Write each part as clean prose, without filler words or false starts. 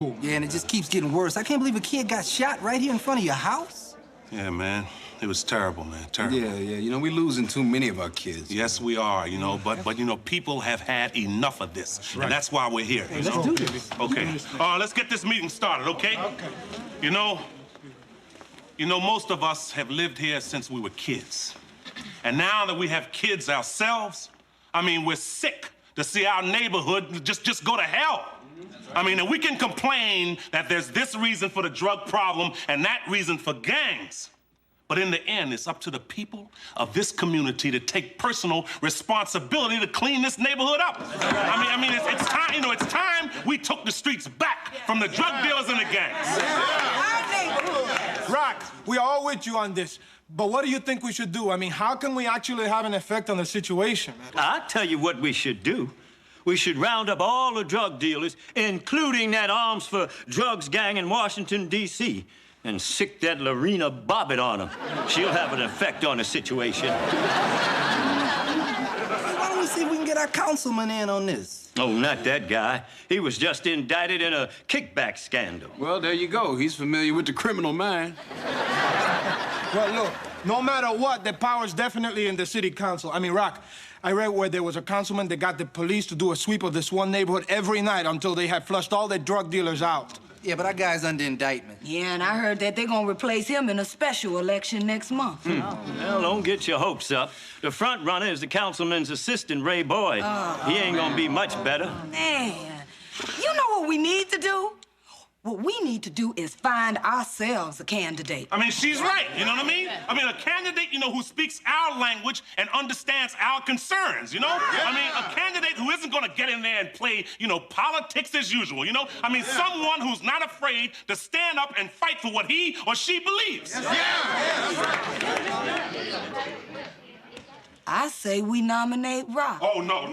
Yeah, and it just keeps getting worse. I can't believe a kid got shot right here in front of your house. Yeah, man. It was terrible, man. Terrible. Yeah. You know, we're losing too many of our kids. Yes, we are, you know, but you know, people have had enough of this. Right. And that's why we're here. Hey, let's do this. Okay. Let's get this meeting started, okay? Okay. You know, most of us have lived here since we were kids. And now that we have kids ourselves, I mean, we're sick to see our neighborhood just go to hell. I mean, and we can complain that there's this reason for the drug problem and that reason for gangs. But in the end, it's up to the people of this community to take personal responsibility to clean this neighborhood up. I mean, it's time, you know, it's time we took the streets back from the drug dealers and the gangs. ROC, we are all with you on this. But what do you think we should do? I mean, how can we actually have an effect on the situation? I'll tell you what we should do. We should round up all the drug dealers, including that Arms for Drugs gang in Washington, D.C., and sick that Lorena Bobbitt on them. She'll have an effect on the situation. Why don't we see if we can get our councilman in on this? Oh, not that guy. He was just indicted in a kickback scandal. Well, there you go. He's familiar with the criminal mind. Well, look, no matter what, the power's definitely in the city council. I mean, ROC, I read where there was a councilman that got the police to do a sweep of this one neighborhood every night until they had flushed all the drug dealers out. Yeah, but our guy's under indictment. Yeah, and I heard that they're gonna replace him in a special election next month. Well, don't get your hopes up. The front runner is the councilman's assistant, Ray Boyd. He ain't gonna be much better. Man, you know what we need to do? What we need to do is find ourselves a candidate. I mean, she's right, you know what I mean? I mean, a candidate, you know, who speaks our language and understands our concerns, you know? Yeah. I mean, a candidate who isn't gonna get in there and play, you know, politics as usual, you know? I mean, someone who's not afraid to stand up and fight for what he or she believes. Yeah, that's right. I say we nominate ROC. Oh, no.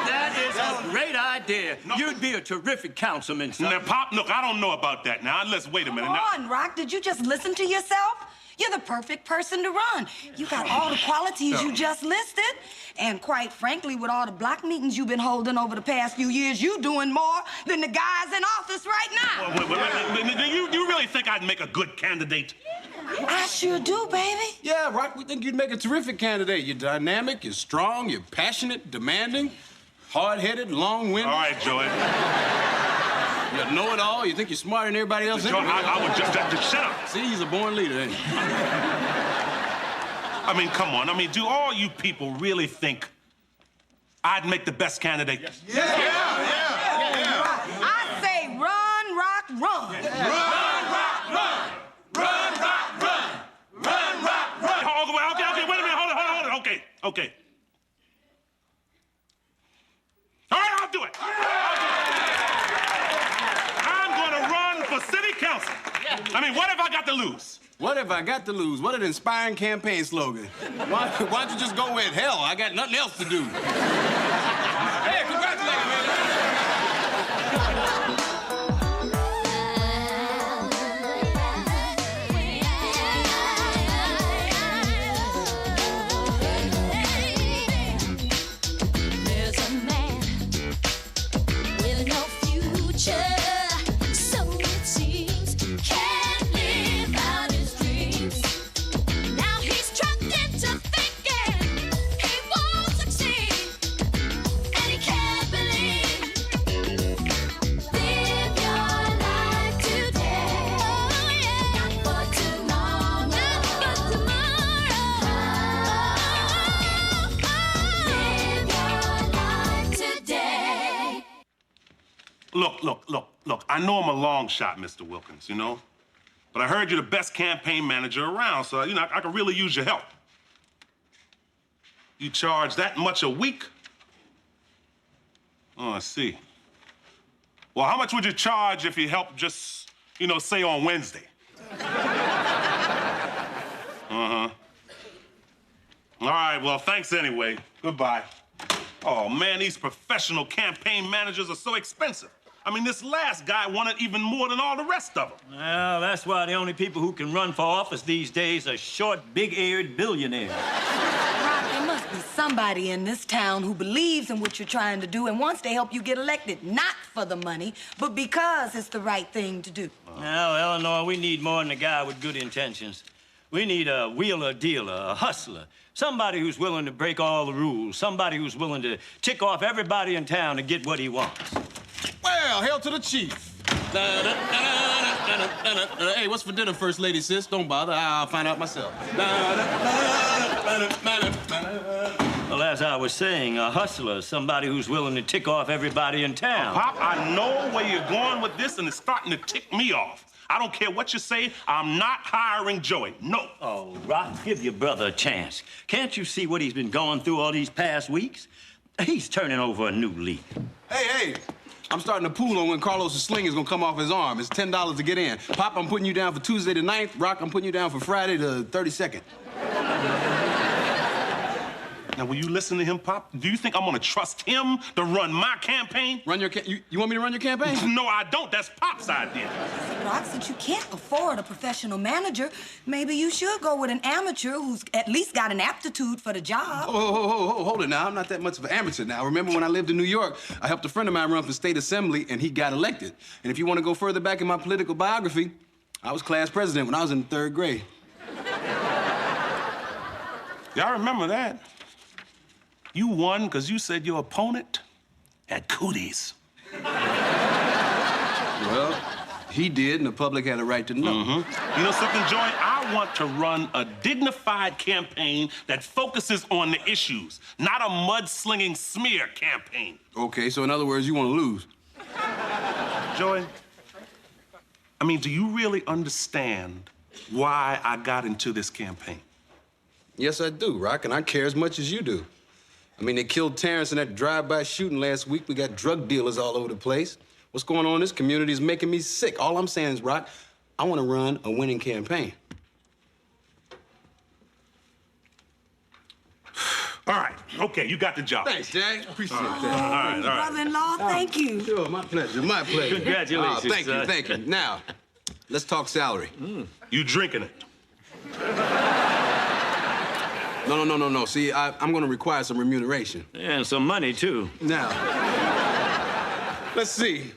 That is a great idea. No. You'd be a terrific councilman, son. Now, Pop, look, I don't know about that. Now, let's wait a minute. Come on, ROC, did you just listen to yourself? You're the perfect person to run. You got all the qualities you just listed. And quite frankly, with all the block meetings you've been holding over the past few years, you doing more than the guys in office right now. Wait. You really think I'd make a good candidate? I sure do, baby. Yeah, ROC, we think you'd make a terrific candidate. You're dynamic, you're strong, you're passionate, demanding, hard-headed, long-winded. All right, Joey. You know it all. You think you're smarter than everybody else? Joey, I would just have to shut up. See, he's a born leader, ain't he? I mean, come on. I mean, do all you people really think I'd make the best candidate? Yes. Yeah. I say run, ROC, run. Run, ROC, run! Run, ROC, run! Run, ROC, run! Okay, wait a minute. Hold it. Okay. All right, I'll do it. I'm gonna run for city council. I mean, what have I got to lose? What have I got to lose? What an inspiring campaign slogan. Why don't you just go with hell? I got nothing else to do. Hey, congratulations, man. Look, I know I'm a long shot, Mr. Wilkins, you know? But I heard you're the best campaign manager around, so, you know, I could really use your help. You charge that much a week? Oh, I see. Well, how much would you charge if you helped just, you know, say on Wednesday? Uh-huh. All right, well, thanks anyway. Goodbye. Oh, man, these professional campaign managers are so expensive. I mean, this last guy wanted even more than all the rest of them. Well, that's why the only people who can run for office these days are short, big-eared billionaires. ROC, there must be somebody in this town who believes in what you're trying to do and wants to help you get elected, not for the money, but because it's the right thing to do. Now, Eleanor, we need more than a guy with good intentions. We need a wheeler dealer, a hustler, somebody who's willing to break all the rules, somebody who's willing to tick off everybody in town to get what he wants. Well, hail to the chief. Hey, what's for dinner, First Lady, sis? Don't bother. I'll find out myself. Well, as I was saying, a hustler, somebody who's willing to tick off everybody in town. Pop, I know where you're going with this, and it's starting to tick me off. I don't care what you say, I'm not hiring Joey. No. Oh, Rock, give your brother a chance. Can't you see what he's been going through all these past weeks? He's turning over a new leaf. Hey, I'm starting to pool on when Carlos' sling is gonna come off his arm. It's $10 to get in. Pop, I'm putting you down for Tuesday the 9th. Rock, I'm putting you down for Friday the 32nd. Now, will you listen to him, Pop? Do you think I'm gonna trust him to run my campaign? Run your you want me to run your campaign? No, I don't. That's Pop's idea. Rock, since you can't afford a professional manager, maybe you should go with an amateur who's at least got an aptitude for the job. Hold it now. I'm not that much of an amateur now. Remember when I lived in New York, I helped a friend of mine run for state assembly, and he got elected. And if you want to go further back in my political biography, I was class president when I was in the 3rd grade. Y'all remember that? You won because you said your opponent had cooties. Well, he did, and the public had a right to know. You know something, Joey? I want to run a dignified campaign that focuses on the issues, not a mudslinging smear campaign. Okay, so in other words, you want to lose. Joey, I mean, do you really understand why I got into this campaign? Yes, I do, Rock, and I care as much as you do. I mean, they killed Terrence in that drive-by shooting last week. We got drug dealers all over the place. What's going on in this community is making me sick. All I'm saying is, Rock, I want to run a winning campaign. All right, okay, you got the job. Thanks, Jack. Appreciate that. All right. Brother-in-law, thank you. Sure, my pleasure, my pleasure. Congratulations, Thank you, son. thank you. Now, let's talk salary. You drinking it? No. See, I'm going to require some remuneration. And some money, too. Now, let's see.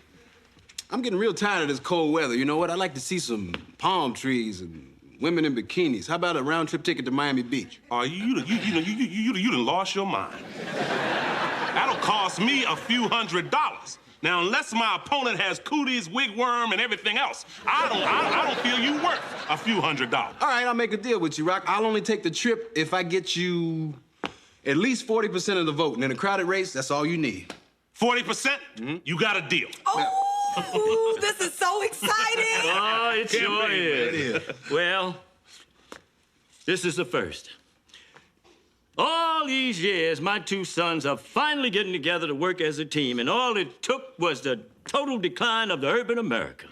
I'm getting real tired of this cold weather. You know what? I'd like to see some palm trees and women in bikinis. How about a round-trip ticket to Miami Beach? You done lost your mind. That'll cost me a few $100s. Now, unless my opponent has cooties, wigworm, and everything else, I don't feel you worth a few $100s. All right, I'll make a deal with you, Rock. I'll only take the trip if I get you at least 40% of the vote. And in a crowded race, that's all you need. 40%? You got a deal. Oh, this is so exciting. Oh, it sure is. Well, this is the first. All these years, my two sons are finally getting together to work as a team, and all it took was the total decline of the urban America.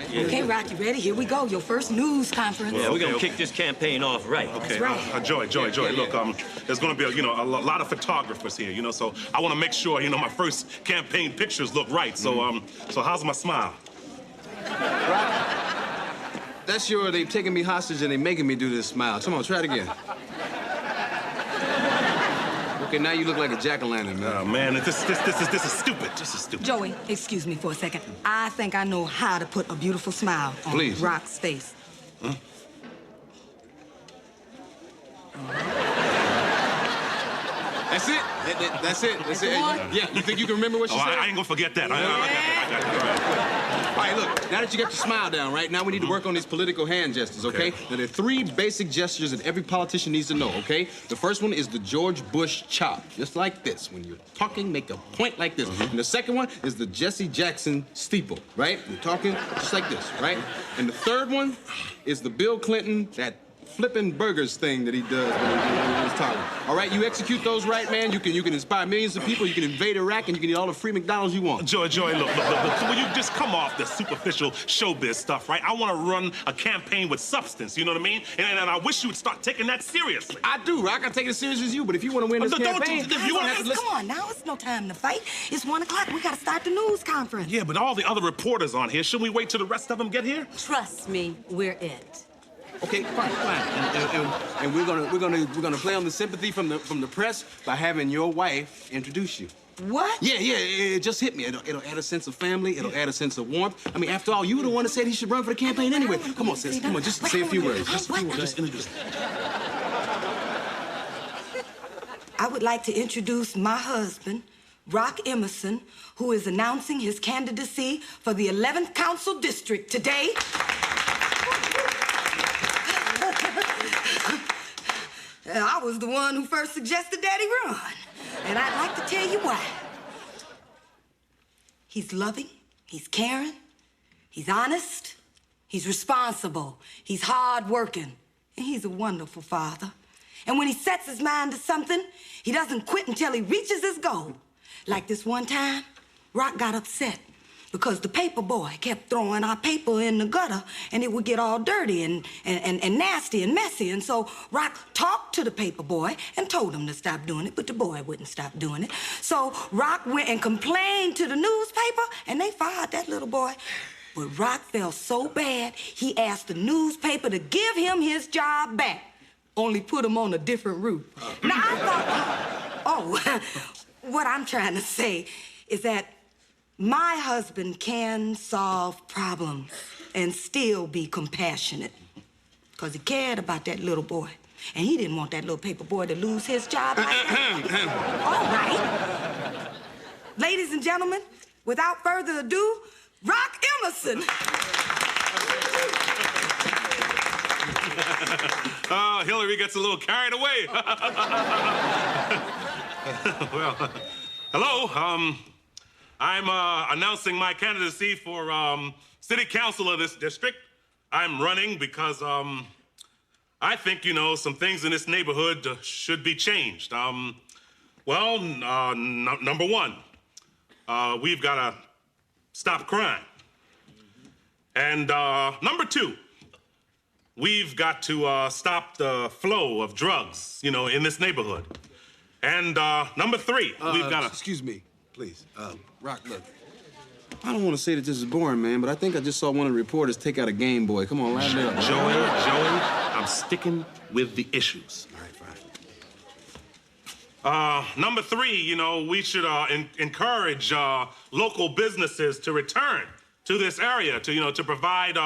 Okay, Rock, you ready? Here we go. Your first news conference. Yeah, we're gonna Okay. kick this campaign off right. Okay, right. Joy, look, there's gonna be a lot of photographers here, so I wanna make sure, my first campaign pictures look right. So, so how's my smile? That's sure they've taken me hostage and they're making me do this smile. Come on, try it again. Okay, now you look like a jack-o'-lantern, man. Oh, man, this is stupid. This is stupid. Joey, excuse me for a second. I think I know how to put a beautiful smile on Please. Rock's face. That's it. That's it. Yeah, you think you can remember what she said? I ain't gonna forget that. I got it. All right, look, now that you got your smile down, right? Now we need to work on these political hand gestures, okay? Now, there are 3 basic gestures that every politician needs to know, okay? The first one is the George Bush chop, just like this. When you're talking, make a point like this. And the second one is the Jesse Jackson steeple, right? You're talking just like this, right? And the third one is the Bill Clinton, that flipping burgers thing that he does when he's talking. All right, you execute those right, man, you can inspire millions of people, you can invade Iraq, and you can eat all the free McDonald's you want. Joy, look. Will you just come off the superficial showbiz stuff, right? I want to run a campaign with substance, you know what I mean? And I wish you would start taking that seriously. I do, Rock. I take it as serious as you, but if you want to win this campaign... Come on, now it's no time to fight. It's 1 o'clock. We got to start the news conference. Yeah, but all the other reporters on here, shouldn't we wait till the rest of them get here? Trust me, we're it. Okay, fine. And we're gonna play on the sympathy from the press by having your wife introduce you. What? Yeah, it just hit me. It'll add a sense of family. It'll add a sense of warmth. I mean, after all, you were the one that said he should run for the campaign anyway. Come on, sis. Come on, just say a few words. Just a few words. Just introduce him. I would like to introduce my husband, Rock Emerson, who is announcing his candidacy for the 11th Council District today. I was the one who first suggested that he run. And I'd like to tell you why. He's loving, he's caring, he's honest, he's responsible, he's hardworking, and he's a wonderful father. And when he sets his mind to something, he doesn't quit until he reaches his goal. Like this one time, Rock got upset because the paper boy kept throwing our paper in the gutter and it would get all dirty and nasty and messy. And so Rock talked to the paper boy and told him to stop doing it, but the boy wouldn't stop doing it. So Rock went and complained to the newspaper and they fired that little boy. But Rock felt so bad, he asked the newspaper to give him his job back, only put him on a different route. Now, I thought, what I'm trying to say is that my husband can solve problems and still be compassionate because he cared about that little boy. And he didn't want that little paper boy to lose his job like that. All right. Ladies and gentlemen, without further ado, Rock Emerson. Hillary gets a little carried away. Well, hello. I'm announcing my candidacy for city council of this district. I'm running because I think, some things in this neighborhood should be changed. Number one, we've got to stop crime. And number two, we've got to stop the flow of drugs, in this neighborhood. And number three, we've got to... Excuse me, please. Rock, look. I don't want to say that this is boring, man, but I think I just saw one of the reporters take out a Game Boy. Come on, liven it up. Joey, I'm sticking with the issues. All right, fine. Number three, we should encourage local businesses to return to this area to provide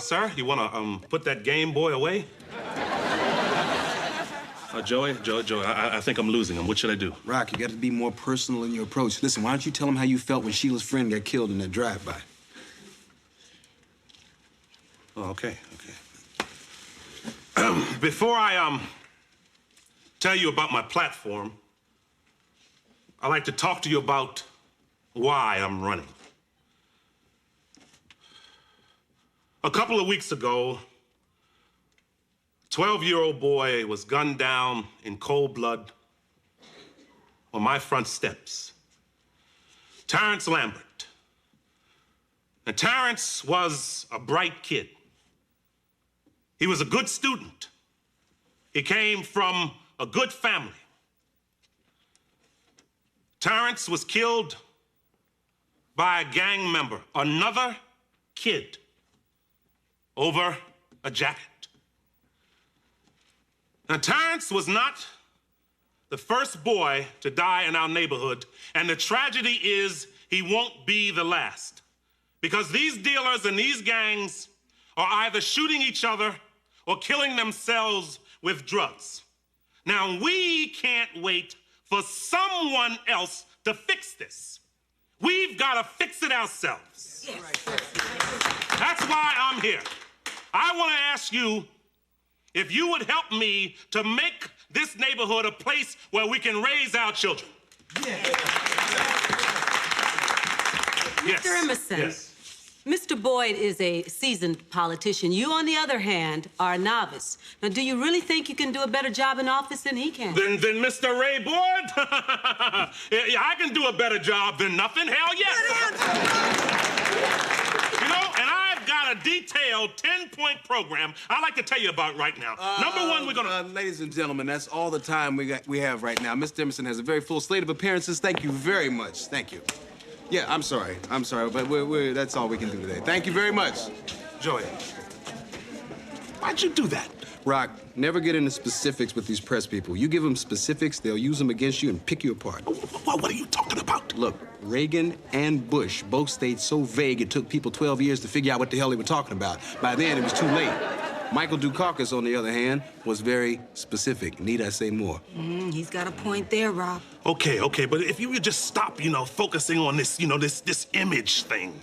sir, you want to put that Game Boy away? Joey, I think I'm losing him. What should I do? Rock, you got to be more personal in your approach. Listen, why don't you tell him how you felt when Sheila's friend got killed in that drive-by? Oh, okay. Before I tell you about my platform, I'd like to talk to you about why I'm running. A couple of weeks ago, a 12-year-old boy was gunned down in cold blood on my front steps. Terrence Lambert. And Terrence was a bright kid. He was a good student. He came from a good family. Terrence was killed by a gang member, another kid, over a jacket. Now, Terrence was not the first boy to die in our neighborhood, and the tragedy is he won't be the last. Because these dealers and these gangs are either shooting each other or killing themselves with drugs. Now, we can't wait for someone else to fix this. We've got to fix it ourselves. Yes. That's why I'm here. I want to ask you if you would help me to make this neighborhood a place where we can raise our children. Yes. Mr. Emerson, Yes. Mr. Boyd is a seasoned politician. You, on the other hand, are a novice. Now, do you really think you can do a better job in office than he can? Then Mr. Ray Boyd? Yeah, I can do a better job than nothing. Hell yes. And I've got a detailed 10-point program I'd like to tell you about right now. Number one, we're gonna... Ladies and gentlemen, that's all the time we have right now. Mr. Emerson has a very full slate of appearances. Thank you very much. Thank you. Yeah, I'm sorry, but that's all we can do today. Thank you very much. Joey, Why'd you do that? Rock, never get into specifics with these press people. You give them specifics, they'll use them against you and pick you apart. What are you talking about? Look, Reagan and Bush both stayed so vague it took people 12 years to figure out what the hell they were talking about. By then, it was too late. Michael Dukakis, on the other hand, was very specific. Need I say more? He's got a point there, Rob. Okay, but if you would just stop, focusing on this, this image thing.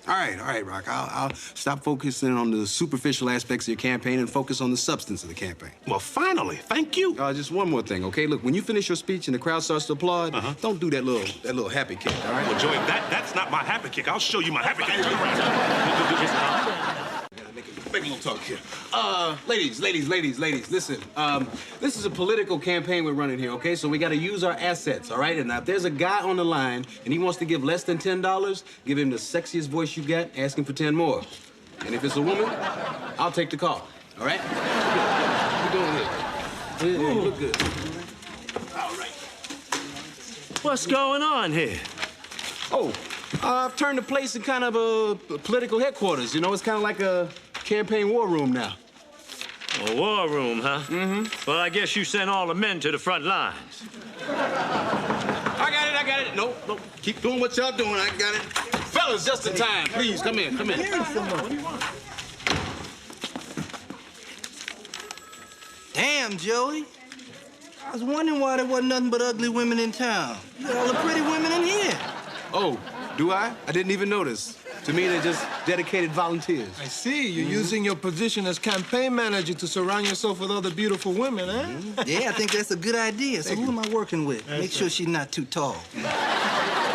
All right, Rock. I'll stop focusing on the superficial aspects of your campaign and focus on the substance of the campaign. Well, finally, thank you. Just one more thing, okay? Look, when you finish your speech and the crowd starts to applaud, don't do that little happy kick, all right? Well, Joey, that's not my happy kick. I'll show you my happy kick. Make a little talk here. Ladies, listen. This is a political campaign we're running here, okay? So we gotta use our assets, all right? And now if there's a guy on the line and he wants to give less than $10, give him the sexiest voice you got, ask him for 10 more. And if it's a woman, I'll take the call, all right? We're doing it. Yeah, you look good. All right. What's going on here? I've turned the place into kind of a political headquarters. It's kind of like a campaign war room now. A war room, huh? Mm-hmm. Well, I guess you sent all the men to the front lines. I got it. Nope. Keep doing what y'all doing. I got it. Fellas, just in time. Please, come in. What do you want? Damn, Joey. I was wondering why there wasn't nothing but ugly women in town. You got all the pretty women in here. Oh, do I? I didn't even notice. To me, they're just dedicated volunteers. I see. You're using your position as campaign manager to surround yourself with other beautiful women, eh? Yeah, I think that's a good idea. So who am I working with? Make sure she's not too tall.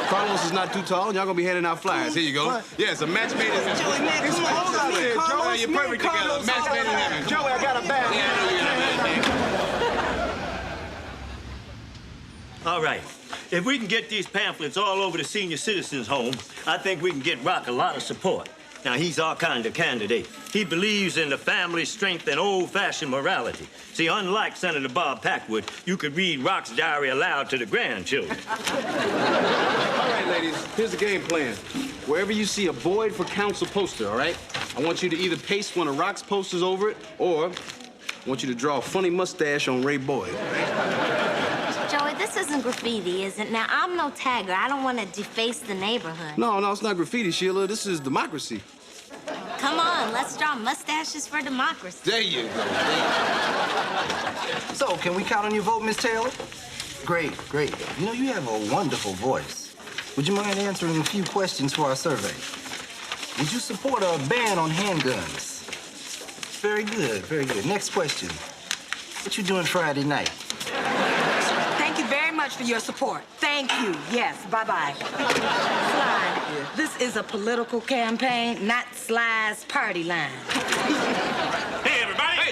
Carlos is not too tall. Y'all gonna be handing out flyers. Here you go. What? Yeah, it's a match made in heaven. Joey, man, come on. Hold on there, Joey. You're perfect together. Match made in heaven. Joey, I got a bad Yeah, I know you got a bad thing. All right. If we can get these pamphlets all over the senior citizens' home, I think we can get Rock a lot of support. Now, he's our kind of candidate. He believes in the family strength and old-fashioned morality. See, unlike Senator Bob Packwood, you could read Rock's diary aloud to the grandchildren. All right, ladies, here's the game plan. Wherever you see a Boyd for Council poster, all right, I want you to either paste one of Rock's posters over it, or I want you to draw a funny mustache on Ray Boyd. Joey, this isn't graffiti, is it? Now, I'm no tagger. I don't want to deface the neighborhood. No, it's not graffiti, Sheila. This is democracy. Come on, let's draw mustaches for democracy. There you go. So, can we count on your vote, Miss Taylor? Great. You have a wonderful voice. Would you mind answering a few questions for our survey? Would you support a ban on handguns? Very good. Next question. What you doing Friday night? Thank you very much for your support. Thank you. Yes, bye-bye. Sly, this is a political campaign, not Sly's party line. Hey, everybody!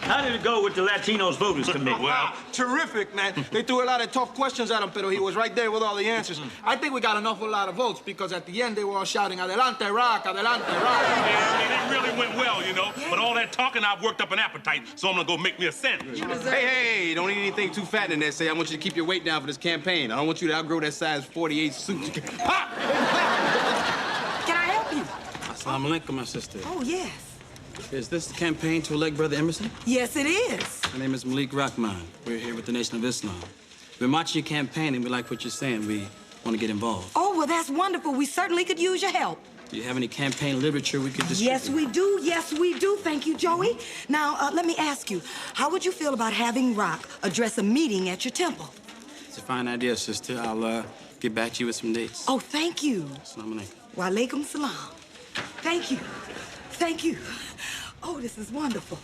How did it go with the Latinos Voters Committee? Well, Terrific, man. They threw a lot of tough questions at him, pero he was right there with all the answers. I think we got an awful lot of votes because at the end they were all shouting, Adelante, Rock, Adelante, Rock. yeah, it really went well, But all that talking, I've worked up an appetite, so I'm gonna go make me a sandwich. Hey, don't eat anything too fat in there, say. I want you to keep your weight down for this campaign. I don't want you to outgrow that size 48 suit. Ha! Can I help you? Assalamu alaikum, my sister. Oh, yes. Is this the campaign to elect Brother Emerson? Yes, it is. My name is Malik Rahman. We're here with the Nation of Islam. We're watching your campaign, and we like what you're saying. We want to get involved. Oh, well, that's wonderful. We certainly could use your help. Do you have any campaign literature we could distribute? Yes, we do. Thank you, Joey. Now, let me ask you, how would you feel about having Rock address a meeting at your temple? It's a fine idea, sister. I'll get back to you with some dates. Oh, thank you. Assalamu alaikum. Wa alaikum salam. Thank you. Oh, this is wonderful.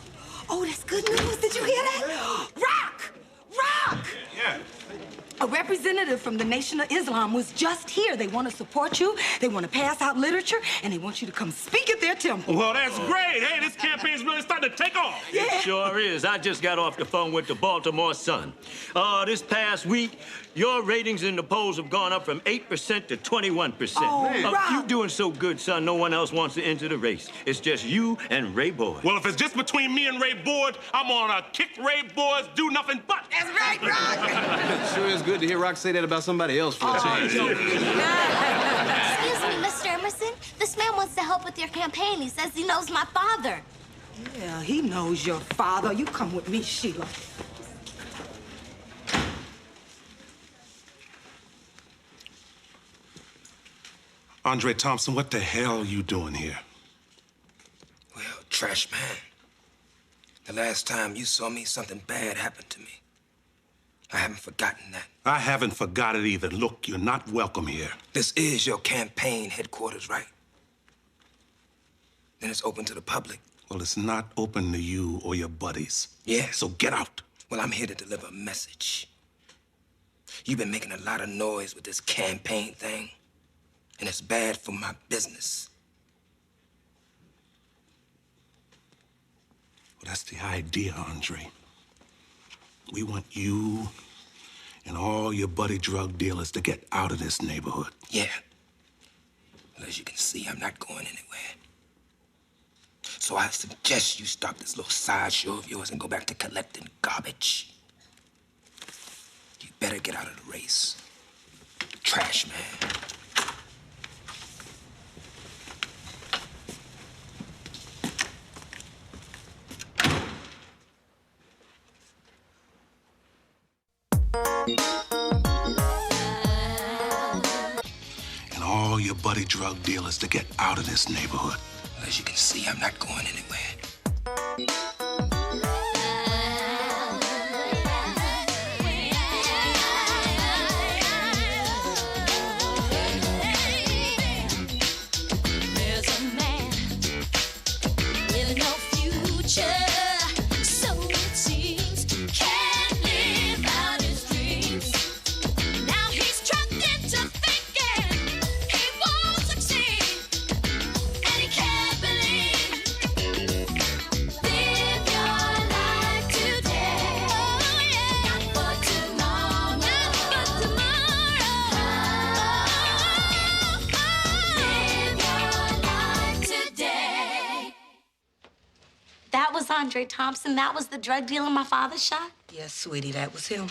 Oh, that's good news. Did you hear that? Rock! Yeah. A representative from the Nation of Islam was just here. They want to support you, they want to pass out literature, and they want you to come speak at their temple. Well, that's great. Hey, this campaign's really starting to take off. It sure is. I just got off the phone with the Baltimore Sun. This past week, your ratings in the polls have gone up from 8% to 21%. Oh, Rob. You doing so good, son, no one else wants to enter the race. It's just you and Ray Boyd. Well, if it's just between me and Ray Boyd, I'm gonna kick Ray Boyd's do nothing but. That's right, Rock. It sure is good to hear Rock say that about somebody else for a change. Excuse me, Mr. Emerson. This man wants to help with your campaign. He says he knows my father. Yeah, he knows your father. You come with me, Sheila. Andre Thompson, what the hell are you doing here? Well, trash man, the last time you saw me, something bad happened to me. I haven't forgotten that. I haven't forgot it either. Look, you're not welcome here. This is your campaign headquarters, right? Then it's open to the public. Well, it's not open to you or your buddies. Yeah. So get out. Well, I'm here to deliver a message. You've been making a lot of noise with this campaign thing, and it's bad for my business. Well, that's the idea, Andre. We want you and all your buddy drug dealers to get out of this neighborhood. Yeah. Well, as you can see, I'm not going anywhere. So I suggest you stop this little sideshow of yours and go back to collecting garbage. You better get out of the race. Trash man. And all your buddy drug dealers to get out of this neighborhood. As you can see, I'm not going anywhere. There's a man with no future, so it seems, can't live out his dreams. Now he's trapped into thinking he won't succeed, and he can't believe. Live your life today. Oh yeah, not for tomorrow. Not for tomorrow. Live your life today. That was Andre Thompson. That was the drug dealer my father shot. Yes, sweetie, that was him.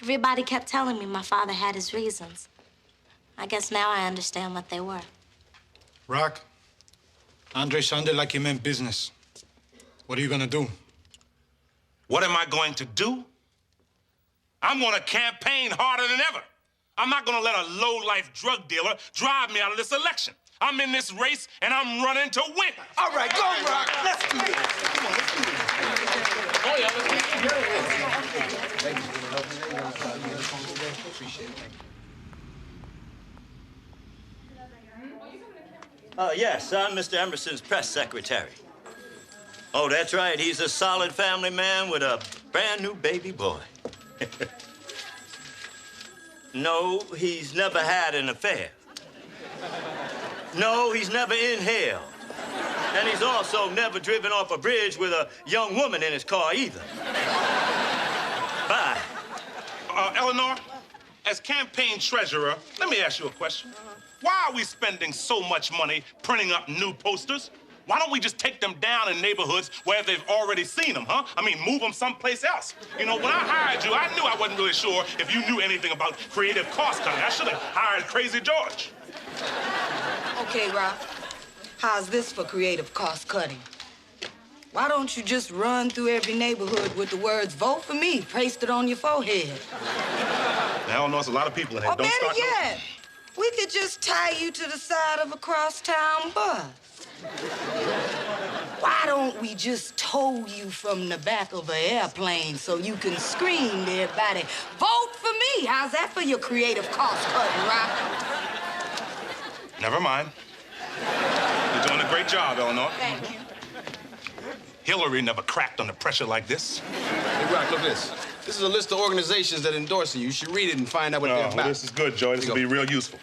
Everybody kept telling me my father had his reasons. I guess now I understand what they were. Rock, Andre sounded like he meant business. What are you gonna do? What am I going to do? I'm going to campaign harder than ever. I'm not going to let a low-life drug dealer drive me out of this election. I'm in this race, and I'm running to win. All right, go, Rock. Let's do this. Come on, let's do this. Oh, yeah, let's Yes, I'm Mr. Emerson's press secretary. Oh, that's right. He's a solid family man with a brand new baby boy. No, he's never had an affair. No, he's never inhaled. And he's also never driven off a bridge with a young woman in his car either. Bye. Eleanor, as campaign treasurer, let me ask you a question. Why are we spending so much money printing up new posters? Why don't we just take them down in neighborhoods where they've already seen them, huh? I mean, move them someplace else. You know, when I hired you, I knew I wasn't really sure if you knew anything about creative cost cutting. I should have hired Crazy George. Okay, Rock. How's this for creative cost cutting? Why don't you just run through every neighborhood with the words "Vote for me" pasted on your forehead? Now, there's a lot of people in here. Or Don't better start no- yet, we could just tie you to the side of a crosstown bus. Why don't we just tow you from the back of an airplane so you can scream to everybody, "Vote for me"? How's that for your creative cost cutting, Rock? Never mind. You're doing a great job, Eleanor. Thank you. Hillary never cracked under pressure like this. Hey, Rock, look at this. This is a list of organizations that endorse you. You should read it and find out what they're Oh, about. this is good, Joy. This will be real useful.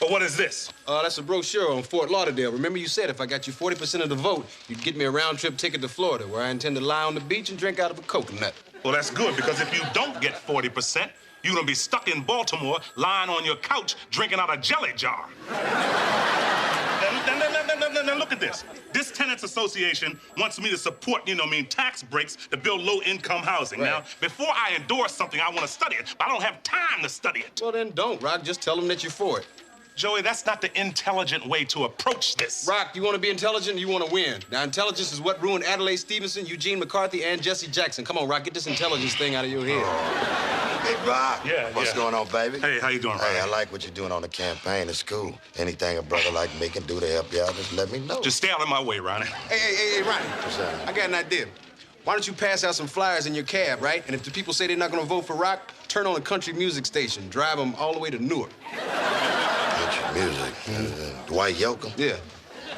But what is this? That's a brochure on Fort Lauderdale. Remember you said if I got you 40% of the vote, you'd get me a round-trip ticket to Florida, where I intend to lie on the beach and drink out of a coconut. Well, that's good, because if you don't get 40%, you're gonna be stuck in Baltimore, lying on your couch, drinking out a jelly jar. Now, look at this. This tenants association wants me to support, tax breaks to build low-income housing. Right. Now, before I endorse something, I want to study it, but I don't have time to study it. Well, then don't, Rock. Just tell them that you're for it. Joey, that's not the intelligent way to approach this. Rock, you want to be intelligent or you want to win? Now, intelligence is what ruined Adelaide Stevenson, Eugene McCarthy, and Jesse Jackson. Come on, Rock, get this intelligence thing out of your head. Hey, Rock. Yeah, What's going on, baby? Hey, how you doing, Hey, Rock? I like what you're doing on the campaign. It's cool. Anything a brother like me can do to help you out, just let me know. Just stay out of my way, Ronnie. Hey, Ronnie. What's that? I got an idea. Why don't you pass out some flyers in your cab, right? And if the people say they're not gonna vote for Rock, turn on a country music station. Drive them all the way to Newark. Country music. Dwight Yoakam? Yeah.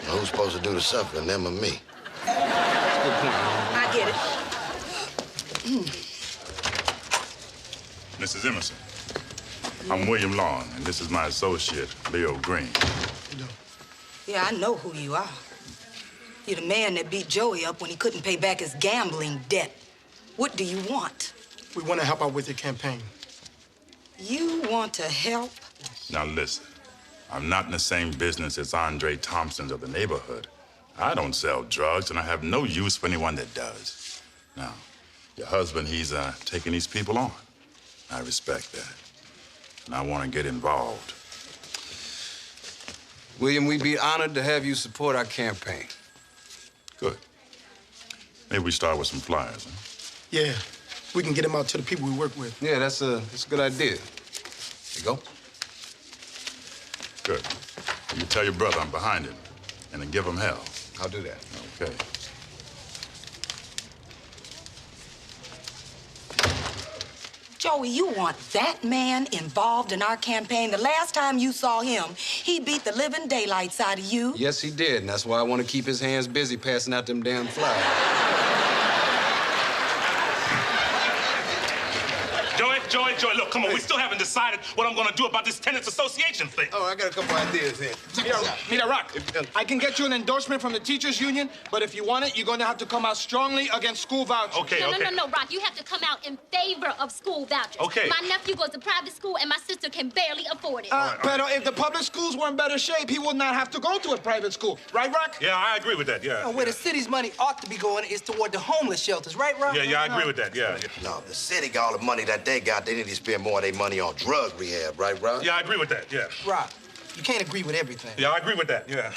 Well, who's supposed to do the suffering, them or me? That's a good point. I get it. Mrs. Emerson, I'm William Long, and this is my associate, Leo Green. Yeah, I know who you are. You're the man that beat Joey up when he couldn't pay back his gambling debt. What do you want? We want to help out with your campaign. You want to help? Now listen, I'm not in the same business as Andre Thompson's of the neighborhood. I don't sell drugs, and I have no use for anyone that does. Now, your husband, he's taking these people on. I respect that, and I want to get involved. William, we'd be honored to have you support our campaign. Good. Maybe we start with some flyers, huh? Yeah, we can get them out to the people we work with. Yeah, that's a good idea. There you go. Good. You tell your brother I'm behind him, and then give him hell. I'll do that. Okay. Joey, you want that man involved in our campaign? The last time you saw him, he beat the living daylights out of you. Yes, he did, and that's why I want to keep his hands busy passing out them damn flyers. Joey, look, come on. We still haven't decided what I'm gonna do about this tenants association thing. Oh, I got a couple ideas here. Mira, Rock, I can get you an endorsement from the teachers union, but if you want it, you're going to have to come out strongly against school vouchers. Okay, No, Rock. You have to come out in favor of school vouchers. Okay. My nephew goes to private school, and my sister can barely afford it. But if the public schools were in better shape, he would not have to go to a private school. Right, Rock? Yeah, I agree with that, yeah. Where the city's money ought to be going is toward the homeless shelters, right, Rock? Yeah, I agree with that, yeah. No, the city got all the money that they got. They need to spend more of their money on drug rehab, right, Rob? Yeah, I agree with that, yeah. Rock, you can't agree with everything. Yeah, I agree with that, yeah.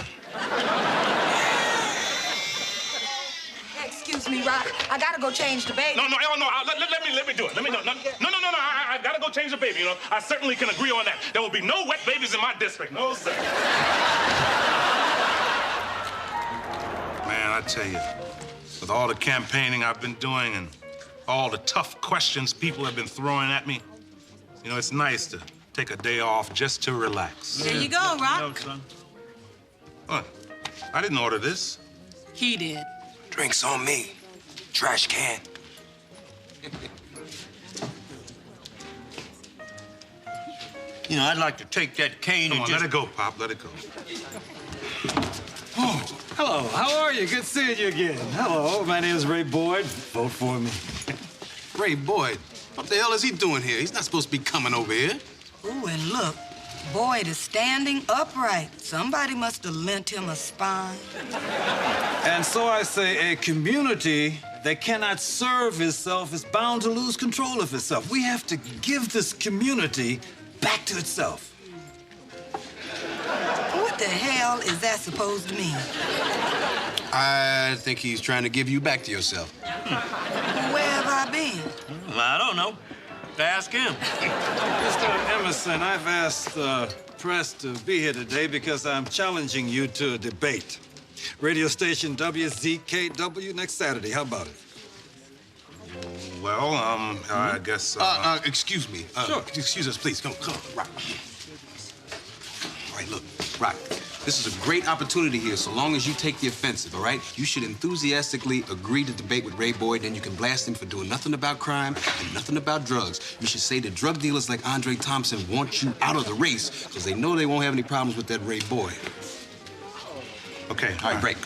Excuse me, Rock. I gotta go change the baby. No, let me do it. No, I gotta go change the baby, you know. I certainly can agree on that. There will be no wet babies in my district. No, sir. Man, I tell you, with all the campaigning I've been doing and all the tough questions people have been throwing at me, you know, it's nice to take a day off just to relax. There you go, Rock. No, son. What? I didn't order this. He did. Drinks on me. Trash can. You know, I'd like to take that cane Come and on, just... let it go, Pop. Let it go. Oh, hello. How are you? Good seeing you again. Hello, my name is Ray Boyd. Vote for me. Ray Boyd, what the hell is he doing here? He's not supposed to be coming over here. Ooh, and look, Boyd is standing upright. Somebody must have lent him a spine. And so I say, a community that cannot serve itself is bound to lose control of itself. We have to give this community back to itself. What the hell is that supposed to mean? I think he's trying to give you back to yourself. Where have I been? I don't know. Ask him. Mr. Emerson, I've asked the press to be here today because I'm challenging you to a debate. Radio station WZKW next Saturday. How about it? Well, I guess... Excuse me. Sure. Excuse us, please. Come on, Rock. All right, look, Rock. This is a great opportunity here, so long as you take the offensive, all right? You should enthusiastically agree to debate with Ray Boyd, then you can blast him for doing nothing about crime and nothing about drugs. You should say that drug dealers like Andre Thompson want you out of the race because they know they won't have any problems with that Ray Boyd. Okay, All right, break.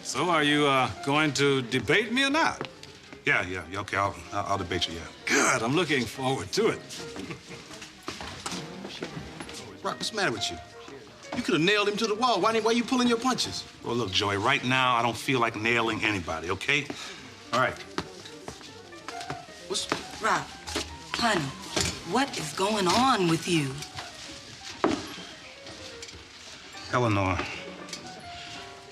So are you going to debate me or not? Yeah, okay, I'll debate you, yeah. Good, I'm looking forward to it. Rock, what's the matter with you? You could have nailed him to the wall. Why are you pulling your punches? Well, look, Joey, right now, I don't feel like nailing anybody, okay? All right. What's... Rock, honey, What is going on with you? Eleanor,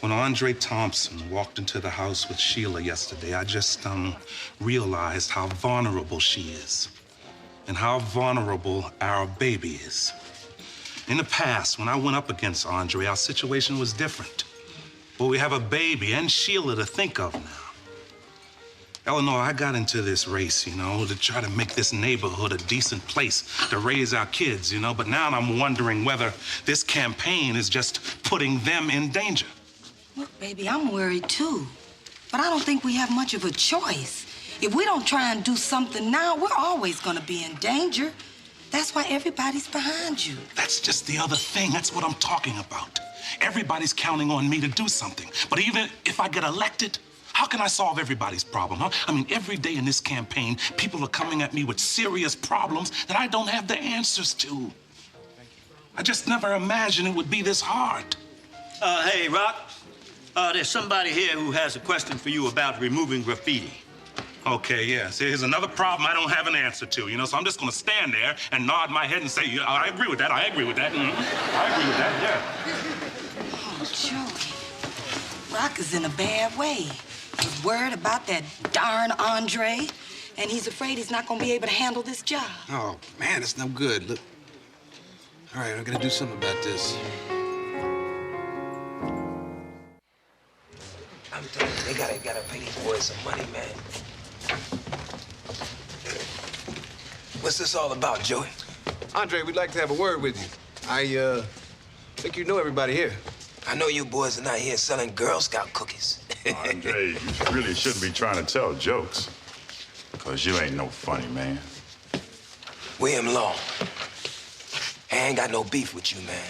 when Andre Thompson walked into the house with Sheila yesterday, I just realized how vulnerable she is and how vulnerable our baby is. In the past, when I went up against Andre, our situation was different. But we have a baby and Sheila to think of now. Eleanor, I got into this race, to try to make this neighborhood a decent place to raise our kids, but now I'm wondering whether this campaign is just putting them in danger. Look, baby, I'm worried too. But I don't think we have much of a choice. If we don't try and do something now, we're always gonna be in danger. That's why everybody's behind you. That's just the other thing. That's what I'm talking about. Everybody's counting on me to do something. But even if I get elected, how can I solve everybody's problem, huh? I mean, every day in this campaign, people are coming at me with serious problems that I don't have the answers to. I just never imagined it would be this hard. Hey, Rock, there's somebody here who has a question for you about removing graffiti. Okay, yeah. See, here's another problem I don't have an answer to, so I'm just gonna stand there and nod my head and say, yeah, I agree with that, I agree with that, I agree with that, yeah. Oh, Joey. Rock is in a bad way. He's worried about that darn Andre, and he's afraid he's not gonna be able to handle this job. Oh, man, it's no good. Look. All right, I'm gonna do something about this. I'm telling you, they gotta pay these boys some money, man. What's this all about, Joey? Andre, we'd like to have a word with you. I think you know everybody here. I know you boys are not here selling Girl Scout cookies. Andre, you really shouldn't be trying to tell jokes. Because you ain't no funny man. William Long, I ain't got no beef with you, man.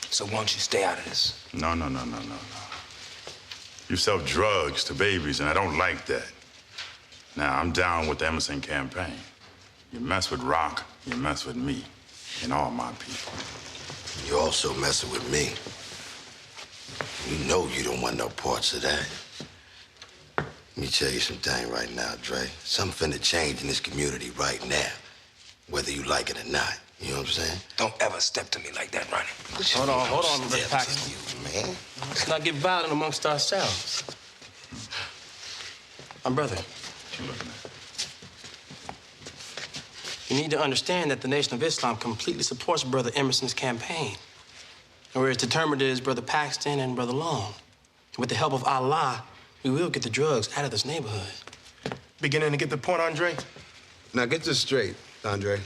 So won't you stay out of this? No. You sell drugs to babies, and I don't like that. Now, I'm down with the Emerson campaign. You mess with Rock, you mess with me and all my people. You also messing with me. You know you don't want no parts of that. Let me tell you something right now, Dre. Something finna change in this community right now, whether you like it or not. You know what I'm saying? Don't ever step to me like that, Ronnie. Hold on, Mr. Paxton. You, man. Let's not get violent amongst ourselves. My brother, you need to understand that the Nation of Islam completely supports Brother Emerson's campaign. And we're as determined as Brother Paxton and Brother Long. With the help of Allah, we will get the drugs out of this neighborhood. Beginning to get the point, Andre? Now, get this straight, Andre.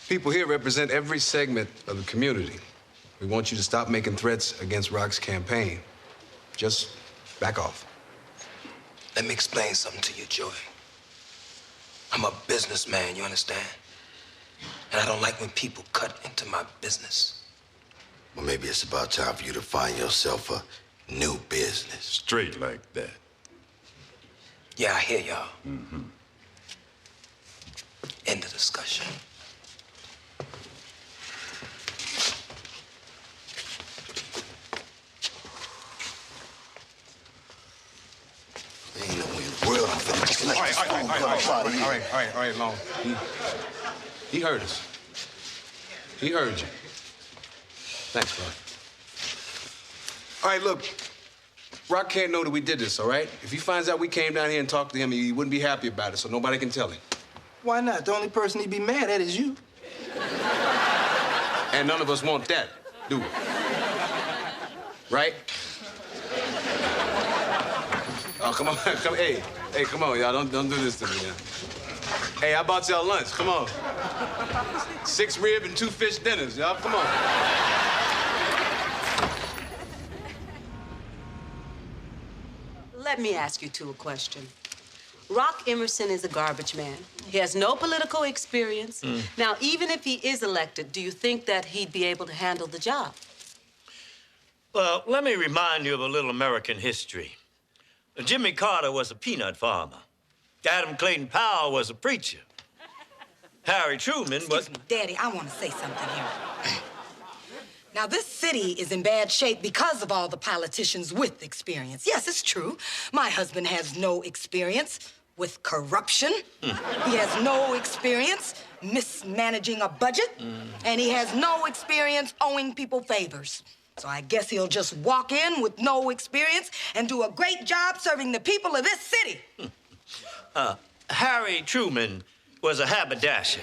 People here represent every segment of the community. We want you to stop making threats against Rock's campaign. Just back off. Let me explain something to you, Joey. I'm a businessman, you understand? And I don't like when people cut into my business. Well, maybe it's about time for you to find yourself a new business. Straight like that. Yeah, I hear y'all. Mm-hmm. End of discussion. There ain't no way in the world I'm finna just let this phone cut off out of here. All right, Long. He heard us. He heard you. Thanks, bro. All right, look. Rock can't know that we did this, all right? If he finds out we came down here and talked to him, he wouldn't be happy about it, so nobody can tell him. Why not? The only person he'd be mad at is you. And none of us want that, do we? Right? Oh, come on, hey, come on, y'all. Don't do this to me now. Hey, how about y'all lunch? Come on. 6 rib and 2 fish dinners, y'all. Come on. Let me ask you two a question. Rock Emerson is a garbage man. He has no political experience. Now, even if he is elected, do you think that he'd be able to handle the job? Well, let me remind you of a little American history. Jimmy Carter was a peanut farmer. Adam Clayton Powell was a preacher. Harry Truman was... Excuse me, Daddy, I want to say something here. Now, this city is in bad shape because of all the politicians with experience. Yes, it's true. My husband has no experience, with corruption. He has no experience mismanaging a budget. And he has no experience owing people favors. So I guess he'll just walk in with no experience and do a great job serving the people of this city. Harry Truman was a haberdasher.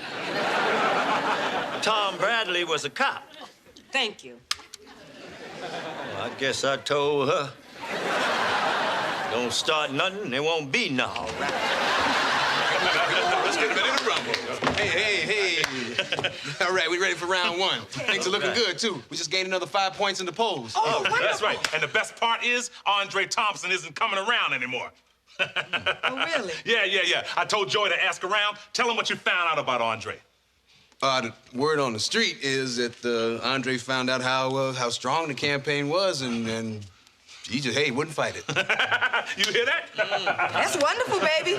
Tom Bradley was a cop. Thank you. Well, I guess I told her. Don't start nothing, there won't be none. Let's get ready to rumble. Hey. All right, we ready for round one. Things are looking good, too. We just gained another 5 points in the polls. Oh, that's right. And the best part is, Andre Thompson isn't coming around anymore. Oh, really? Yeah. I told Joey to ask around. Tell him what you found out about Andre. The word on the street is that Andre found out how strong the campaign was, and he just, wouldn't fight it. You hear that? That's wonderful, baby.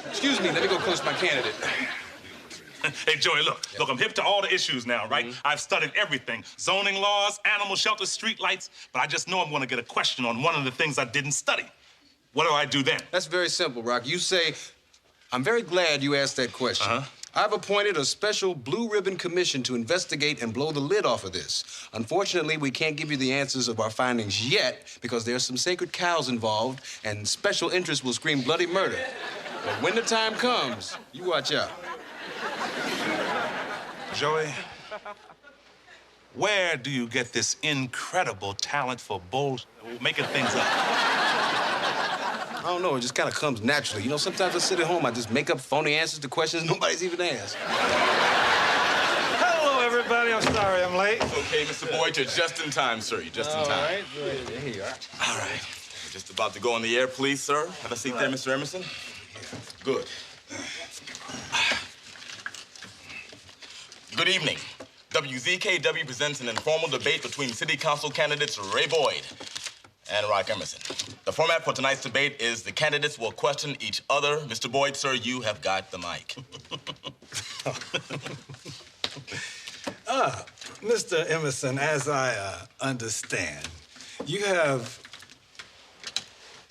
Excuse me, let me go coach my candidate. Hey, Joey, look, I'm hip to all the issues now, right? I've studied everything. Zoning laws, animal shelters, street lights, but I just know I'm gonna get a question on one of the things I didn't study. What do I do then? That's very simple, Rock. You say, I'm very glad you asked that question. I've appointed a special blue ribbon commission to investigate and blow the lid off of this. Unfortunately, we can't give you the answers of our findings yet because there's some sacred cows involved and special interests will scream bloody murder. But when the time comes, you watch out. Joey, where do you get this incredible talent for making things up? I don't know, it just kind of comes naturally. You know, sometimes I sit at home, I just make up phony answers to questions nobody's even asked. Hello, everybody. I'm sorry I'm late. It's okay, Mr. Boyd. You're just in time, sir. You're just in time. All right, good. Here you are. All right. We're just about to go on the air, please, sir. Have a seat there, Mr. Emerson. Good. Good evening. WZKW presents an informal debate between city council candidates Ray Boyd and ROC Emerson. The format for tonight's debate is the candidates will question each other. Mr. Boyd, sir, you have got the mic. Mr. Emerson, as I understand, you have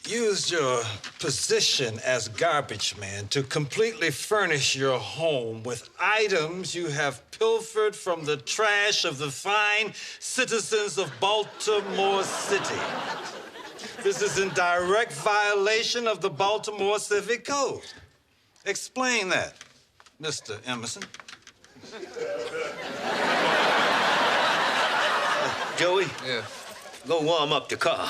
used your position as garbage man to completely furnish your home with items you have pilfered from the trash of the fine citizens of Baltimore City. This is in direct violation of the Baltimore Civic Code. Explain that, Mr. Emerson. Joey? Yeah. Go warm up the car.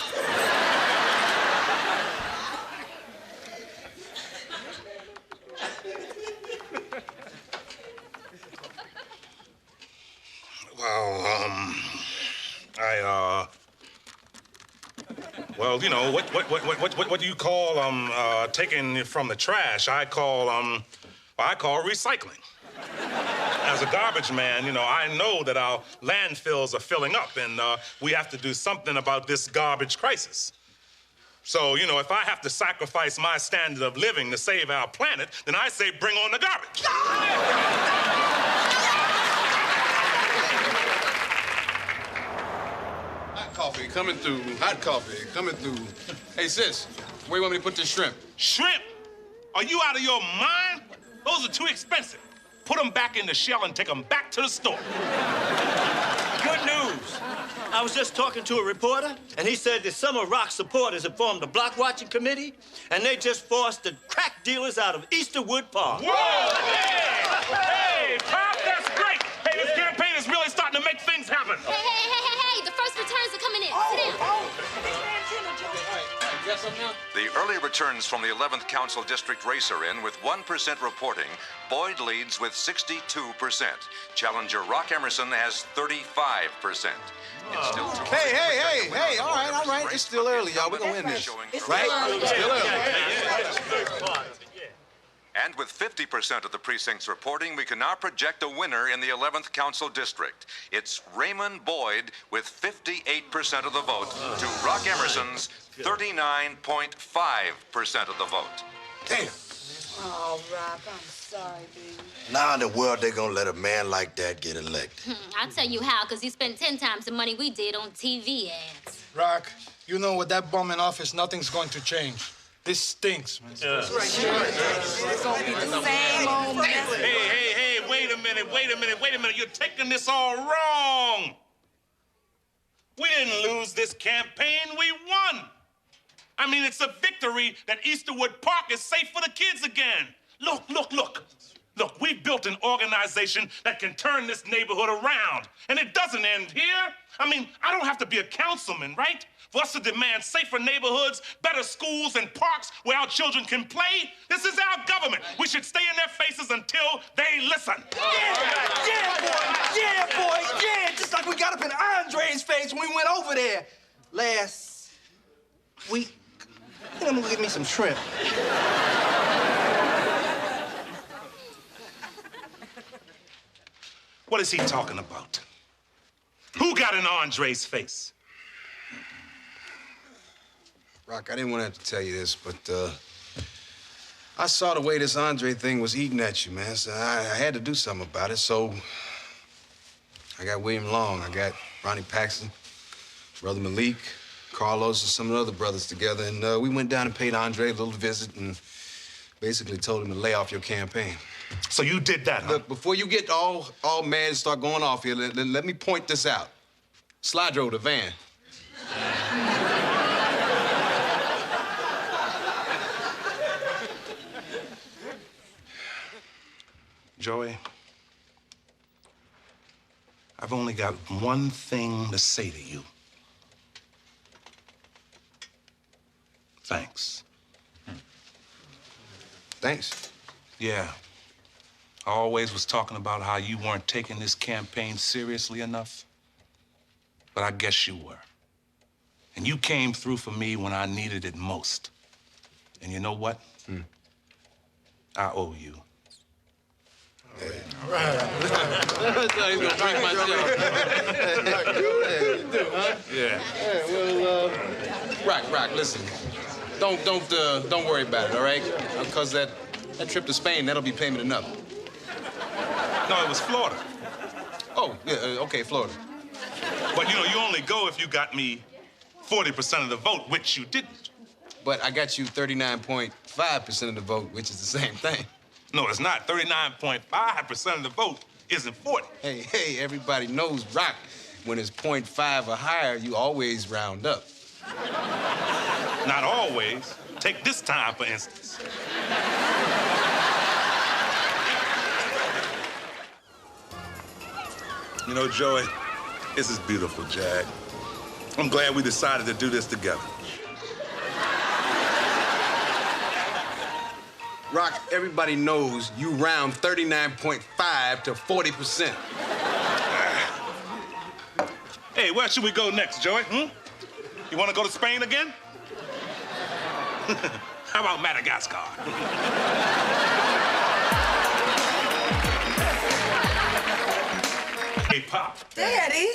Well, you know, what do you call taking from the trash? I call recycling. As a garbage man, you know, I know that our landfills are filling up, and we have to do something about this garbage crisis. So, you know, if I have to sacrifice my standard of living to save our planet, then I say bring on the garbage. Hot coffee coming through. Hot coffee coming through. Hey, sis, where you want me to put this shrimp? Shrimp? Are you out of your mind? Those are too expensive. Put them back in the shell and take them back to the store. Good news. I was just talking to a reporter, and he said that some of ROC's supporters have formed a block watching committee, and they just forced the crack dealers out of Easterwood Park. Whoa! Hey, Pop, that's great. Hey, this campaign is really starting to make things happen. Hey, the first returns are coming in. Sit down. The early returns from the 11th Council District race are in with 1% reporting. Boyd leads with 62%. Challenger ROC Emerson has 35%. It's still too Hey, all right. It's still early, y'all. We're gonna win this. Right? Still early. And with 50% of the precincts reporting, we can now project a winner in the 11th Council District. It's Raymond Boyd with 58% of the vote to ROC Emerson's 39.5% of the vote. Damn. Oh, Rock, I'm sorry, baby. Now in the world, they gonna let a man like that get elected. I'll tell you how, because you spent 10 times the money we did on TV ads. Rock, you know, with that bum in office, nothing's going to change. This stinks, man. It's gonna be the same old mess. Hey, wait a minute. You're taking this all wrong. We didn't lose this campaign, we won. I mean, it's a victory that Easterwood Park is safe for the kids again. Look. Look, we've built an organization that can turn this neighborhood around. And it doesn't end here. I mean, I don't have to be a councilman, right? For us to demand safer neighborhoods, better schools, and parks where our children can play. This is our government. We should stay in their faces until they listen. Yeah, boy, just like we got up in Andre's face when we went over there last week. I think I'm gonna get me some shrimp. What is he talking about? Who got in Andre's face? Rock, I didn't want to have to tell you this, but I saw the way this Andre thing was eating at you, man. So I had to do something about it. So I got William Long, I got Ronnie Paxton, Brother Malik, Carlos, and some of the other brothers together, and we went down and paid Andre a little visit and basically told him to lay off your campaign. So you did that, huh? Look, before you get all mad and start going off here, let me point this out. Sly drove the van. Joey, I've only got one thing to say to you. Thanks. Thanks? Yeah. I always was talking about how you weren't taking this campaign seriously enough. But I guess you were. And you came through for me when I needed it most. And you know what? I owe you. All right. That's how he's gonna drink myself. Yeah. Well, Rock, listen. Don't worry about it, all right? Because that trip to Spain, that'll be payment enough. No, it was Florida. Oh, yeah, okay, Florida. But, you know, you only go if you got me 40% of the vote, which you didn't. But I got you 39.5% of the vote, which is the same thing. No, it's not. 39.5% of the vote isn't 40. Hey, everybody knows, Rock, when it's 0.5 or higher, you always round up. Not always. Take this time, for instance. You know, Joey, this is beautiful, Jag. I'm glad we decided to do this together. Rock, everybody knows you round 39.5 to 40%. Hey, where should we go next, Joey? You want to go to Spain again? How about Madagascar? Hey, Pop. Daddy?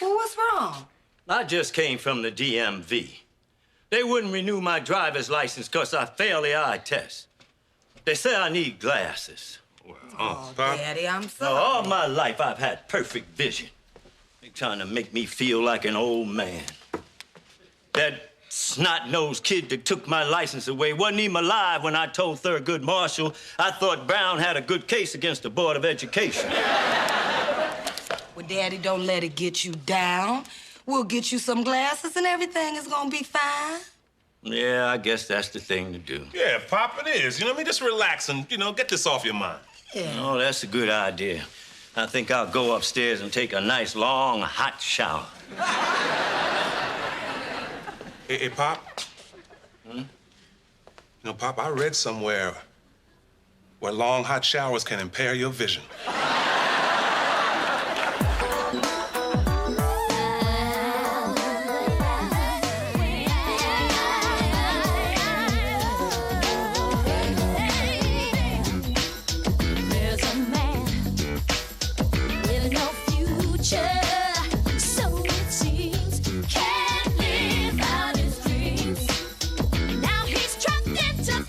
Well, what's wrong? I just came from the DMV. They wouldn't renew my driver's license because I failed the eye test. They say I need glasses. Oh, Daddy, I'm sorry. Now, all my life, I've had perfect vision. They're trying to make me feel like an old man. That snot-nosed kid that took my license away wasn't even alive when I told Thurgood Marshall I thought Brown had a good case against the Board of Education. Well, Daddy, don't let it get you down. We'll get you some glasses and everything is gonna be fine. Yeah, I guess that's the thing to do. Yeah, Pop, it is. You know what I mean? Just relax and, get this off your mind. Yeah. Oh, that's a good idea. I think I'll go upstairs and take a nice, long, hot shower. Hey, Pop. Pop, I read somewhere where long, hot showers can impair your vision.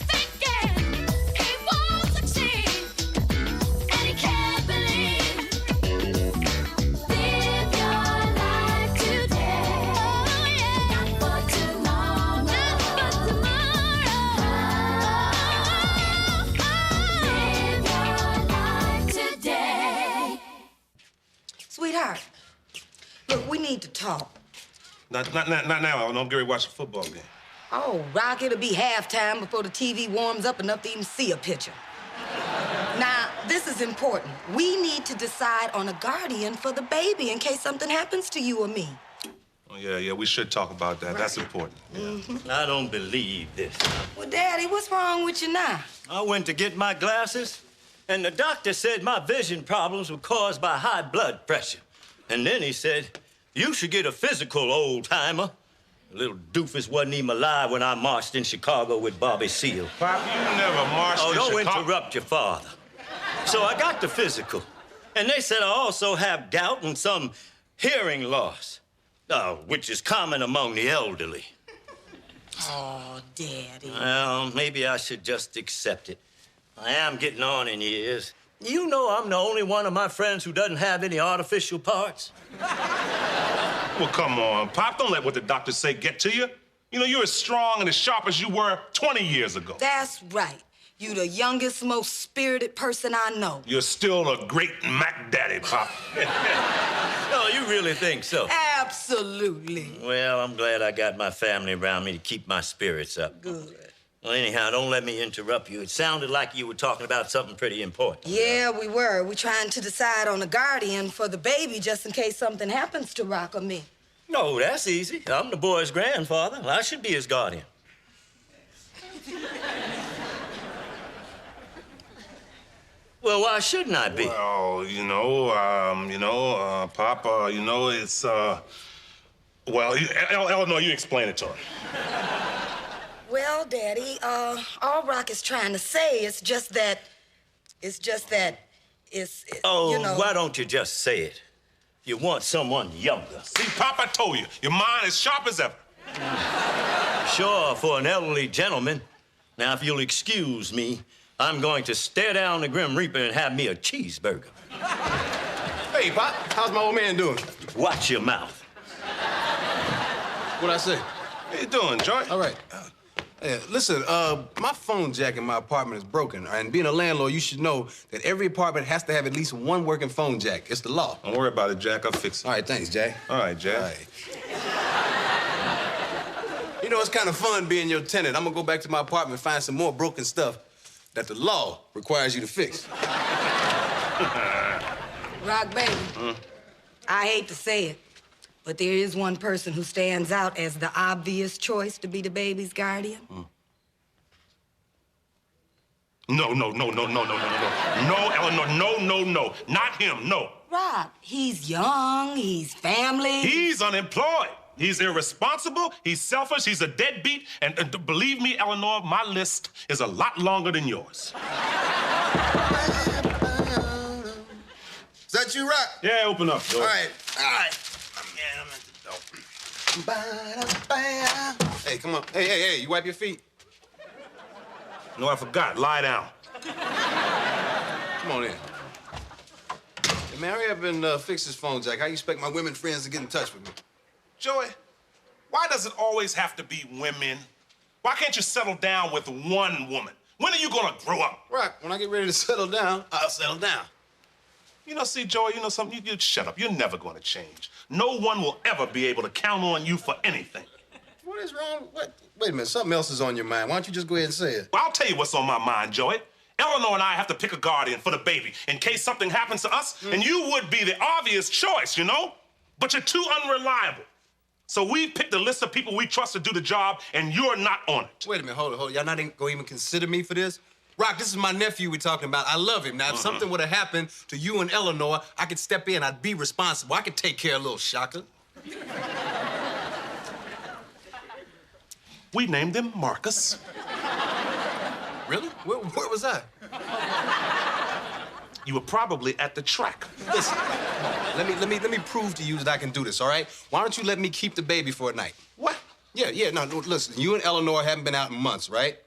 Thinking he won't succeed, and he can't Look, we need to talk. Not now, Eleanor. I'm going to watch the football game. Oh, Rock, it'll be halftime before the TV warms up enough to even see a picture. Now, this is important. We need to decide on a guardian for the baby in case something happens to you or me. Oh, yeah, we should talk about that. Right. That's important. Yeah. I don't believe this. Well, Daddy, what's wrong with you now? I went to get my glasses, and the doctor said my vision problems were caused by high blood pressure. And then he said, you should get a physical, old-timer. The little doofus wasn't even alive when I marched in Chicago with Bobby Seale. Pop, you never marched in Chicago. Oh, don't interrupt your father. So I got the physical. And they said I also have gout and some hearing loss, which is common among the elderly. Oh, Daddy. Well, maybe I should just accept it. I am getting on in years. You know I'm the only one of my friends who doesn't have any artificial parts. Well, come on, Pop. Don't let what the doctors say get to you. You know, you're as strong and as sharp as you were 20 years ago. That's right. You the youngest, most spirited person I know. You're still a great Mac Daddy, Pop. No, you really think so? Absolutely. Well, I'm glad I got my family around me to keep my spirits up. Good. Well, anyhow, don't let me interrupt you. It sounded like you were talking about something pretty important. Yeah, we were. We're trying to decide on a guardian for the baby just in case something happens to Rock or me. No, that's easy. I'm the boy's grandfather. I should be his guardian. Well, why shouldn't I be? Well, Pop, it's, well, Eleanor, you explain it to her. Well, Daddy, all Rock is trying to say is just that, Why don't you just say it? You want someone younger. See, Pop, I told you, your mind is sharp as ever. Sure, for an elderly gentleman. Now, if you'll excuse me, I'm going to stare down the Grim Reaper and have me a cheeseburger. Hey, Pop, how's my old man doing? Watch your mouth. What'd I say? How you doing, Joy? All right. Hey, listen, my phone jack in my apartment is broken, and being a landlord, you should know that every apartment has to have at least one working phone jack. It's the law. Don't worry about it, Jack. I'll fix it. All right, thanks, Jay. All right, Jack. All right. You know, it's kind of fun being your tenant. I'm gonna go back to my apartment and find some more broken stuff that the law requires you to fix. Rock, baby, I hate to say it, but there is one person who stands out as the obvious choice to be the baby's guardian. No, Eleanor, no. Not him, no. Rock, he's young, he's family. He's unemployed. He's irresponsible, he's selfish, he's a deadbeat, and believe me, Eleanor, my list is a lot longer than yours. Is that you, Rock? Yeah, open up, Joe. All right. Man, I'm at the door. Hey, come on. Hey, you wipe your feet? No, I forgot. Lie down. Come on in. Hey, man, hurry up and fix this phone jack. How you expect my women friends to get in touch with me? Joey, why does it always have to be women? Why can't you settle down with one woman? When are you gonna grow up? Rock, when I get ready to settle down, I'll settle down. You know, see, Joey, you know something? You shut up. You're never gonna change. No one will ever be able to count on you for anything. What is wrong? What? Wait a minute, something else is on your mind. Why don't you just go ahead and say it? Well, I'll tell you what's on my mind, Joey. Eleanor and I have to pick a guardian for the baby in case something happens to us, and you would be the obvious choice, you know? But you're too unreliable. So we picked a list of people we trust to do the job, and you're not on it. Wait a minute, hold it. Y'all not gonna even consider me for this? Rock, this is my nephew we're talking about. I love him. Now, if something would have happened to you and Eleanor, I could step in. I'd be responsible. I could take care of little Shaka. We named him Marcus. Really? Where was I? You were probably at the track. Listen, let me prove to you that I can do this, all right? Why don't you let me keep the baby for a night? What? Yeah, no, listen, you and Eleanor haven't been out in months, right?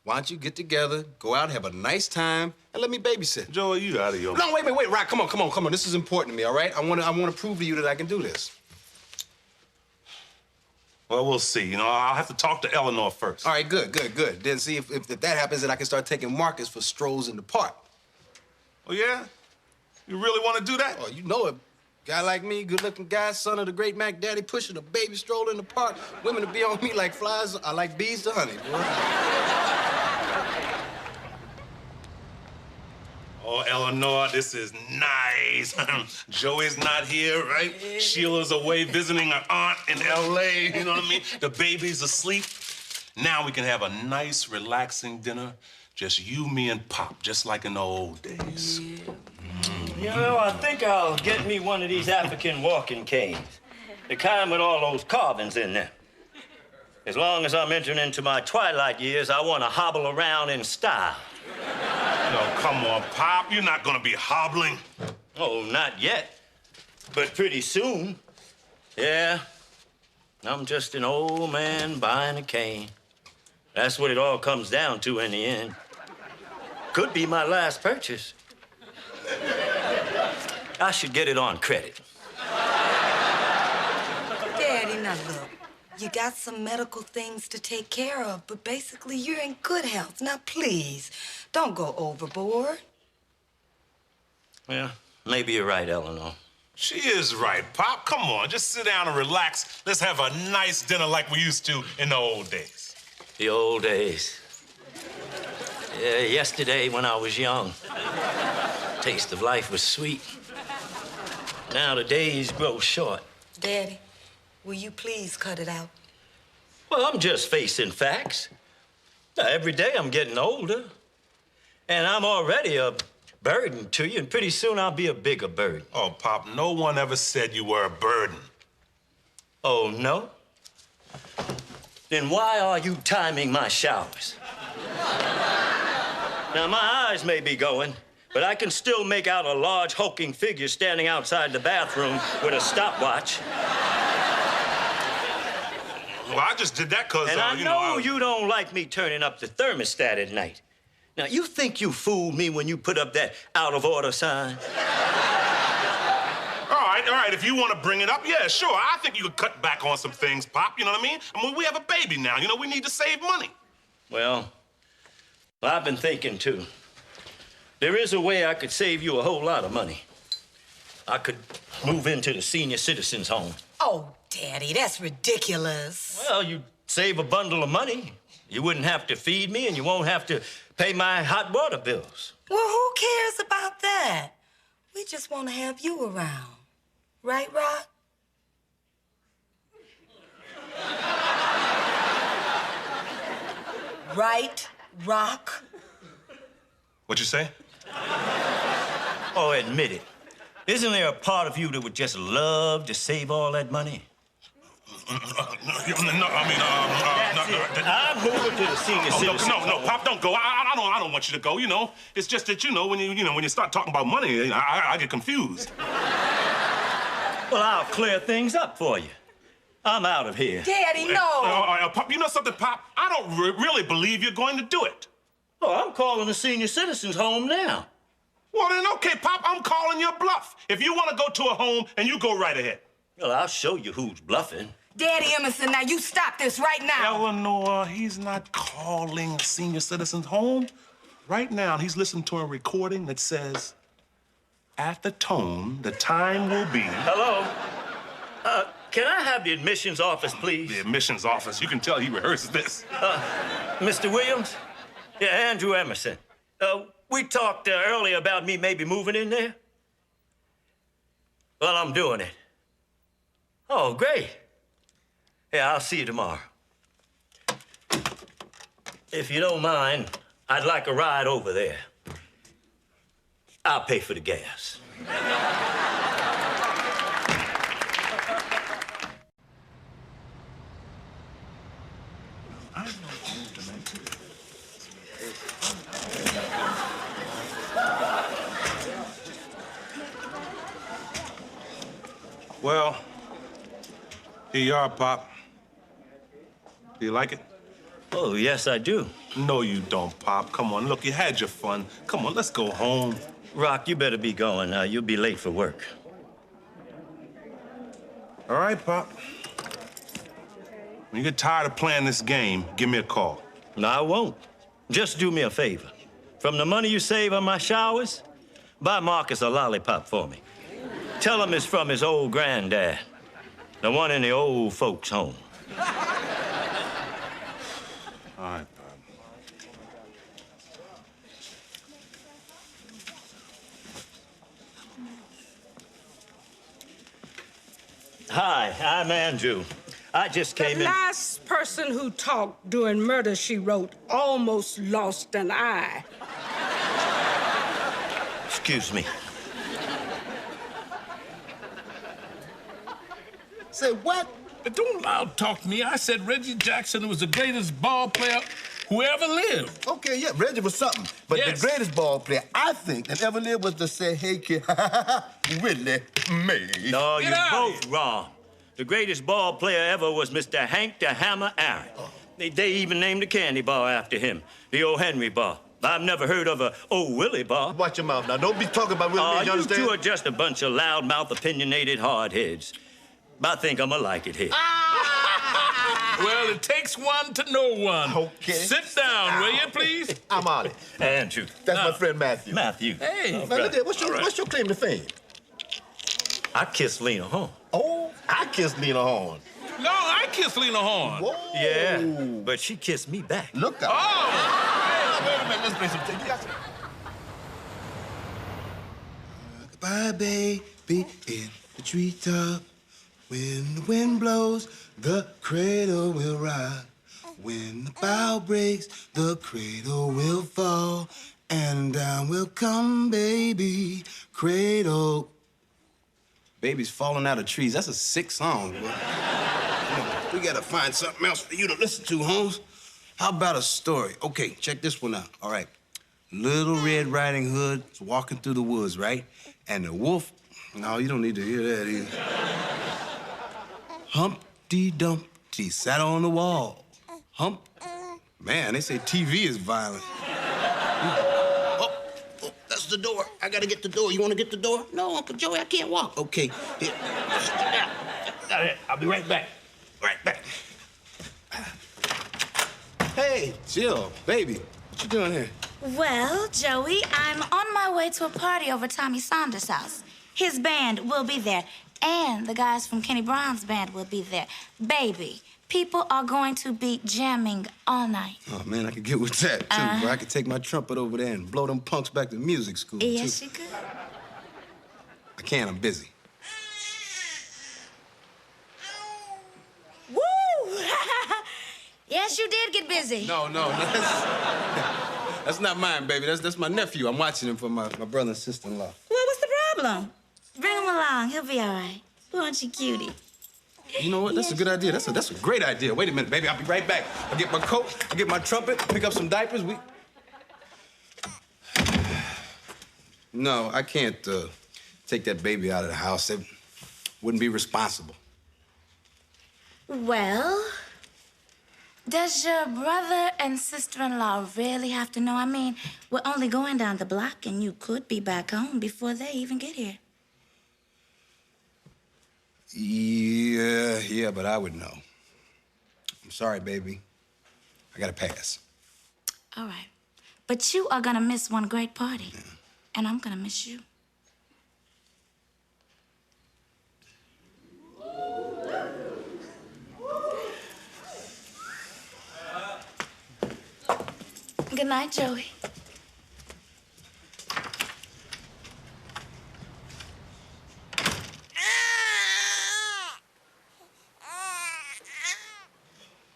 Why don't you get together, go out, have a nice time, and let me babysit? Joey, you out of your... No, wait, Rock, come on. This is important to me, all right? I want to prove to you that I can do this. Well, we'll see. You know, I'll have to talk to Eleanor first. All right, good. Then see if that happens, then I can start taking Marcus for strolls in the park. Oh, yeah? You really want to do that? Oh, you know it. Guy like me, good-looking guy, son of the great Mac Daddy, pushing a baby stroller in the park. Women to be on me like flies, I like bees to honey, boy. Oh, Eleanor, this is nice. Joey's not here, right? Sheila's away visiting her aunt in L.A., you know what I mean? The baby's asleep. Now we can have a nice, relaxing dinner. Just you, me, and Pop, just like in the old days. You know, I think I'll get me one of these African walking canes. The kind with all those carvings in them. As long as I'm entering into my twilight years, I want to hobble around in style. No, come on, Pop. You're not gonna be hobbling. Oh, not yet. But pretty soon. Yeah. I'm just an old man buying a cane. That's what it all comes down to in the end. Could be my last purchase. I should get it on credit. Daddy, now look. You got some medical things to take care of, but basically you're in good health. Now, please, don't go overboard. Yeah, maybe you're right, Eleanor. She is right, Pop. Come on, just sit down and relax. Let's have a nice dinner like we used to in the old days. The old days. Yeah, yesterday when I was young, taste of life was sweet. Now the days grow short. Daddy, will you please cut it out? Well, I'm just facing facts. Now, every day I'm getting older. And I'm already a burden to you, and pretty soon I'll be a bigger burden. Oh, Pop, no one ever said you were a burden. Oh, no? Then why are you timing my showers? Now, my eyes may be going, but I can still make out a large hulking figure standing outside the bathroom with a stopwatch. Well, I just did that because, And I know you don't like me turning up the thermostat at night. Now, you think you fooled me when you put up that out-of-order sign? All right, if you want to bring it up, yeah, sure. I think you could cut back on some things, Pop, you know what I mean? I mean, we have a baby now, you know, we need to save money. Well, I've been thinking, too. There is a way I could save you a whole lot of money. I could move into the senior citizens' home. Oh, Daddy, that's ridiculous. Well, you'd save a bundle of money. You wouldn't have to feed me, and you won't have to pay my hot water bills. Well, who cares about that? We just want to have you around. Right, Rock? Right, Rock? What'd you say? Oh, admit it. Isn't there a part of you that would just love to save all that money? I'm moving to the senior citizens. No, Pop, don't go. I don't want you to go. You know, it's just that when you start talking about money, I get confused. Well, I'll clear things up for you. I'm out of here. Daddy, no. Pop, you know something, Pop? I don't really believe you're going to do it. Oh, I'm calling the senior citizens home now. Well, then, okay, Pop, I'm calling your bluff. If you want to go to a home, and you go right ahead. Well, I'll show you who's bluffing. Daddy Emerson, now you stop this right now. Eleanor, he's not calling a senior citizen's home. Right now, he's listening to a recording that says, at the tone, the time will be... Hello? Can I have the admissions office, please? The admissions office. You can tell he rehearses this. Mr. Williams? Yeah, Andrew Emerson. We talked earlier about me maybe moving in there. Well, I'm doing it. Oh, great. Yeah, I'll see you tomorrow. If you don't mind, I'd like a ride over there. I'll pay for the gas. Well, here you are, Pop. Do you like it? Oh, yes, I do. No, you don't, Pop. Come on, look, you had your fun. Come on, let's go home. Rock, you better be going. You'll be late for work. All right, Pop. When you get tired of playing this game, give me a call. No, I won't. Just do me a favor. From the money you save on my showers, buy Marcus a lollipop for me. Tell him it's from his old granddad, the one in the old folks' home. All right, Bob. Hi, I'm Andrew. I just came in. The last person who talked during Murder, She Wrote almost lost an eye. Excuse me. Say what? But don't loud talk to me. I said Reggie Jackson was the greatest ball player who ever lived. Okay, yeah, Reggie was something. But Yes. the greatest ball player I think that ever lived was to say, hey, kid, Willie Mays. No, you're both wrong. The greatest ball player ever was Mr. Hank the Hammer Aaron. They even named the candy bar after him, the O. Henry bar. I've never heard of a O. Willie bar. Watch your mouth now. Don't be talking about Willie Mays, you You understand? two are just a bunch of loudmouth, opinionated hardheads. I think I'm gonna like it here. Well, it takes one to know one. Okay. Sit down, will you, please? I'm on it. Andrew. That's my friend Matthew. Matthew. Hey. Now, look there. What's your claim to fame? I kissed Lena Horne. Oh, I kissed Lena Horne. No, I kissed Lena Horne. Whoa. Yeah, but she kissed me back. Look out. Oh! Wait a minute. Let's play some tape. You got some? Goodbye, baby, in the treetop. When the wind blows, the cradle will rock. When the bough breaks, the cradle will fall. And down will come, baby, cradle. Baby's falling out of trees. That's a sick song, boy. We gotta find something else for you to listen to, Holmes. How about a story? Okay, check this one out. All right. Little Red Riding Hood is walking through the woods, right? And the wolf... No, you don't need to hear that either. Humpty Dumpty sat on the wall. Man, they say TV is violent. Oh, that's the door. I gotta get the door. You wanna get the door? No, Uncle Joey, I can't walk. Okay. Here. I'll be right back. Right back. Hey, Jill, baby, what you doing here? Well, Joey, I'm on my way to a party over Tommy Saunders' house. His band will be there, and the guys from Kenny Brown's band will be there. Baby, people are going to be jamming all night. Oh, man, I could get with that, too. Bro. I could take my trumpet over there and blow them punks back to music school, Yes, too. you could. I can't, I'm busy. Woo! Yes, you did get busy. No, that's not mine, baby. That's my nephew. I'm watching him for my brother and sister-in-law. Well, what's the problem? Bring him along. He'll be all right. Won't you, cutie? You know what? That's a good idea. That's a great idea. Wait a minute, baby. I'll be right back. I'll get my coat, I'll get my trumpet, pick up some diapers. No, I can't take that baby out of the house. It wouldn't be responsible. Well, does your brother and sister-in-law really have to know? I mean, we're only going down the block, and you could be back home before they even get here. Yeah, but I would know. I'm sorry, baby. I gotta pass. All right. But you are gonna miss one great party, and I'm gonna miss you. Good night, Joey.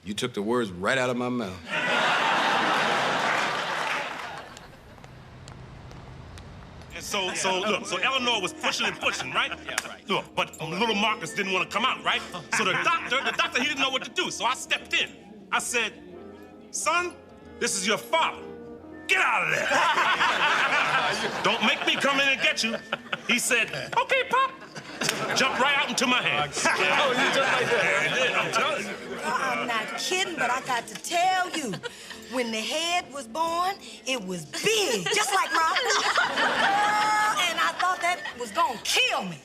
You took the words right out of my mouth. And so Eleanor was pushing and pushing, right? Yeah, right. Look, but little Marcus didn't want to come out, right? So the doctor, he didn't know what to do. So I stepped in. I said, son, this is your father. Get out of there. Don't make me come in and get you. He said, okay, Pop. Jumped right out into my hands. Oh, you just like that? Yeah, he did, I'm telling you. I'm not kidding, but I got to tell you, when the head was born, it was big, just like Rock. And I thought that was gonna kill me.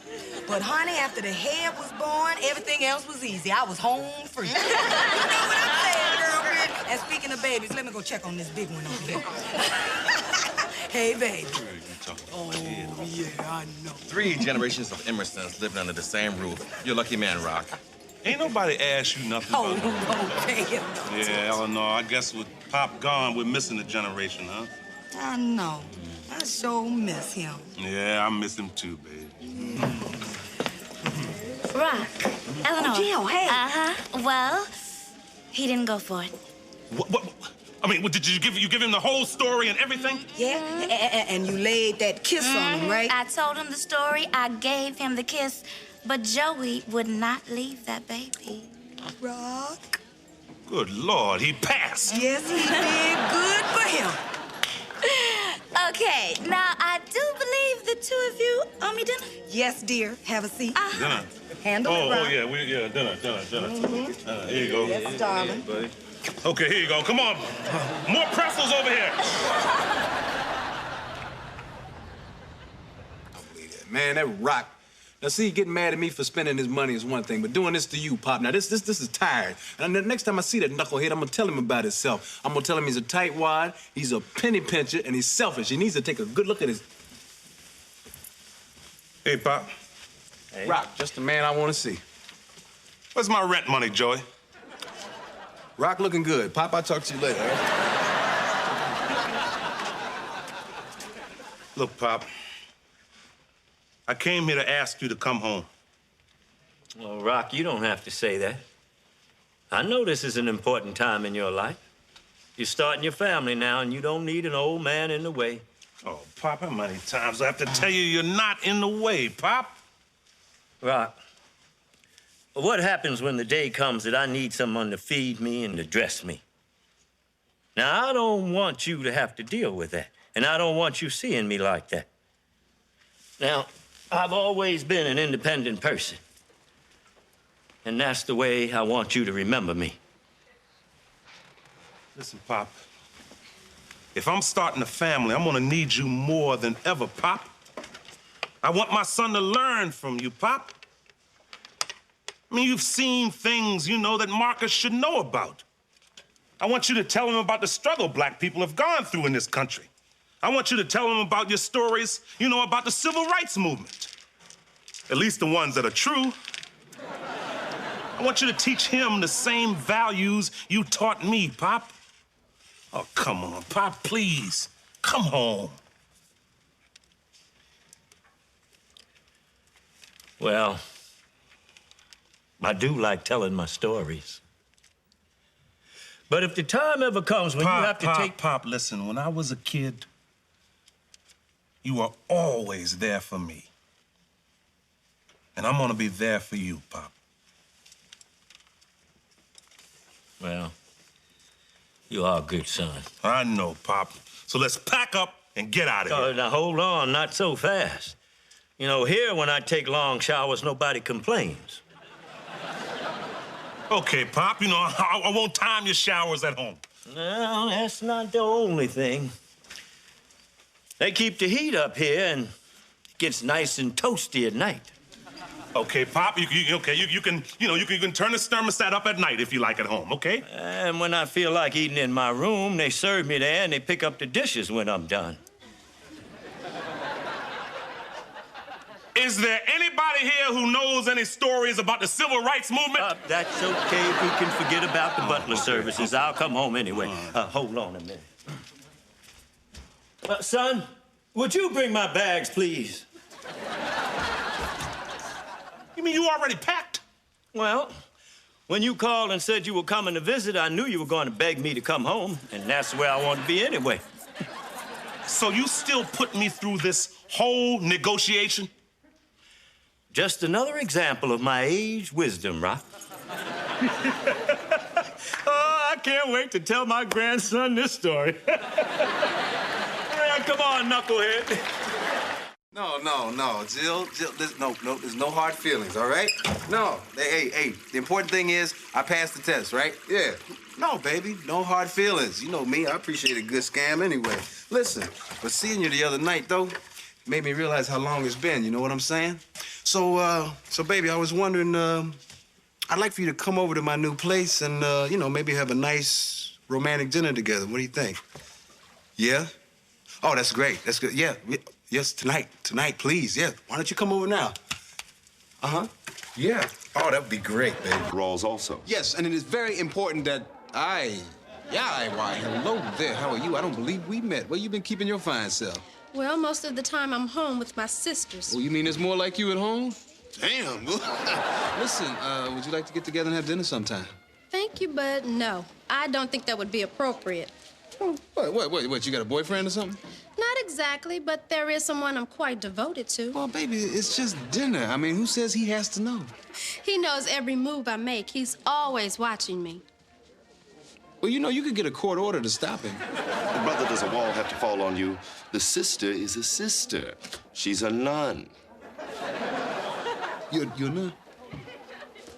But honey, after the head was born, everything else was easy. I was home free. You know what I'm saying, girlfriend? And speaking of babies, let me go check on this big one over here. Hey, baby. Oh, Yeah, I know. 3 generations of Emersons living under the same roof. You're a lucky man, Rock. Ain't nobody asked you nothing Oh, about okay. Yeah, Eleanor, I guess with Pop gone, we're missing a generation, huh? I know. I sure miss him. Yeah, I miss him too, baby. Rock, Eleanor. Oh, Jill, hey. Uh-huh. Well, he didn't go for it. What? I mean, did you give him the whole story and everything? Yeah, and you laid that kiss on him, right? I told him the story. I gave him the kiss. But Joey would not leave that baby. Rock. Good Lord, he passed. Yes, he did. Good for him. Okay, now I do believe the two of you owe me dinner. Yes, dear. Have a seat. Dinner. Handle it, Rock. Oh, yeah, dinner. Here you go. Yes, darling. Buddy. Okay, here you go. Come on. More pretzels over here. Man, that Rock. Now, see, getting mad at me for spending his money is one thing, but doing this to you, Pop, now, this is tired. And the next time I see that knucklehead, I'm gonna tell him about himself. I'm gonna tell him he's a tightwad, he's a penny pincher, and he's selfish. He needs to take a good look at his... Hey, Pop. Hey. Rock, just the man I want to see. Where's my rent money, Joey? Rock looking good. Pop, I'll talk to you later, all right? Look, Pop. I came here to ask you to come home. Well, Rock, you don't have to say that. I know this is an important time in your life. You're starting your family now, and you don't need an old man in the way. Oh, Pop, how many times do I have to tell you you're not in the way, Pop? Rock, what happens when the day comes that I need someone to feed me and to dress me? Now, I don't want you to have to deal with that, and I don't want you seeing me like that. Now, I've always been an independent person, and that's the way I want you to remember me. Listen, Pop, if I'm starting a family, I'm gonna need you more than ever, Pop. I want my son to learn from you, Pop. I mean, you've seen things, you know, that Marcus should know about. I want you to tell him about the struggle black people have gone through in this country. I want you to tell him about your stories, you know, about the civil rights movement. At least the ones that are true. I want you to teach him the same values you taught me, Pop. Oh, come on, Pop, please. Come home. Well, I do like telling my stories. But if the time ever comes when you have to take... Pop, listen, when I was a kid, you were always there for me. And I'm gonna be there for you, Pop. Well, you are a good son. I know, Pop. So let's pack up and get out of here. Now, hold on, not so fast. You know, here, when I take long showers, nobody complains. Okay, Pop, you know, I won't time your showers at home. No, that's not the only thing. They keep the heat up here, and it gets nice and toasty at night. Okay, Pop, you can turn the thermostat up at night if you like at home, okay? And when I feel like eating in my room, they serve me there, and they pick up the dishes when I'm done. Is there anybody here who knows any stories about the civil rights movement? That's okay if we can forget about the butler services. I'll come home anyway. Hold on a minute. Son, would you bring my bags, please? You mean you already packed? Well, when you called and said you were coming to visit, I knew you were going to beg me to come home, and that's where I want to be anyway. So you still put me through this whole negotiation? Just another example of my age wisdom, Rock. Oh, I can't wait to tell my grandson this story. Come on, knucklehead. No, Jill, there's no hard feelings, all right? No, hey, the important thing is I passed the test, right? Yeah. No, baby, no hard feelings. You know me, I appreciate a good scam anyway. Listen, but seeing you the other night, though, made me realize how long it's been, you know what I'm saying? So, baby, I was wondering, I'd like for you to come over to my new place and, maybe have a nice romantic dinner together. What do you think? Yeah? Oh, that's great. That's good. Yeah. Yes, tonight, please. Yeah, why don't you come over now? Uh-huh. Yeah. Oh, that would be great, baby. Rawls also. Yes, and it is very important that why, hello there. How are you? I don't believe we met. Where you been keeping your fine self? Well, most of the time I'm home with my sisters. Oh, you mean it's more like you at home? Damn. Listen, would you like to get together and have dinner sometime? Thank you, but no. I don't think that would be appropriate. What, you got a boyfriend or something? Not exactly, but there is someone I'm quite devoted to. Well, baby, it's just dinner. I mean, who says he has to know? He knows every move I make. He's always watching me. Well, you know, you could get a court order to stop him. The brother doesn't all have to fall on you. The sister is a sister. She's a nun. You're a nun?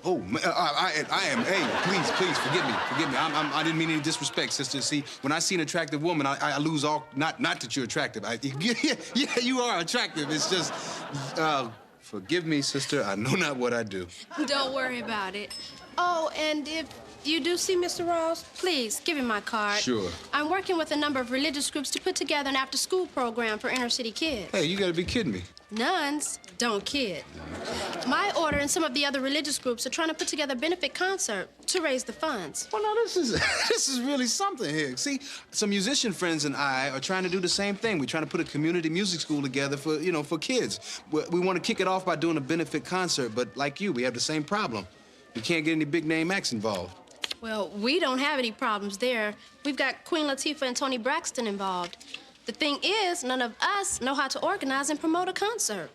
Oh, I am. Hey, please, forgive me. I didn't mean any disrespect, sister. See, when I see an attractive woman, I lose all. Not that you're attractive. Yeah, you are attractive. It's just, forgive me, sister. I know not what I do. Don't worry about it. Oh, and if you do see Mr. Rawls, please give him my card. Sure. I'm working with a number of religious groups to put together an after-school program for inner-city kids. Hey, you gotta be kidding me. Nuns don't kid. My order and some of the other religious groups are trying to put together a benefit concert to raise the funds. Well, now, this is really something here. See, some musician friends and I are trying to do the same thing. We're trying to put a community music school together for kids. We want to kick it off by doing a benefit concert, but like you, we have the same problem. We can't get any big-name acts involved. Well, we don't have any problems there. We've got Queen Latifah and Tony Braxton involved. The thing is, none of us know how to organize and promote a concert.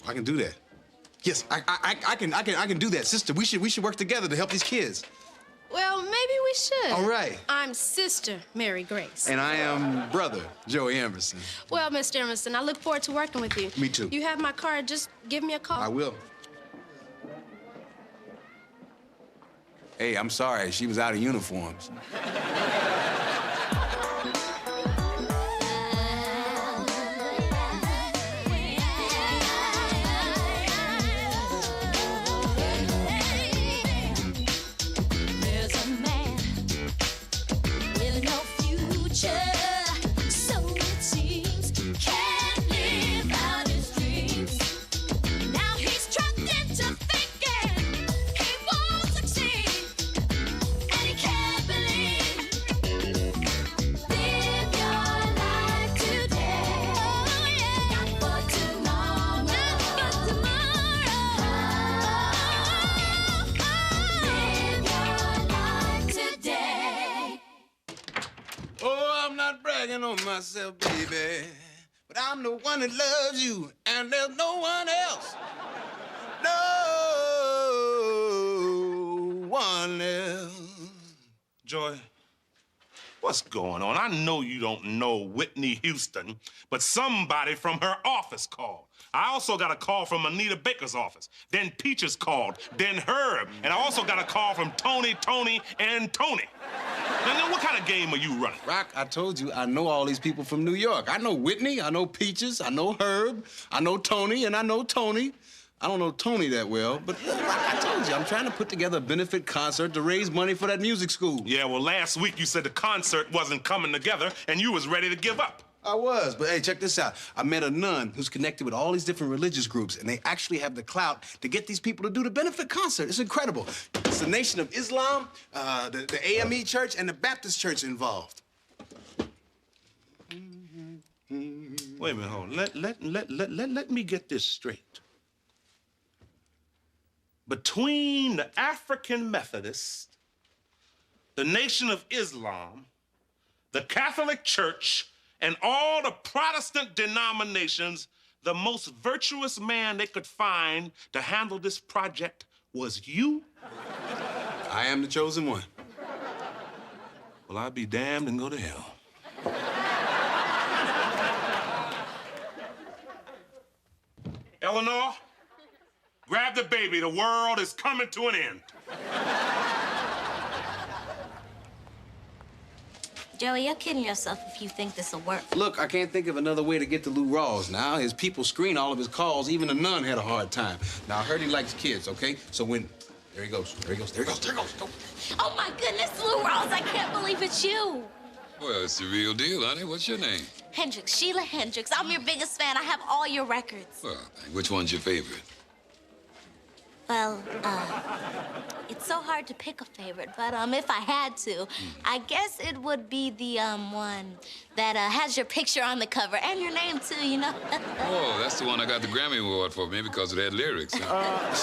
I can do that. Yes, I can do that, sister. We should work together to help these kids. Well, maybe we should. All right. I'm Sister Mary Grace. And I am Brother Joey Emerson. Well, Mr. Emerson, I look forward to working with you. Me too. You have my card. Just give me a call. I will. Hey, I'm sorry. She was out of uniforms. There's a man with no future, so it seems, can't live out his dreams. Now he's trapped into thinking he won't succeed, and he can't believe. Live your life today, oh yeah, not for tomorrow, not for tomorrow. Live your life today. Oh, I'm not bragging on myself, baby, but I'm the one that loves you, and there's no one else. No one else. Joy, what's going on? I know you don't know Whitney Houston, but somebody from her office called. I also got a call from Anita Baker's office. Then Peaches called. Then Herb. And I also got a call from Tony, and Tony. Now, what kind of game are you running? Rock, I told you, I know all these people from New York. I know Whitney, I know Peaches, I know Herb, I know Tony, and I know Tony. I don't know Tony that well, but Rock, I told you, I'm trying to put together a benefit concert to raise money for that music school. Yeah, well, last week you said the concert wasn't coming together and you was ready to give up. I was, but hey, check this out. I met a nun who's connected with all these different religious groups, and they actually have the clout to get these people to do the benefit concert. It's incredible. It's the Nation of Islam, the AME Church, and the Baptist Church involved. Wait a minute, hold on. Let me get this straight. Between the African Methodists, the Nation of Islam, the Catholic Church, and all the Protestant denominations, the most virtuous man they could find to handle this project was you? I am the chosen one. Well, I'll be damned and go to hell. Eleanor, grab the baby. The world is coming to an end. Joey, you're kidding yourself if you think this'll work. Look, I can't think of another way to get to Lou Rawls now. His people screen all of his calls. Even a nun had a hard time. Now, I heard he likes kids, okay? So when... There he goes. There he goes. There he goes. There he goes. Go. Oh, my goodness, Lou Rawls, I can't believe it's you. Well, it's the real deal, honey. What's your name? Hendrix, Sheila Hendrix. I'm your biggest fan. I have all your records. Well, which one's your favorite? Well, it's so hard to pick a favorite, but if I had to, I guess it would be the one that has your picture on the cover and your name too, you know. Oh, that's the one I got the Grammy Award for, maybe because it had lyrics. Huh?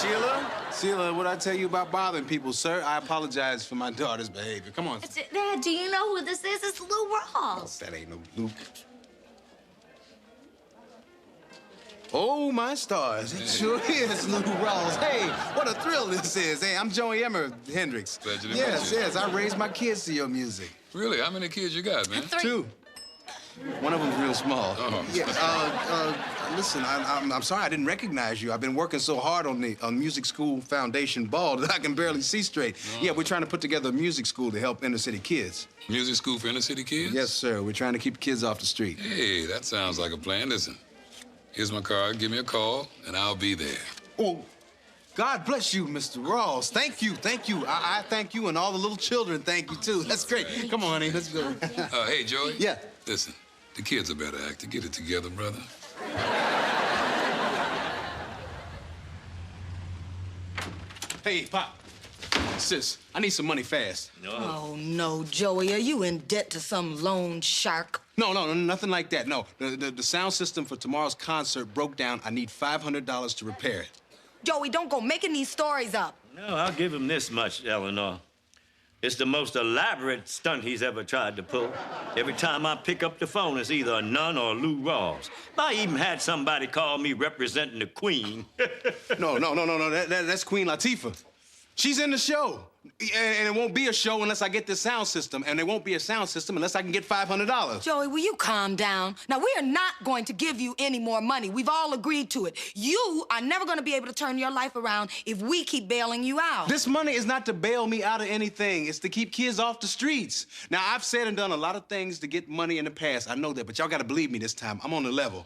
Sheila, what I tell you about bothering people, sir? I apologize for my daughter's behavior. Come on. Dad, do you know who this is? It's Lou Rawls. That ain't no Lou. Oh, my stars. It sure is Lou Rawls. Hey, what a thrill this is. Hey, I'm Joey Emmer Hendrix. Pleasure to meet Yes, you. yes, I raised my kids to your music. Really? How many kids you got, man? 2. One of them's real small. Oh. Yeah, listen, I'm sorry I didn't recognize you. I've been working so hard on the Music School Foundation ball that I can barely see straight. Oh. Yeah, we're trying to put together a music school to help inner city kids. Music school for inner city kids? Yes, sir. We're trying to keep kids off the street. Hey, that sounds like a plan. Listen, here's my card. Give me a call, and I'll be there. Oh, God bless you, Mr. Rawls. Thank you, thank you. I thank you, and all the little children thank you, too. That's great. Come on, honey, let's go. Hey, Joey? Yeah. Listen, the kids are better acting. Get it together, brother. Hey, Pop. Sis, I need some money fast. Oh, no, Joey. Are you in debt to some loan shark? No, nothing like that. No, the sound system for tomorrow's concert broke down. I need $500 to repair it. Joey, don't go making these stories up. No, I'll give him this much, Eleanor. It's the most elaborate stunt he's ever tried to pull. Every time I pick up the phone, it's either a nun or Lou Rawls. I even had somebody call me representing the Queen. No. That's Queen Latifah. She's in the show. And it won't be a show unless I get this sound system. And there won't be a sound system unless I can get $500. Joey, will you calm down? Now, we are not going to give you any more money. We've all agreed to it. You are never going to be able to turn your life around if we keep bailing you out. This money is not to bail me out of anything. It's to keep kids off the streets. Now, I've said and done a lot of things to get money in the past. I know that, but y'all got to believe me this time. I'm on the level.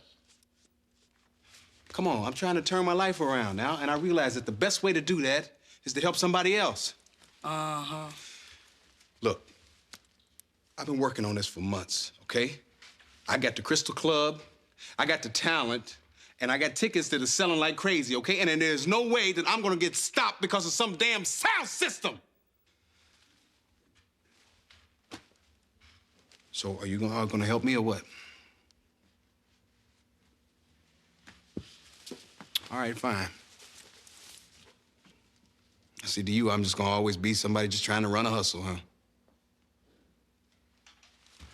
Come on, I'm trying to turn my life around now, and I realize that the best way to do that is to help somebody else. Uh-huh. Look, I've been working on this for months, okay? I got the Crystal Club, I got the talent, and I got tickets that are selling like crazy, okay? And then there's no way that I'm gonna get stopped because of some damn sound system. So are you gonna help me or what? All right, fine. See, to you, I'm just gonna always be somebody just trying to run a hustle, huh?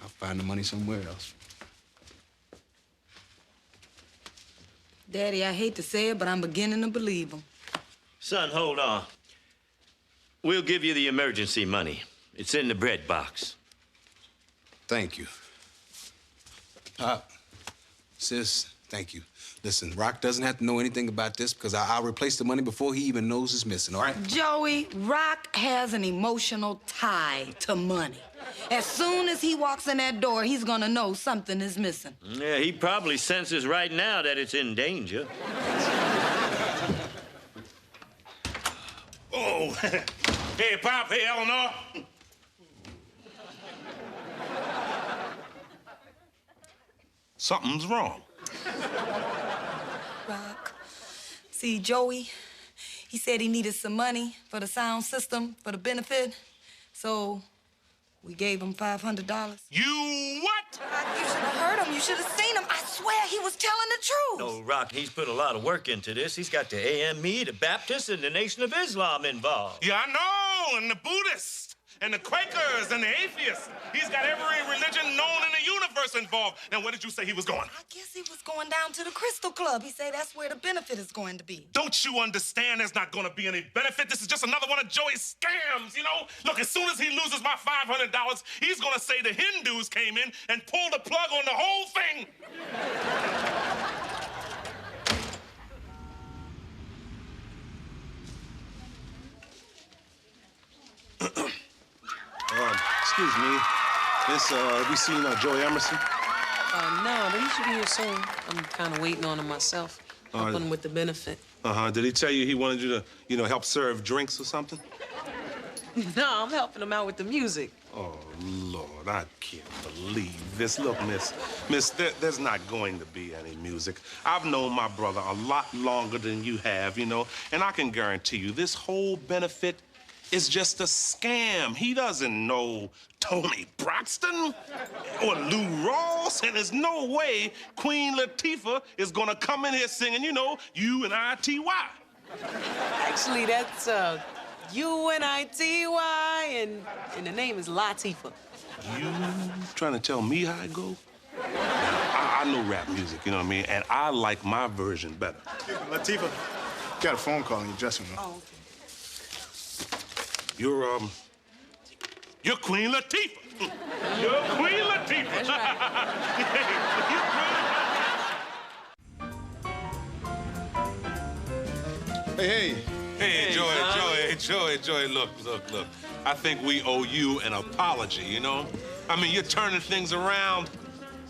I'll find the money somewhere else. Daddy, I hate to say it, but I'm beginning to believe him. Son, hold on. We'll give you the emergency money. It's in the bread box. Thank you. Pop, sis, thank you. Listen, Rock doesn't have to know anything about this because I'll replace the money before he even knows it's missing, all right? Joey, Rock has an emotional tie to money. As soon as he walks in that door, he's gonna know something is missing. Yeah, he probably senses right now that it's in danger. Oh, hey, Pop, hey, Eleanor. Something's wrong. Rock, see, Joey, he said he needed some money for the sound system, for the benefit, so we gave him $500. You what? Rock, you should have heard him. You should have seen him. I swear he was telling the truth. No, Rock, he's put a lot of work into this. He's got the AME, the Baptists, and the Nation of Islam involved. Yeah, I know, and the Buddhists, and the Quakers, and the atheists. He's got every religion known in the universe involved. Now, where did you say he was going? I guess he was going down to the Crystal Club. He said that's where the benefit is going to be. Don't you understand there's not going to be any benefit? This is just another one of Joey's scams, you know? Look, as soon as he loses my $500, he's going to say the Hindus came in and pulled the plug on the whole thing. Excuse me. Have you seen Joey Emerson? No, but he should be here soon. I'm kind of waiting on him myself, helping him with the benefit. Did he tell you he wanted you to, help serve drinks or something? No, I'm helping him out with the music. Oh, Lord, I can't believe this. Look, Miss, there's not going to be any music. I've known my brother a lot longer than you have, you know, and I can guarantee you this whole benefit is just a scam. He doesn't know Tony Braxton or Lou Ross, and there's no way Queen Latifah is gonna come in here singing, you know, U-N-I-T-Y. Actually, that's U-N-I-T-Y, and the name is Latifah. You trying to tell me how it go? I know rap music, you know what I mean? And I like my version better. Latifah, got a phone call in your dressing room. Oh, okay. You're Queen Latifah. You're Queen Latifah. That's right. Hey. Hey, Joey, look. I think we owe you an apology, you know? I mean, you're turning things around,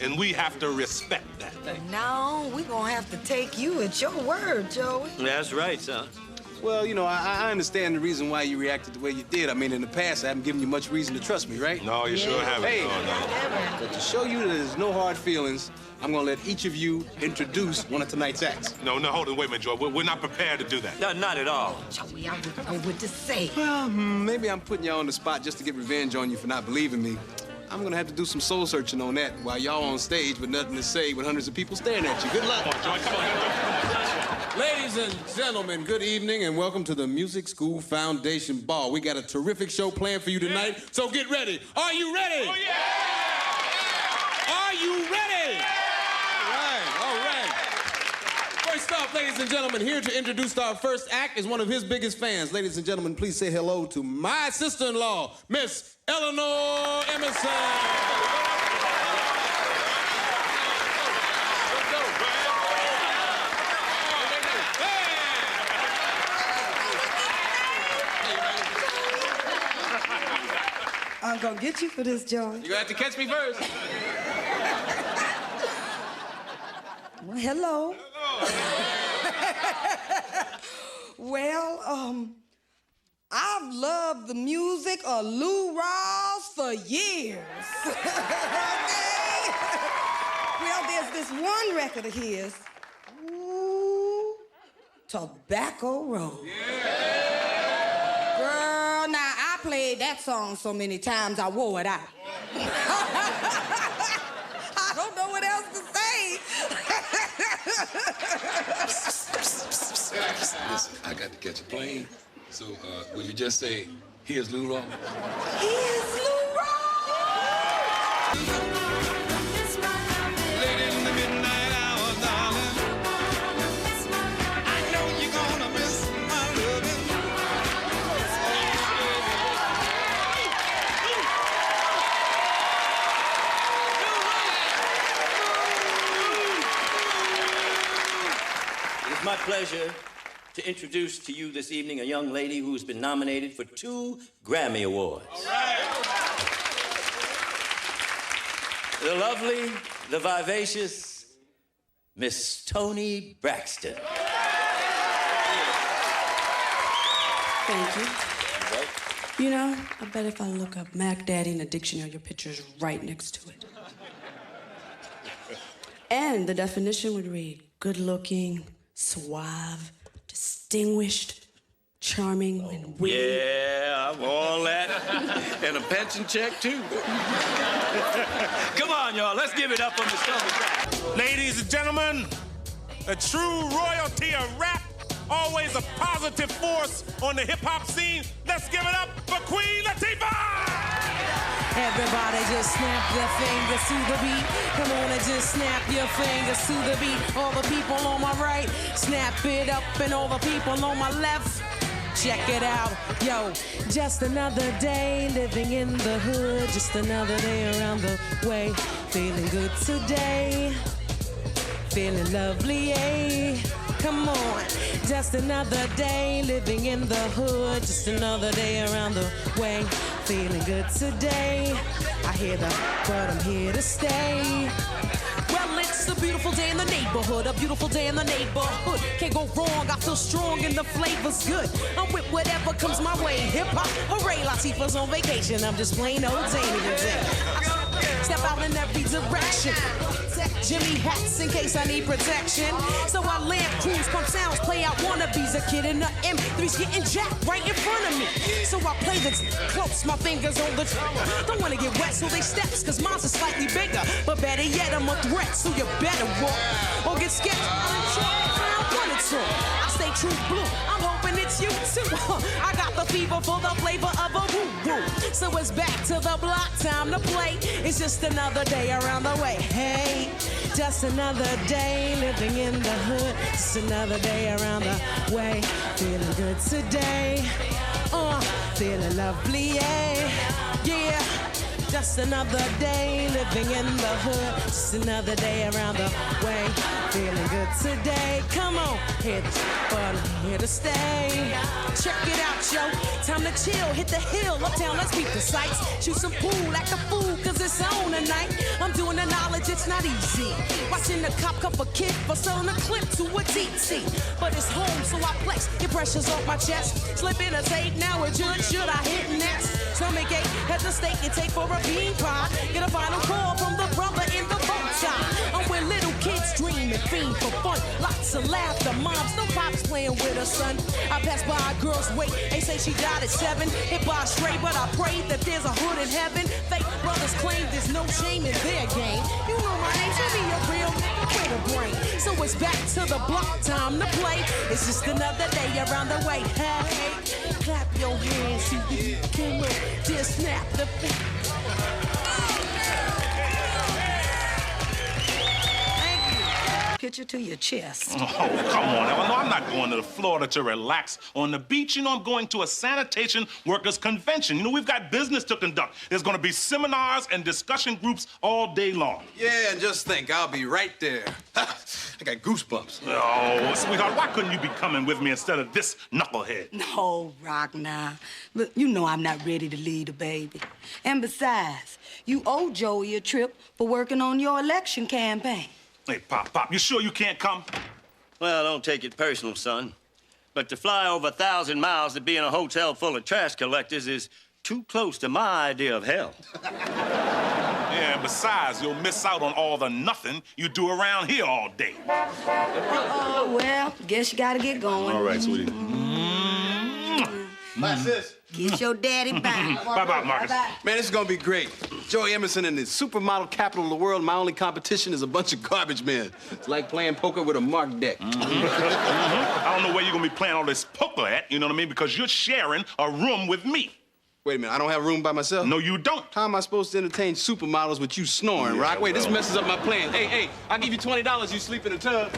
and we have to respect that. No, we're gonna have to take you at your word, Joey. That's right, son. Well, you know, I understand the reason why you reacted the way you did. I mean, in the past, I haven't given you much reason to trust me, right? No, you sure haven't. Hey, No. but to show you that there's no hard feelings, I'm gonna let each of you introduce one of tonight's acts. No, hold on, wait a minute, Joey. We're not prepared to do that. No, not at all. Joey, I wouldn't know what to say. Well, maybe I'm putting y'all on the spot just to get revenge on you for not believing me. I'm gonna have to do some soul searching on that while y'all on stage with nothing to say with hundreds of people staring at you. Good luck. Come on, Joey, Ladies and gentlemen, good evening and welcome to the Music School Foundation Ball. We got a terrific show planned for you tonight, so get ready. Are you ready? Oh, yeah! Are you ready? All right. First off, ladies and gentlemen, here to introduce our first act is one of his biggest fans. Ladies and gentlemen, please say hello to my sister-in-law, Miss Eleanor Emerson. I'm gonna get you for this, Joey. You're gonna have to catch me first. Well, hello. Well, I've loved the music of Lou Ross for years. Okay? Well, there's this one record of his, Ooh, Tobacco Road. Girl, now I played that song so many times I wore it out. I don't know what else to say. Listen, I got to catch a plane. So, will you just say, here's Lou Ross? Here's Lou Ross! Late in the midnight hour, darling, I know you're gonna miss my loving. It is my pleasure to introduce to you this evening a young lady who's been nominated for 2 Grammy Awards. All right. The lovely, the vivacious Miss Toni Braxton. Thank you. You know, I bet if I look up Mac Daddy in the dictionary, your picture's right next to it. And the definition would read, good-looking, suave, distinguished, charming, and witty. Yeah, I'm all that. And a pension check, too. Come on, y'all. Let's give it up for Miss Toni Braxton. Ladies and gentlemen, a true royalty of rap, always a positive force on the hip-hop scene. Let's give it up for Queen Latifah! Everybody just snap your fingers to the beat. Come on and just snap your fingers to the beat. All the people on my right, snap it up, and all the people on my left, check it out. Yo, just another day living in the hood. Just another day around the way. Feeling good today. Feeling lovely, eh? Come on. Just another day living in the hood. Just another day around the way. Feeling good today. I hear the, but I'm here to stay. Well, it's a beautiful beautiful day in the neighborhood, a beautiful day in the neighborhood. Can't go wrong, I feel strong and the flavor's good. I'm with whatever comes my way. Hip hop, hooray, Latifah's on vacation. I'm just plain old zany today. Step out in every direction. Jimmy hats in case I need protection. So I land crews, pump sounds, play out wannabes. A kid in the M3's getting jacked right in front of me. So I play this close, my fingers on the trigger. Don't wanna get wet, so they steps, cause mine's are slightly bigger. But better yet, I'm a threat, so you better walk or get sketched. I stay true blue, I'm hoping it's you too. I got the fever for the flavor of a woo-woo. So it's back to the block, time to play. It's just another day around the way. Hey, just another day living in the hood. Just another day around the way. Feeling good today. Feeling lovely, yeah. Just another day living in the hood. Just another day around the way. Feeling good today. Come on, hit the fun, here to stay. Check it out, yo. Time to chill, hit the hill, uptown, let's beat the sights. Shoot some pool, act a fool, cause it's on tonight. I'm doing the knowledge, it's not easy. Watching the cop cup a kid for selling a clip to a DT. But it's home, so I flex, get pressure's off my chest. Slip in a tape, now a judge, should I hit next? Stomach ache, hesitate and take for a bean pie. Get a final call from the brother in the bow tie. I'm where little kids dream and fiend for fun. Lots of laughter, moms, no pops playing with her son. I pass by a girl's wait, they say she died at 7. Hit by straight, but I pray that there's a hood in heaven. Fake brothers claim there's no shame in their game. You know my name, should be a real nigga with a brain. So it's back to the block, time to play. It's just another day around the way. Hey, clap your hands, you can just snap the Picture to your chest. Oh, come on, Ellen. No, I'm not going to Florida to relax on the beach. You know, I'm going to a sanitation workers convention. You know, we've got business to conduct. There's going to be seminars and discussion groups all day long. Yeah, and just think, I'll be right there. I got goosebumps. Oh, sweetheart, why couldn't you be coming with me instead of this knucklehead? No, Rock, nah. Look, you know I'm not ready to lead a baby. And besides, you owe Joey a trip for working on your election campaign. Hey, Pop, you sure you can't come? Well, don't take it personal, son. But to fly over 1,000 miles to be in a hotel full of trash collectors is too close to my idea of hell. Yeah, and besides, you'll miss out on all the nothing you do around here all day. Oh, well, guess you gotta get going. All right, sweetie. Bye, sis. Kiss your daddy bye. Bye-bye, Marcus. Man, this is gonna be great. Joey Emerson in the supermodel capital of the world. My only competition is a bunch of garbage men. It's like playing poker with a marked deck. I don't know where you're gonna be playing all this poker at, you know what I mean? Because you're sharing a room with me. Wait a minute, I don't have room by myself? No, you don't. How am I supposed to entertain supermodels with you snoring, Rock? Wait, this messes up my plan. Hey, I'll give you $20, you sleep in the tub.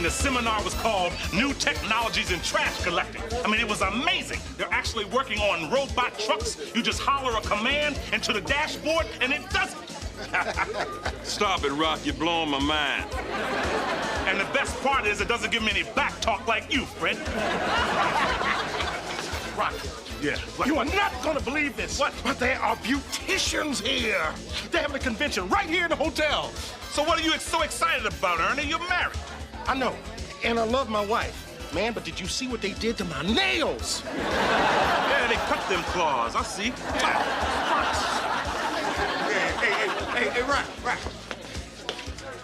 The seminar was called New Technologies in Trash Collecting. I mean, it was amazing. They're actually working on robot trucks. You just holler a command into the dashboard, and it does it. Stop it, Rock. You're blowing my mind. And the best part is it doesn't give me any back talk like you, Fred. Rock. Yeah. You are not gonna believe this. What? But there are beauticians here. They're having a convention right here in the hotel. So what are you so excited about, Ernie? You're married. I know, and I love my wife. Man, but did you see what they did to my nails? Yeah, they cut them claws. I see. Hey,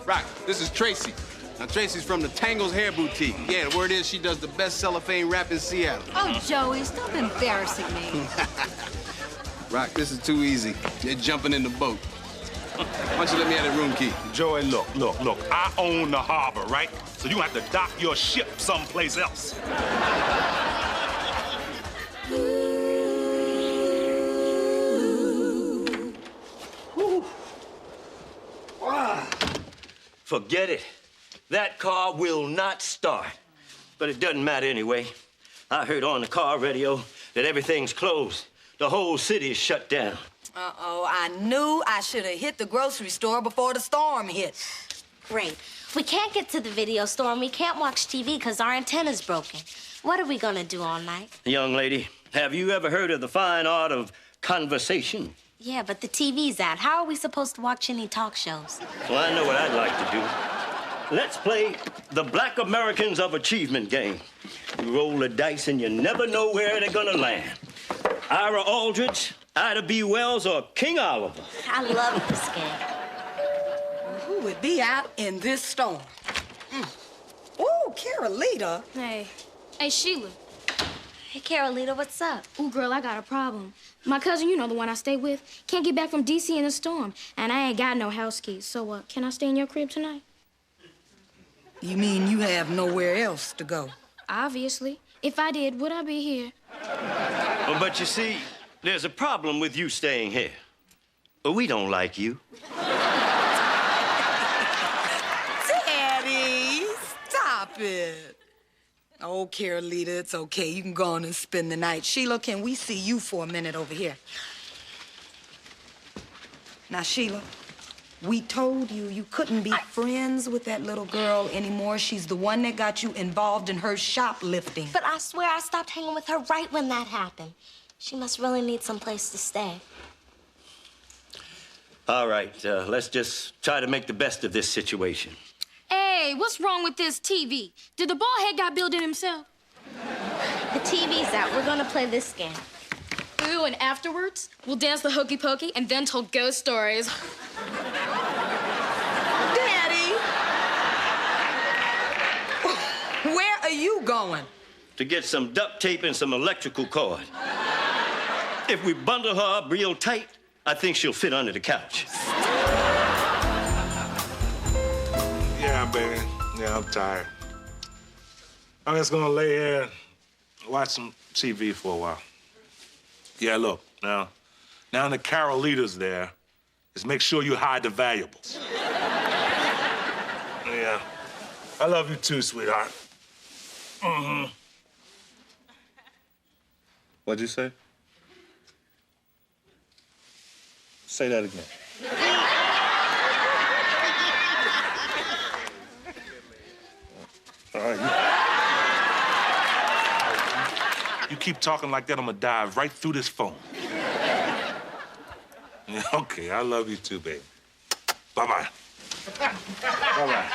Rock, this is Tracy. Now, Tracy's from the Tangles Hair Boutique. Yeah, the word is she does the best cellophane rap in Seattle. Oh, Joey, stop embarrassing me. Rock, this is too easy. You're jumping in the boat. Why don't you let me have that room key? Joey, look. I own the harbor, right? So you have to dock your ship someplace else. Forget it. That car will not start. But it doesn't matter anyway. I heard on the car radio that everything's closed. The whole city is shut down. Uh-oh, I knew I should have hit the grocery store before the storm hit. Great. We can't get to the video store and we can't watch TV because our antenna's broken. What are we gonna do all night? Young lady, have you ever heard of the fine art of conversation? Yeah, but the TV's out. How are we supposed to watch any talk shows? Well, I know what I'd like to do. Let's play the Black Americans of Achievement game. You roll the dice and you never know where they're gonna land. Ira Aldridge, Ida B. Wells, or King Oliver. I love this game. Who would be out in this storm? Ooh, Carolita. Hey, Sheila. Hey, Carolita, what's up? Ooh, girl, I got a problem. My cousin, you know the one I stay with, can't get back from D.C. in a storm, and I ain't got no house keys. So, can I stay in your crib tonight? You mean you have nowhere else to go? Obviously. If I did, would I be here? Well, but you see, there's a problem with you staying here. We don't like you. Daddy, stop it. Oh, Carolita, it's okay. You can go on and spend the night. Sheila, can we see you for a minute over here? Now, Sheila, we told you you couldn't be friends with that little girl anymore. She's the one that got you involved in her shoplifting. But I swear I stopped hanging with her right when that happened. She must really need some place to stay. All right, let's just try to make the best of this situation. Hey, what's wrong with this TV? Did the bald head guy build it himself? The TV's out. We're gonna play this game. Ooh, and afterwards, we'll dance the hokey pokey and then tell ghost stories. Daddy! Where are you going? To get some duct tape and some electrical cord. If we bundle her up real tight, I think she'll fit under the couch. Yeah, baby. Yeah, I'm tired. I'm just gonna lay here and watch some TV for a while. Yeah, look, now that Carolita's there, just make sure you hide the valuables. Yeah. I love you too, sweetheart. Mm-hmm. What'd you say? Say that again. All right. You keep talking like that, I'm gonna dive right through this phone. Yeah, okay, I love you too, baby. Bye-bye. Bye-bye.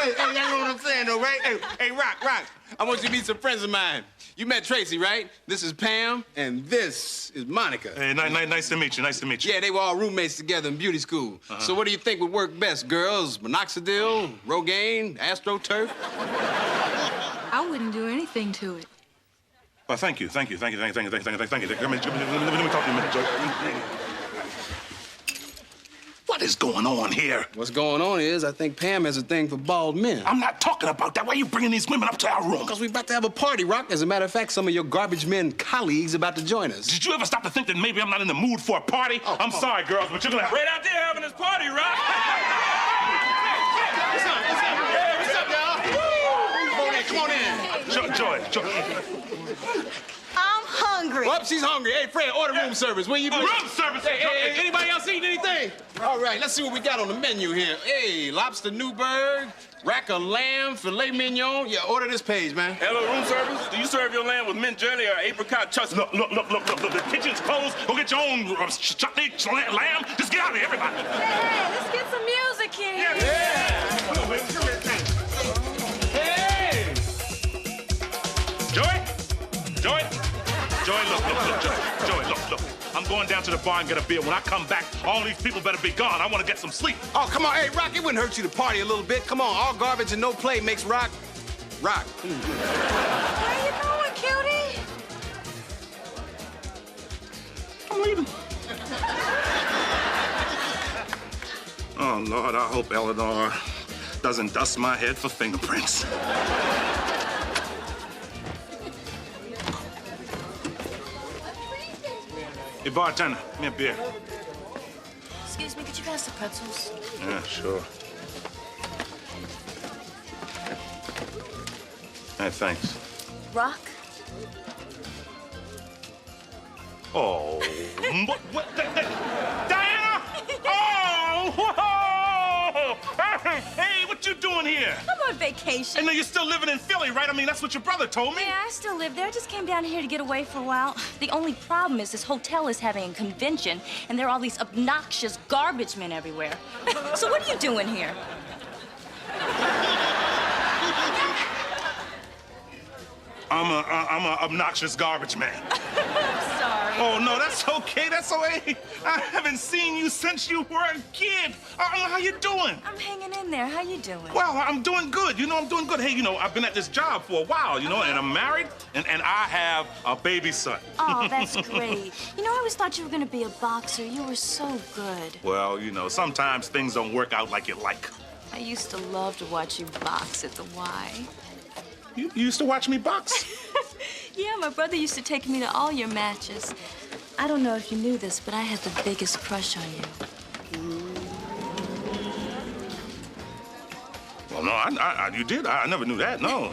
Hey, y'all know what I'm saying, though, right? Hey, Rock, I want you to meet some friends of mine. You met Tracy, right? This is Pam, and this is Monica. Hey, nice to meet you, nice to meet you. Yeah, they were all roommates together in beauty school. So what do you think would work best, girls? Minoxidil, Rogaine, AstroTurf? I wouldn't do anything to it. Well, thank you. Let me talk to you a minute, Joy. What is going on here? What's going on is I think Pam has a thing for bald men. I'm not talking about that. Why are you bringing these women up to our room? Because we're about to have a party, Rock. As a matter of fact, some of your garbage men colleagues about to join us. Did you ever stop to think that maybe I'm not in the mood for a party? I'm sorry, girls, but you're gonna have... Right out there having this party, Rock. Come on in. Joy. I'm hungry. Well, she's hungry. Hey, Fred, order room service. Where you be? Room service. Hey, anybody else eating anything? All right, let's see what we got on the menu here. Hey, lobster Newburgh, rack of lamb, filet mignon. Yeah, order this page, man. Hello, room service. Do you serve your lamb with mint jelly or apricot chutney? Look. The kitchen's closed. Go get your own chutney, lamb. Just get out of here, everybody. Hey, let's get some music in here. Yeah. Come on, baby. Hey! Joy, look, Joy. I'm going down to the bar and get a beer. When I come back, all these people better be gone. I want to get some sleep. Oh, come on. Hey, Rock, it wouldn't hurt you to party a little bit. Come on, all garbage and no play makes rock. Where you going, cutie? I'm bleeding? Oh, Lord, I hope Eleanor doesn't dust my head for fingerprints. Hey, bartender, give me a beer. Excuse me, could you pass the pretzels? Yeah, sure. Hey, thanks. Rock? Oh, Diana! Oh, whoa! Hey, what you doing here? I'm on vacation. And then you're still living in Philly, right? I mean, that's what your brother told me. Yeah, I still live there. I just came down here to get away for a while. The only problem is this hotel is having a convention, and there are all these obnoxious garbage men everywhere. So what are you doing here? I'm a obnoxious garbage man. Sorry. Oh, no, that's okay. That's okay. I haven't seen you since you were a kid. How you doing? I'm hanging in there. How you doing? Well, I'm doing good. You know, I'm doing good. Hey, you know, I've been at this job for a while, you know, and I'm married, and I have a baby son. Oh, that's great. You know, I always thought you were going to be a boxer. You were so good. Well, you know, sometimes things don't work out like you like. I used to love to watch you box at the Y. You used to watch me box? Yeah, my brother used to take me to all your matches. I don't know if you knew this, but I had the biggest crush on you. Well, no, you did. I never knew that. No.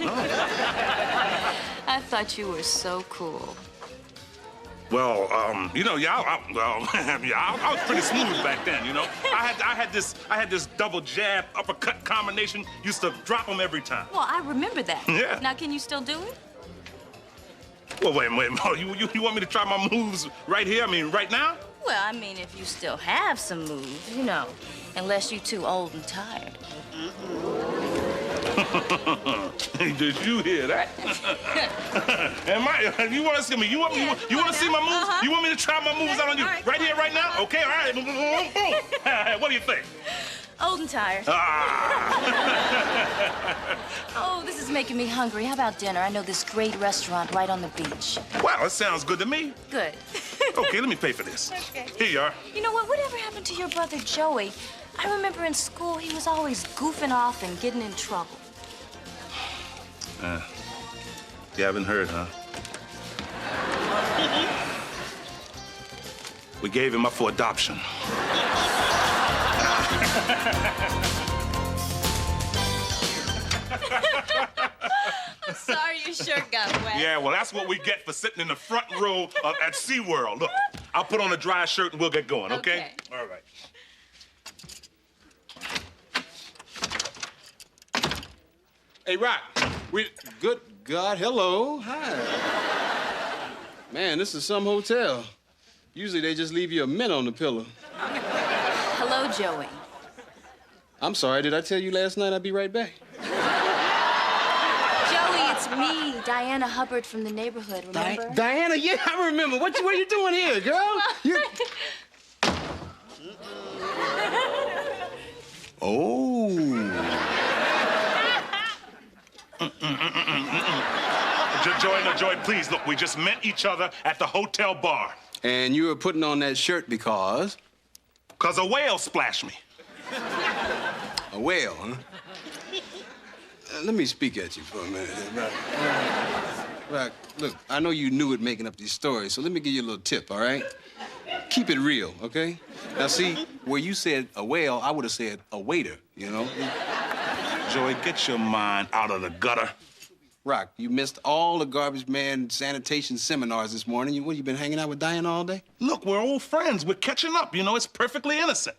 I thought you were so cool. Well, you know, I was pretty smooth back then, you know. I had this double jab uppercut combination. Used to drop them every time. Well, I remember that. Yeah. Now, can you still do it? Well, wait. You want me to try my moves right here? I mean, right now? Well, I mean, if you still have some moves, you know, unless you're too old and tired. Did you hear that? You want to see me? You want to see my moves? You want me to try my moves out on you right here, right now? Okay, all right. Boom. What do you think? Old and tired. Oh, this is making me hungry. How about dinner? I know this great restaurant right on the beach. Well, it sounds good to me. Good. Okay, let me pay for this. Okay. Here you are. You know what? Whatever happened to your brother Joey? I remember in school he was always goofing off and getting in trouble. You haven't heard, huh? We gave him up for adoption. I'm sorry your shirt got wet. Yeah, well, that's what we get for sitting in the front row at SeaWorld. Look, I'll put on a dry shirt and we'll get going, okay? All right. Hey, Rock, good God, hello, hi. Man, this is some hotel. Usually they just leave you a mint on the pillow. Hello, Joey. I'm sorry, did I tell you last night I'd be right back? Joey, it's me, Diana Hubbard from the neighborhood, remember? Diana, yeah, I remember. What are you doing here, girl? Oh. Joy, please, look, we just met each other at the hotel bar. And you were putting on that shirt because? Because a whale splashed me. A whale, huh? Let me speak at you for a minute, Rock. Look, I know you knew it making up these stories, so let me give you a little tip, all right? Keep it real, okay? Now, see, where you said a whale, I would have said a waiter, you know? Joey, get your mind out of the gutter. Rock, you missed all the garbage man sanitation seminars this morning. You been hanging out with Diana all day? Look, we're old friends. We're catching up. You know, it's perfectly innocent.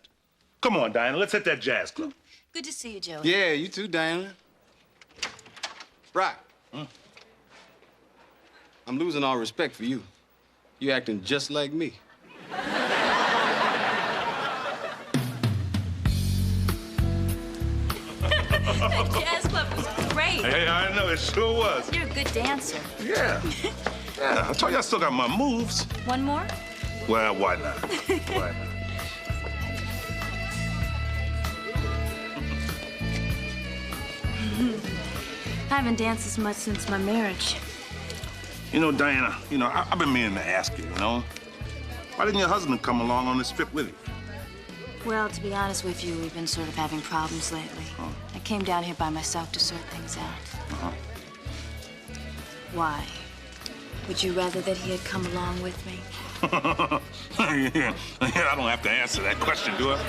Come on, Diana, let's hit that jazz club. Good to see you, Joey. Yeah, you too, Diana. Rock. I'm losing all respect for you. You acting just like me. That jazz club was great. Hey, I know, it sure was. You're a good dancer. Yeah. Yeah, I told you I still got my moves. One more? Well, why not? Why not? I haven't danced as much since my marriage. You know, Diana, you know, I've been meaning to ask you, you know? Why didn't your husband come along on this trip with you? Well, to be honest with you, we've been sort of having problems lately. Oh. I came down here by myself to sort things out. Uh-huh. Why? Would you rather that he had come along with me? Yeah, I don't have to answer that question, do I?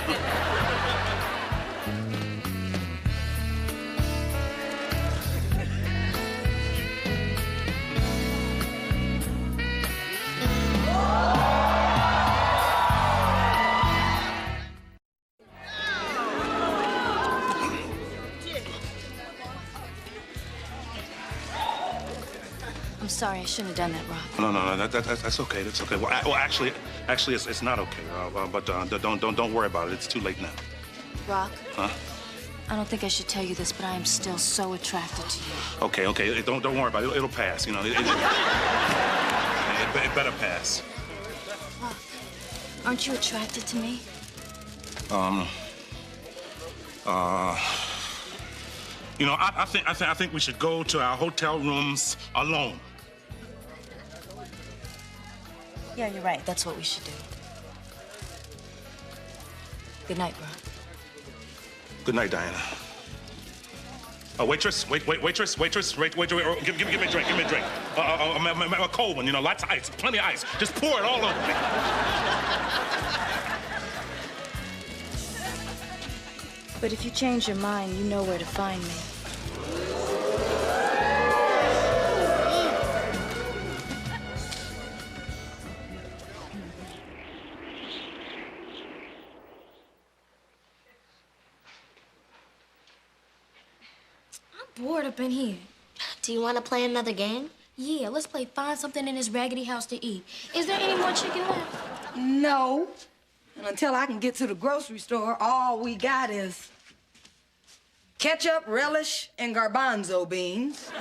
I'm sorry, I shouldn't have done that, Rob. No, that's okay. That's okay. Well, actually, it's not okay. But don't worry about it. It's too late now. Rock, Huh? I don't think I should tell you this, but I am still so attracted to you. Okay. Don't worry about it. It'll pass. You know, it better pass. Rock, aren't you attracted to me? You know, I think we should go to our hotel rooms alone. Yeah, you're right. That's what we should do. Good night, Rock. Good night, Diana. Waitress, waitress, give me a drink, give me a drink. A cold one, you know, lots of ice, plenty of ice. Just pour it all over me. But if you change your mind, you know where to find me. I'm bored up in here. Do you want to play another game? Yeah, let's play find something in this raggedy house to eat. Is there any more chicken left? No. And until I can get to the grocery store, all we got is ketchup, relish, and garbanzo beans.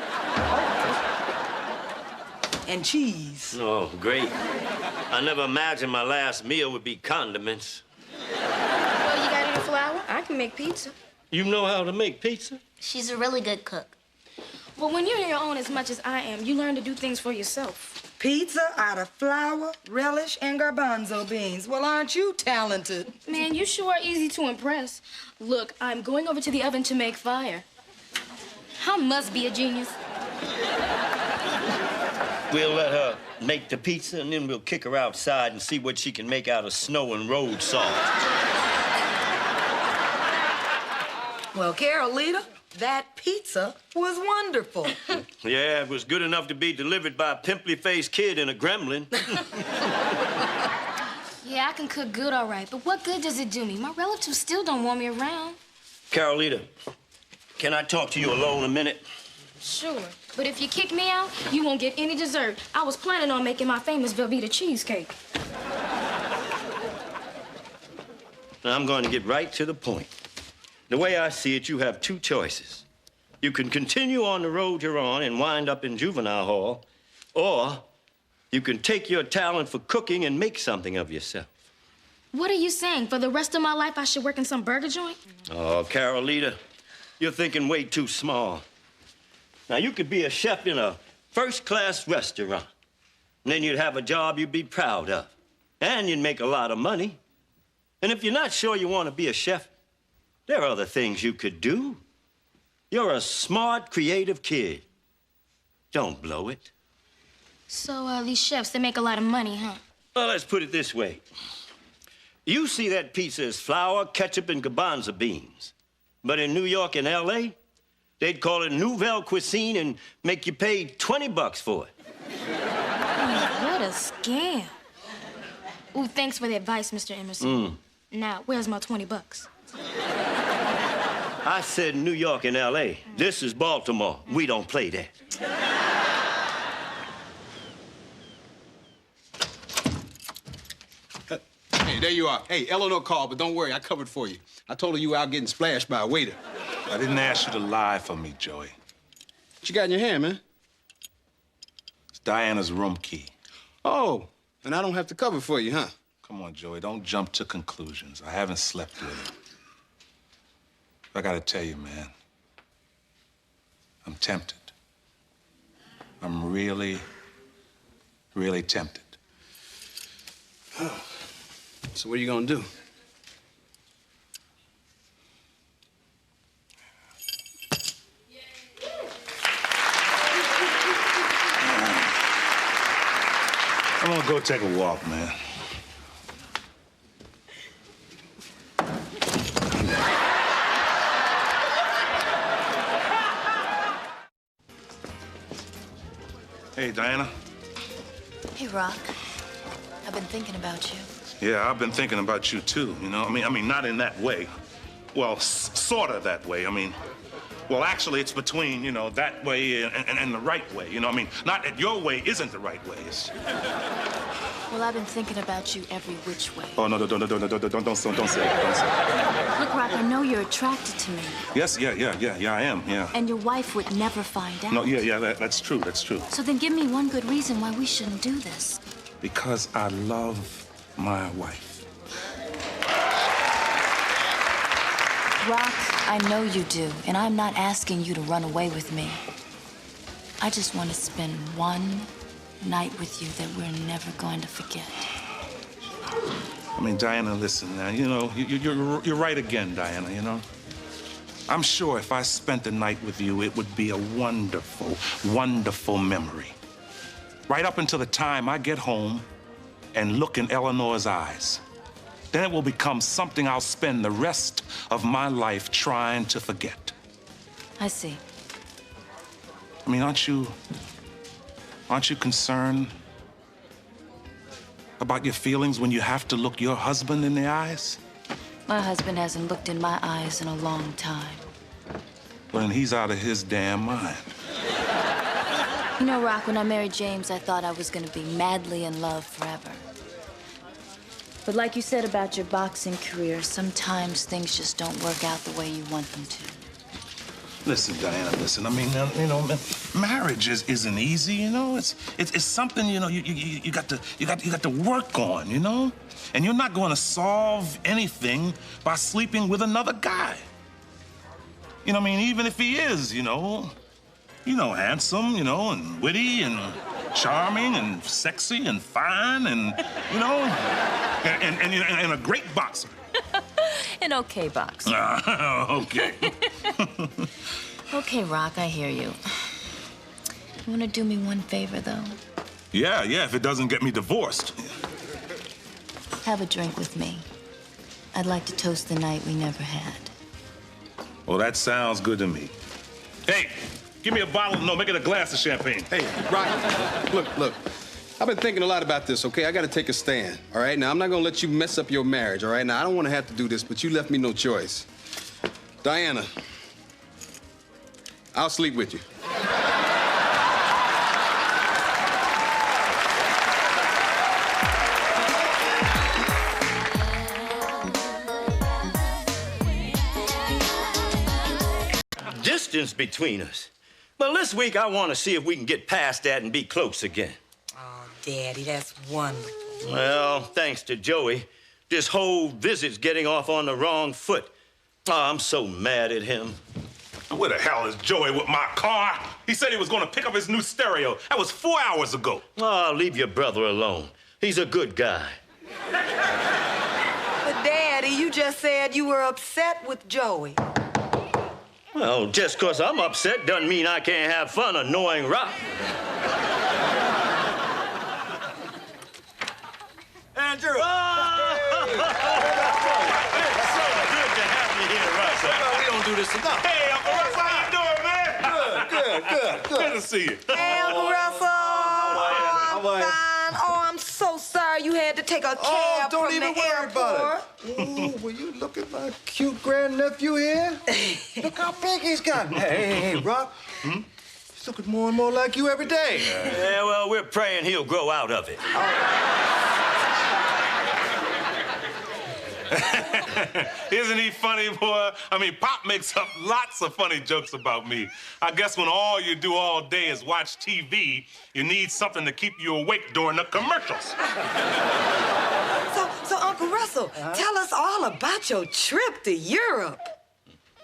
And cheese. Oh, great. I never imagined my last meal would be condiments. Well, you got any flour? I can make pizza. You know how to make pizza? She's a really good cook. Well, when you're your own as much as I am, you learn to do things for yourself. Pizza out of flour, relish, and garbanzo beans. Well, aren't you talented? Man, you sure are easy to impress. Look, I'm going over to the oven to make fire. I must be a genius. We'll let her make the pizza, and then we'll kick her outside and see what she can make out of snow and road salt. Well, Carolita, that pizza was wonderful. Yeah, it was good enough to be delivered by a pimply-faced kid in a gremlin. Yeah, I can cook good, all right, but what good does it do me? My relatives still don't want me around. Carolita, can I talk to you alone a minute? Sure, but if you kick me out, you won't get any dessert. I was planning on making my famous Velveeta cheesecake. Now, I'm going to get right to the point. The way I see it, you have two choices. You can continue on the road you're on and wind up in juvenile hall, or you can take your talent for cooking and make something of yourself. What are you saying? For the rest of my life, I should work in some burger joint? Oh, Carolita, you're thinking way too small. Now, you could be a chef in a first-class restaurant, and then you'd have a job you'd be proud of, and you'd make a lot of money. And if you're not sure you want to be a chef, there are other things you could do. You're a smart, creative kid. Don't blow it. So, these chefs, they make a lot of money, huh? Well, let's put it this way. You see that pizza as flour, ketchup, and garbanzo beans. But in New York and L.A., they'd call it Nouvelle Cuisine and make you pay $20 for it. What a scam. Ooh, thanks for the advice, Mr. Emerson. Now, where's my $20? I said New York and L.A. This is Baltimore. We don't play that. Hey, there you are. Hey, Eleanor called, but don't worry, I covered for you. I told her you were out getting splashed by a waiter. I didn't ask you to lie for me, Joey. What you got in your hand, man? It's Diana's room key. Oh, and I don't have to cover for you, huh? Come on, Joey, don't jump to conclusions. I haven't slept with her. I gotta tell you, man, I'm tempted. I'm really, really tempted. So what are you gonna do? I'm gonna go take a walk, man. Hey, Diana. Hey, Rock. I've been thinking about you. Yeah, I've been thinking about you too, you know? I mean, not in that way. Well, sort of that way. Well, actually, it's between, you know, that way and the right way. You know, not that your way isn't the right way. Well, I've been thinking about you every which way. Oh, no, don't say it. Don't say it. Look, Rock, I know you're attracted to me. Yes, yeah, I am, yeah. And your wife would never find out. No, yeah, that's true. So then give me one good reason why we shouldn't do this. Because I love my wife. Rock, I know you do, and I'm not asking you to run away with me. I just want to spend one night with you that we're never going to forget. Diana, listen now. You know, you're right again, Diana, you know? I'm sure if I spent the night with you, it would be a wonderful, wonderful memory. Right up until the time I get home and look in Eleanor's eyes. Then it will become something I'll spend the rest of my life trying to forget. I see. Aren't you concerned about your feelings when you have to look your husband in the eyes? My husband hasn't looked in my eyes in a long time. Well, then he's out of his damn mind. You know, Rock, when I married James, I thought I was going to be madly in love forever. But like you said about your boxing career, sometimes things just don't work out the way you want them to. Listen, Diana, listen. Marriage isn't easy, you know. It's something, you know, you got to work on, you know. And you're not going to solve anything by sleeping with another guy. You know, even if he is, you know, handsome, you know, and witty and charming and sexy and fine and, you know, and a great boxer. An okay boxer. Okay. Okay, Rock, I hear you. You want to do me one favor, though? Yeah, if it doesn't get me divorced. Have a drink with me. I'd like to toast the night we never had. Well, that sounds good to me. Hey, give me a bottle, no, make it a glass of champagne. Hey, Rock, look. I've been thinking a lot about this, okay? I gotta take a stand, all right? Now, I'm not gonna let you mess up your marriage, all right? Now, I don't wanna have to do this, but you left me no choice. Diana, I'll sleep with you. Distance between us. Well, this week I want to see if we can get past that and be close again. Oh, Daddy, that's wonderful. Well, thanks to Joey, this whole visit's getting off on the wrong foot. Oh, I'm so mad at him. Where the hell is Joey with my car? He said he was going to pick up his new stereo. That was 4 hours ago. Oh, leave your brother alone. He's a good guy. But, Daddy, you just said you were upset with Joey. Well, just 'cause I'm upset doesn't mean I can't have fun annoying Rock. Andrew! It's so good to have you here, Russ. We don't do this enough. Hey, Uncle Russell, how you doing, man? Good. Good to see you. Hey, Uncle Russell. I'm fine. Oh, I'm so sorry you had to take a cab don't from even the worry airport. about it. Ooh, will you look at my cute grandnephew here? Look how big he's gotten. Hey, Rock. He's looking more and more like you every day. Yeah, well, we're praying he'll grow out of it. Isn't he funny, boy? Pop makes up lots of funny jokes about me. I guess when all you do all day is watch TV, you need something to keep you awake during the commercials. So Uncle Russell, tell us all about your trip to Europe.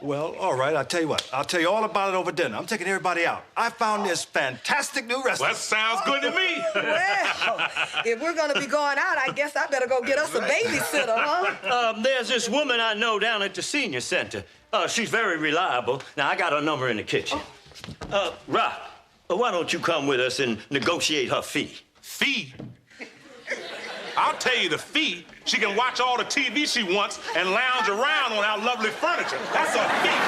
Well, all right, I'll tell you what. I'll tell you all about it over dinner. I'm taking everybody out. I found this fantastic new restaurant. That sounds good to me. Well, if we're gonna be going out, I guess I better go get us a babysitter, huh? There's this woman I know down at the senior center. She's very reliable. Now, I got her number in the kitchen. Rock, why don't you come with us and negotiate her fee? Fee? I'll tell you the fee. She can watch all the TV she wants and lounge around on our lovely furniture. That's a fee.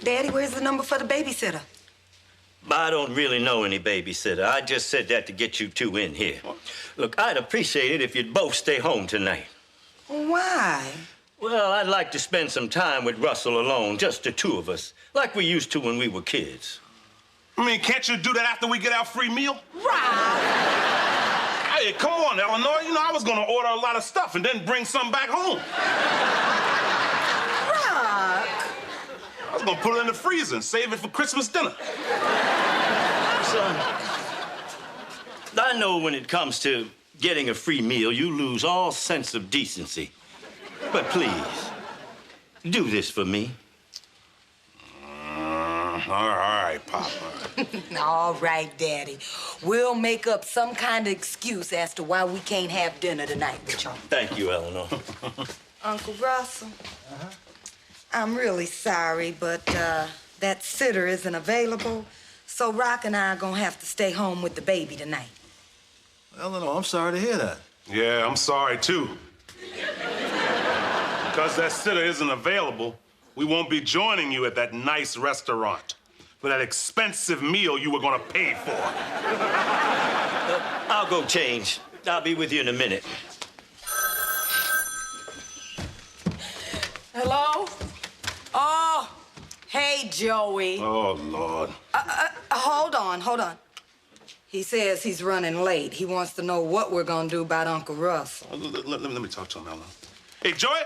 Daddy, where's the number for the babysitter? I don't really know any babysitter. I just said that to get you two in here. Look, I'd appreciate it if you'd both stay home tonight. Why? Well, I'd like to spend some time with Russell alone, just the two of us, like we used to when we were kids. I mean, can't you do that after we get our free meal? Right. Hey, come on, Eleanor. You know, I was gonna order a lot of stuff and then bring some back home. I was gonna put it in the freezer and save it for Christmas dinner. Son, I know when it comes to getting a free meal, you lose all sense of decency. But please, do this for me. All right, Papa. All right, Daddy. We'll make up some kind of excuse as to why we can't have dinner tonight with y'all. Thank you, Eleanor. Uncle Russell, I'm really sorry, but that sitter isn't available, so Rock and I are gonna have to stay home with the baby tonight. Eleanor, I'm sorry to hear that. Yeah, I'm sorry, too. Because that sitter isn't available, we won't be joining you at that nice restaurant for that expensive meal you were gonna pay for. I'll go change. I'll be with you in a minute. Hello? Oh, hey, Joey. Oh, Lord. Hold on. He says he's running late. He wants to know what we're gonna do about Uncle Russell. Let me talk to him, Ellen. Hey, Joey?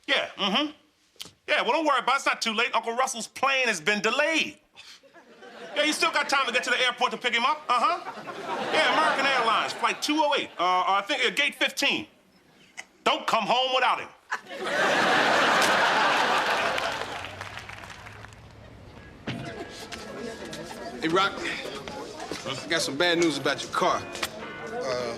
Yeah, Yeah, well, don't worry about it. It's not too late. Uncle Russell's plane has been delayed. Yeah, you still got time to get to the airport to pick him up? Yeah, American Airlines, flight 208. I think gate 15. Don't come home without him. Hey, Rock, I got some bad news about your car.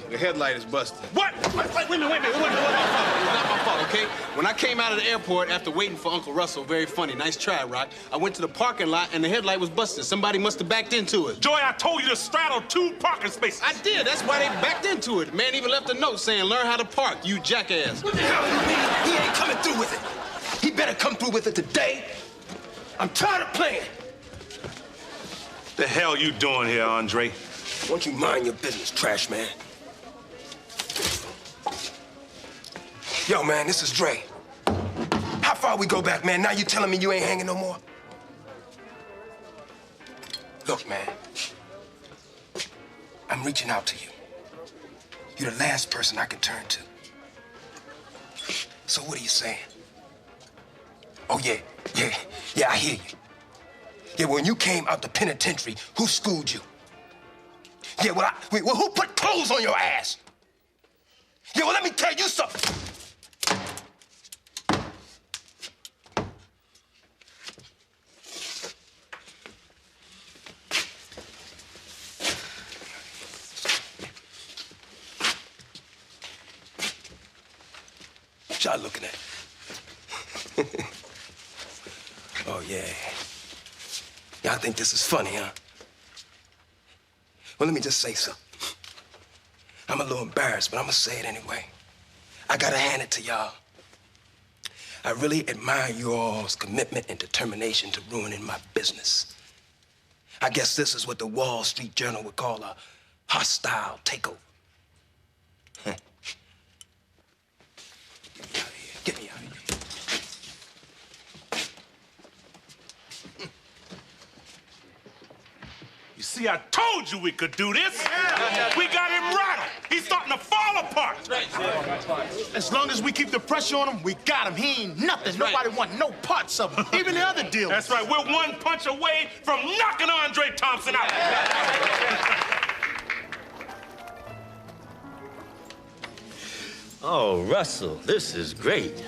The headlight is busted. What? Wait a minute. It's not my fault, okay? When I came out of the airport after waiting for Uncle Russell, very funny, nice try, Rock, I went to the parking lot and the headlight was busted. Somebody must have backed into it. Joey, I told you to straddle 2 parking spaces. I did. That's why they backed into it. The man even left a note saying, "Learn how to park, you jackass." What the hell do you mean? He ain't coming through with it. He better come through with it today. I'm tired of playing. The hell you doing here, Andre? Won't you mind your business, trash man? Yo, man, this is Dre. How far we go back, man? Now you telling me you ain't hanging no more? Look, man, I'm reaching out to you. You're the last person I can turn to. So what are you saying? Oh, yeah, I hear you. Yeah, when you came out the penitentiary, who schooled you? Yeah, well, who put clothes on your ass? Yeah, well, let me tell you something. What y'all looking at? Oh, yeah. Y'all think this is funny, huh? Well, let me just say something. I'm a little embarrassed, but I'm gonna say it anyway. I gotta hand it to y'all. I really admire you all's commitment and determination to ruining my business. I guess this is what the Wall Street Journal would call a hostile takeover. Huh. Get me out of here. You see, I told you we could do this. We got him rattled. He's starting to fall apart. As long as we keep the pressure on him, we got him. He ain't nothing. Nobody want no parts of him, even the other deals. That's right. We're one punch away from knocking Andre Thompson out. Oh, Russell, this is great.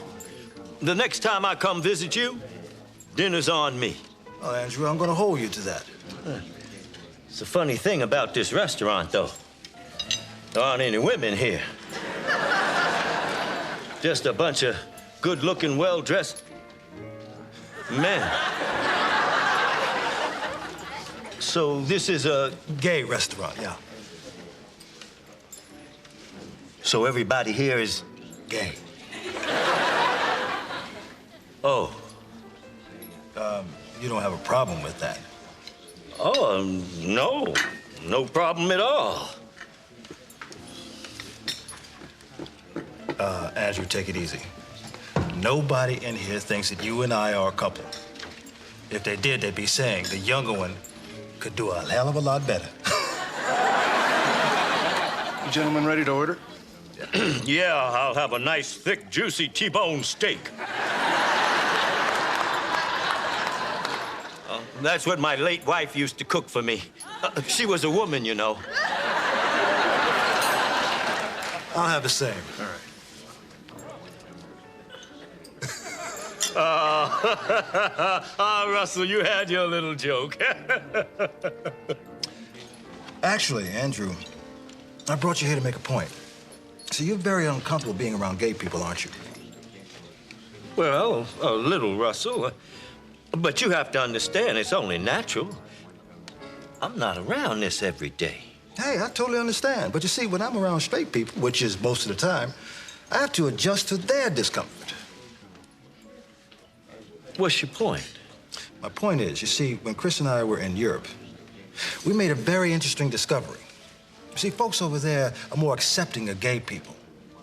The next time I come visit you, dinner's on me. Well, Andrew, I'm gonna hold you to that. It's a funny thing about this restaurant, though. There aren't any women here. Just a bunch of good-looking, well-dressed men. So this is a gay restaurant, yeah. So everybody here is gay. Oh. You don't have a problem with that? Oh, no. No problem at all. Andrew, take it easy. Nobody in here thinks that you and I are a couple. If they did, they'd be saying the younger one could do a hell of a lot better. You gentlemen ready to order? Yeah, I'll have a nice, thick, juicy T-bone steak. That's what my late wife used to cook for me. She was a woman, you know. I'll have the same. All right. Russell, you had your little joke. Actually, Andrew, I brought you here to make a point. See, you're very uncomfortable being around gay people, aren't you? Well, a little, Russell. But you have to understand, it's only natural. I'm not around this every day. Hey, I totally understand. But you see, when I'm around straight people, which is most of the time, I have to adjust to their discomfort. What's your point? My point is, you see, when Chris and I were in Europe, we made a very interesting discovery. You see, folks over there are more accepting of gay people.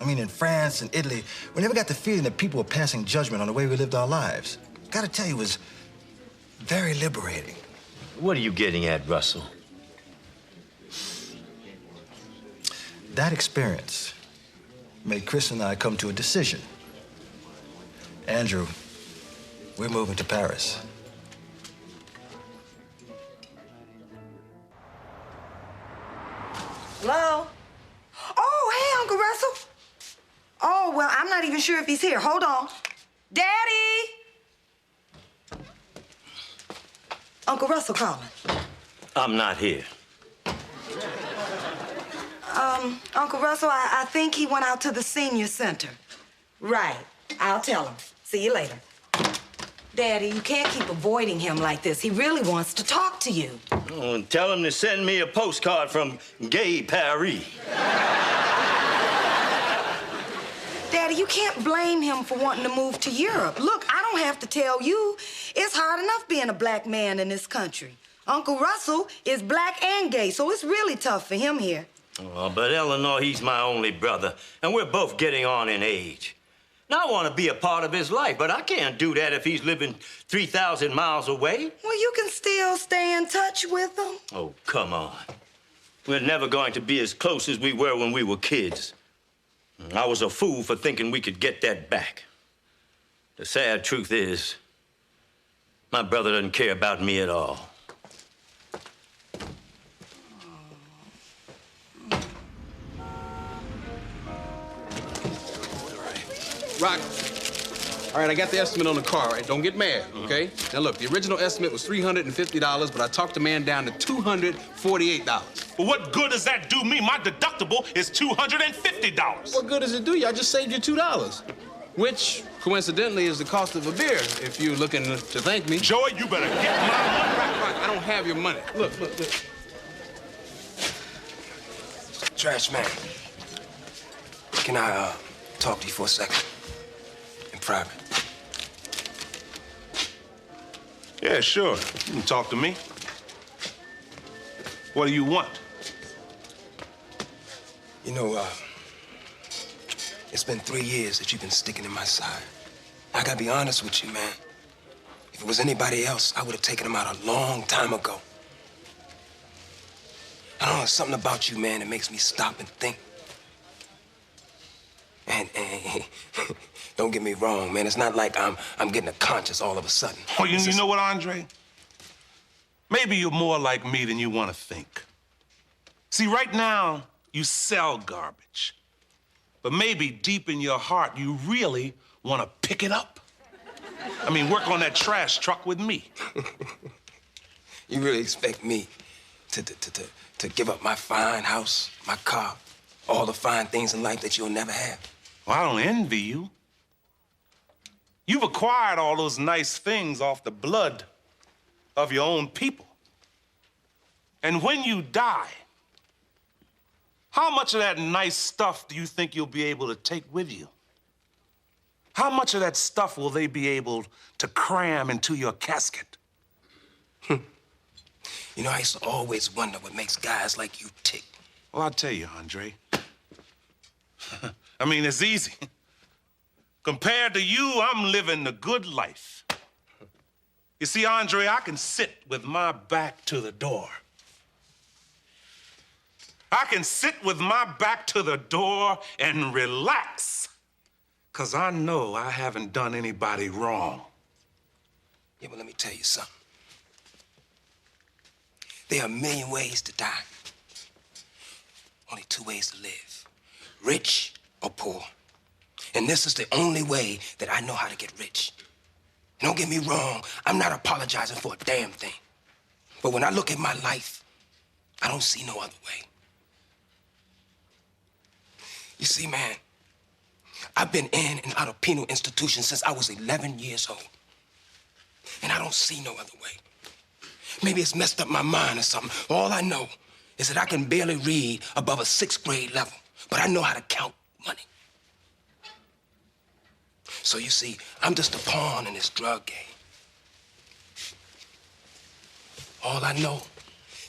I mean, in France and Italy, we never got the feeling that people were passing judgment on the way we lived our lives. Gotta tell you, it was very liberating. What are you getting at, Russell? That experience made Chris and I come to a decision. Andrew, we're moving to Paris. Hello? Oh, hey, Uncle Russell. Oh, well, I'm not even sure if he's here. Hold on. Daddy! Uncle Russell calling. I'm not here. Uncle Russell, I think he went out to the senior center. Right. I'll tell him. See you later. Daddy, you can't keep avoiding him like this. He really wants to talk to you. Oh, and tell him to send me a postcard from Gay Paris. Daddy, you can't blame him for wanting to move to Europe. Look, I don't have to tell you. It's hard enough being a black man in this country. Uncle Russell is black and gay, so it's really tough for him here. Oh, but Eleanor, he's my only brother, and we're both getting on in age. Now, I want to be a part of his life, but I can't do that if he's living 3,000 miles away. Well, you can still stay in touch with him. Oh, come on. We're never going to be as close as we were when we were kids. I was a fool for thinking we could get that back. The sad truth is, my brother doesn't care about me at all. Rock, all right, I got the estimate on the car, all right? Don't get mad, okay? Now, look, the original estimate was $350, but I talked the man down to $248. Well, what good does that do me? My deductible is $250. What good does it do you? I just saved you $2, which, coincidentally, is the cost of a beer, if you're looking to thank me. Joey, you better get my money. Rock, I don't have your money. Look. Trash man, can I talk to you for a second? In private. Yeah, sure. You can talk to me. What do you want? You know, it's been 3 years that you've been sticking in my side. I gotta be honest with you, man. If it was anybody else, I would have taken him out a long time ago. I don't know, there's something about you, man, that makes me stop and think. And don't get me wrong, man. It's not like I'm getting a conscience all of a sudden. Oh, you know what, Andre? Maybe you're more like me than you want to think. See, right now, you sell garbage. But maybe deep in your heart, you really want to pick it up. I mean, work on that trash truck with me. You really expect me to give up my fine house, my car, all the fine things in life that you'll never have? Well, I don't envy you. You've acquired all those nice things off the blood of your own people. And when you die, how much of that nice stuff do you think you'll be able to take with you? How much of that stuff will they be able to cram into your casket? You know, I used to always wonder what makes guys like you tick. Well, I'll tell you, Andre. I mean, it's easy. Compared to you, I'm living the good life. You see, Andre, I can sit with my back to the door. I can sit with my back to the door and relax, 'cause I know I haven't done anybody wrong. Yeah, but let me tell you something. There are a million ways to die. Only 2 ways to live. Rich or poor. And this is the only way that I know how to get rich. Don't get me wrong, I'm not apologizing for a damn thing. But when I look at my life, I don't see no other way. You see, man, I've been in and out of penal institutions since I was 11 years old. And I don't see no other way. Maybe it's messed up my mind or something. All I know is that I can barely read above a 6th grade level, but I know how to count money. So you see, I'm just a pawn in this drug game. All I know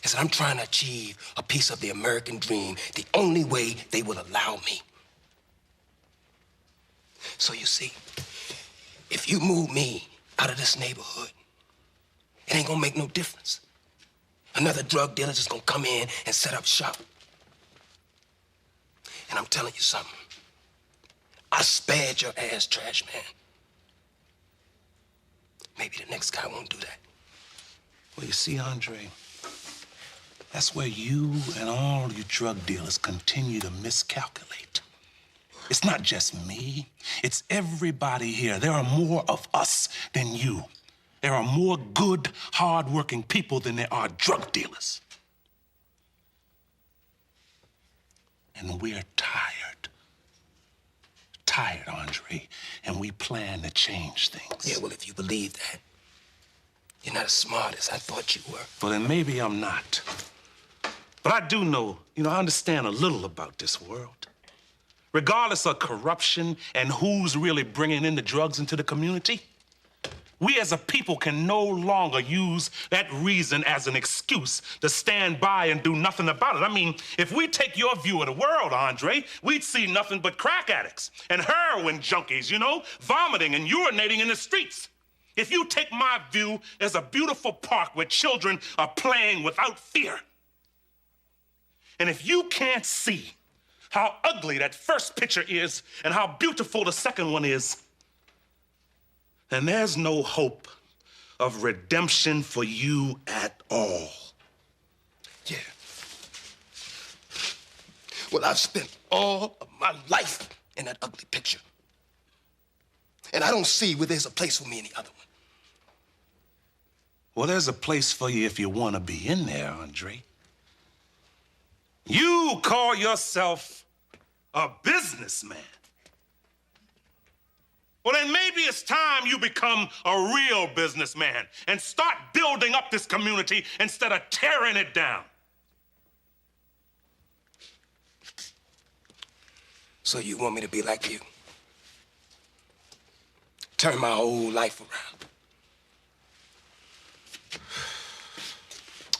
is that I'm trying to achieve a piece of the American dream the only way they will allow me. So you see, if you move me out of this neighborhood, it ain't gonna make no difference. Another drug dealer's just gonna come in and set up shop. And I'm telling you something. I spared your ass, trash man. Maybe the next guy won't do that. Well, you see, Andre, that's where you and all you drug dealers continue to miscalculate. It's not just me. It's everybody here. There are more of us than you. There are more good, hard-working people than there are drug dealers. And we're tired. Tired, Andre, and we plan to change things. Yeah, well, if you believe that, you're not as smart as I thought you were. Well, then maybe I'm not. But I do know, I understand a little about this world. Regardless of corruption and who's really bringing in the drugs into the community, we as a people can no longer use that reason as an excuse to stand by and do nothing about it. I mean, if we take your view of the world, Andre, we'd see nothing but crack addicts and heroin junkies, vomiting and urinating in the streets. If you take my view, there's a beautiful park where children are playing without fear. And if you can't see how ugly that first picture is and how beautiful the second one is, then there's no hope of redemption for you at all. Yeah. Well, I've spent all of my life in that ugly picture. And I don't see where there's a place for me in the other one. Well, there's a place for you if you want to be in there, Andre. You call yourself a businessman. Well, then maybe it's time you become a real businessman and start building up this community instead of tearing it down. So you want me to be like you? Turn my whole life around.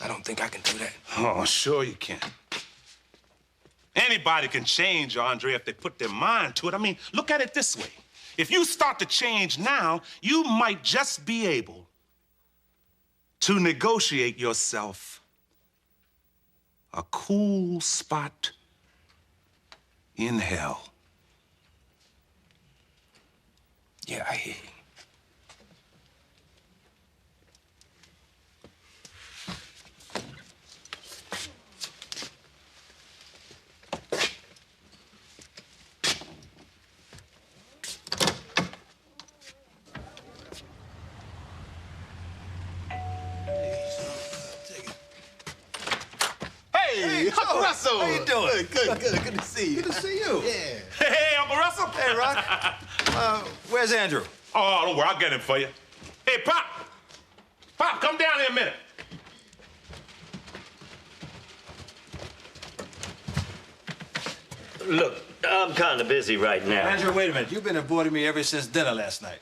I don't think I can do that. Oh, sure you can. Anybody can change, Andre, if they put their mind to it. I mean, look at it this way. If you start to change now, you might just be able to negotiate yourself a cool spot in hell. Yeah, I hear you. Hey, Uncle Russell. How you doing? Good. Good to see you. Good to see you. Yeah. Hey, Uncle Russell. Hey, Rock. Where's Andrew? Oh, don't worry, I'll get him for you. Hey, Pop. Pop, come down here a minute. Look, I'm kind of busy right now. Andrew, wait a minute. You've been avoiding me ever since dinner last night.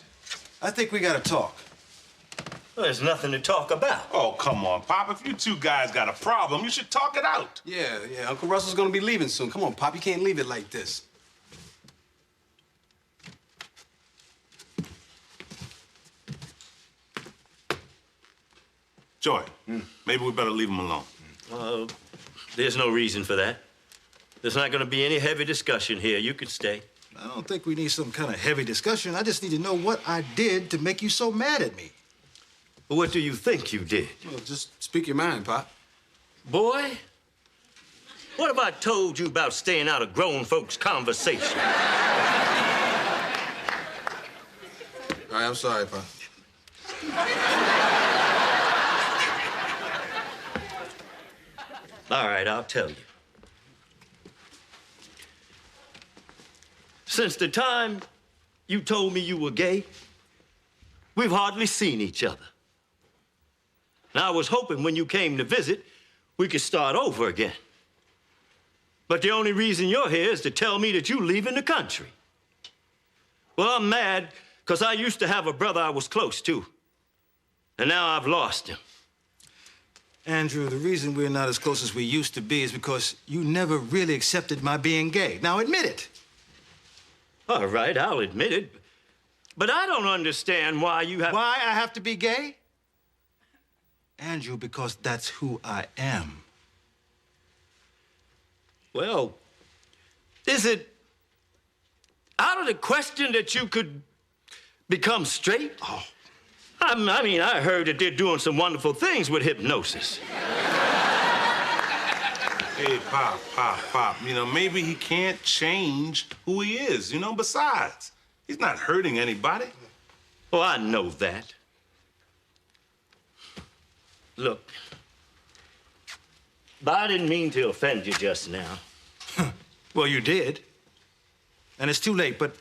I think we gotta talk. Well, there's nothing to talk about. Oh, come on, Pop. If you two guys got a problem, you should talk it out. Yeah, Uncle Russell's gonna be leaving soon. Come on, Pop, you can't leave it like this. Joy, maybe we better leave him alone. There's no reason for that. There's not going to be any heavy discussion here. You can stay. I don't think we need some kind of heavy discussion. I just need to know what I did to make you so mad at me. Well, what do you think you did? Well, just speak your mind, Pop. Boy, what have I told you about staying out of grown folks' conversation? All right, I'm sorry, Pop. All right, I'll tell you. Since the time you told me you were gay, we've hardly seen each other. And I was hoping when you came to visit, we could start over again. But the only reason you're here is to tell me that you're leaving the country. Well, I'm mad because I used to have a brother I was close to, and now I've lost him. Andrew, the reason we're not as close as we used to be is because you never really accepted my being gay. Now, admit it. All right, I'll admit it. But I don't understand why you have... Why I have to be gay? Andrew, because that's who I am. Well, is it out of the question that you could become straight? Oh. I mean, I heard that they're doing some wonderful things with hypnosis. Hey, Pop. You know, maybe he can't change who he is, you know? Besides, he's not hurting anybody. Oh, I know that. Look, but I didn't mean to offend you just now. Well, you did. And it's too late, but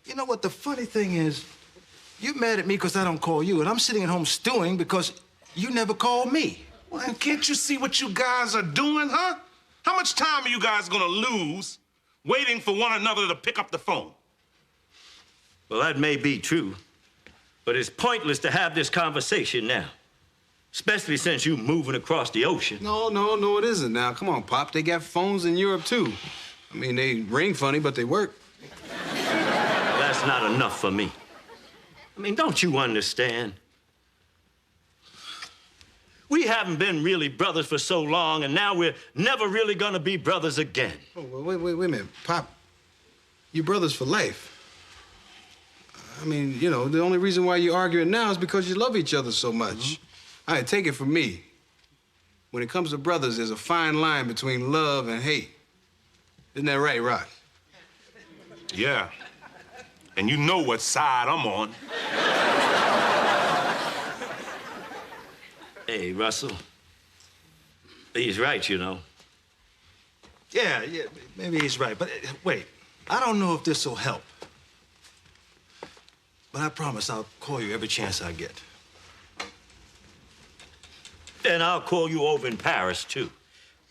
you know what the funny thing is? You're mad at me because I don't call you, and I'm sitting at home stewing because you never called me. Well, and can't you see what you guys are doing, huh? How much time are you guys gonna lose waiting for one another to pick up the phone? Well, that may be true, but it's pointless to have this conversation now, especially since you're moving across the ocean. No, it isn't now. Come on, Pop. They got phones in Europe, too. I mean, they ring funny, but they work. That's not enough for me. I mean, don't you understand? We haven't been really brothers for so long, and now we're never really gonna be brothers again. Oh, well, wait a minute. Pop, you're brothers for life. I mean, you know, the only reason why you're arguing now is because you love each other so much. All right, take it from me. When it comes to brothers, there's a fine line between love and hate. Isn't that right, Rock? Yeah. And you know what side I'm on. Hey, Russell. He's right, you know. Yeah, maybe he's right. But wait, I don't know if this will help. But I promise I'll call you every chance I get. And I'll call you over in Paris, too.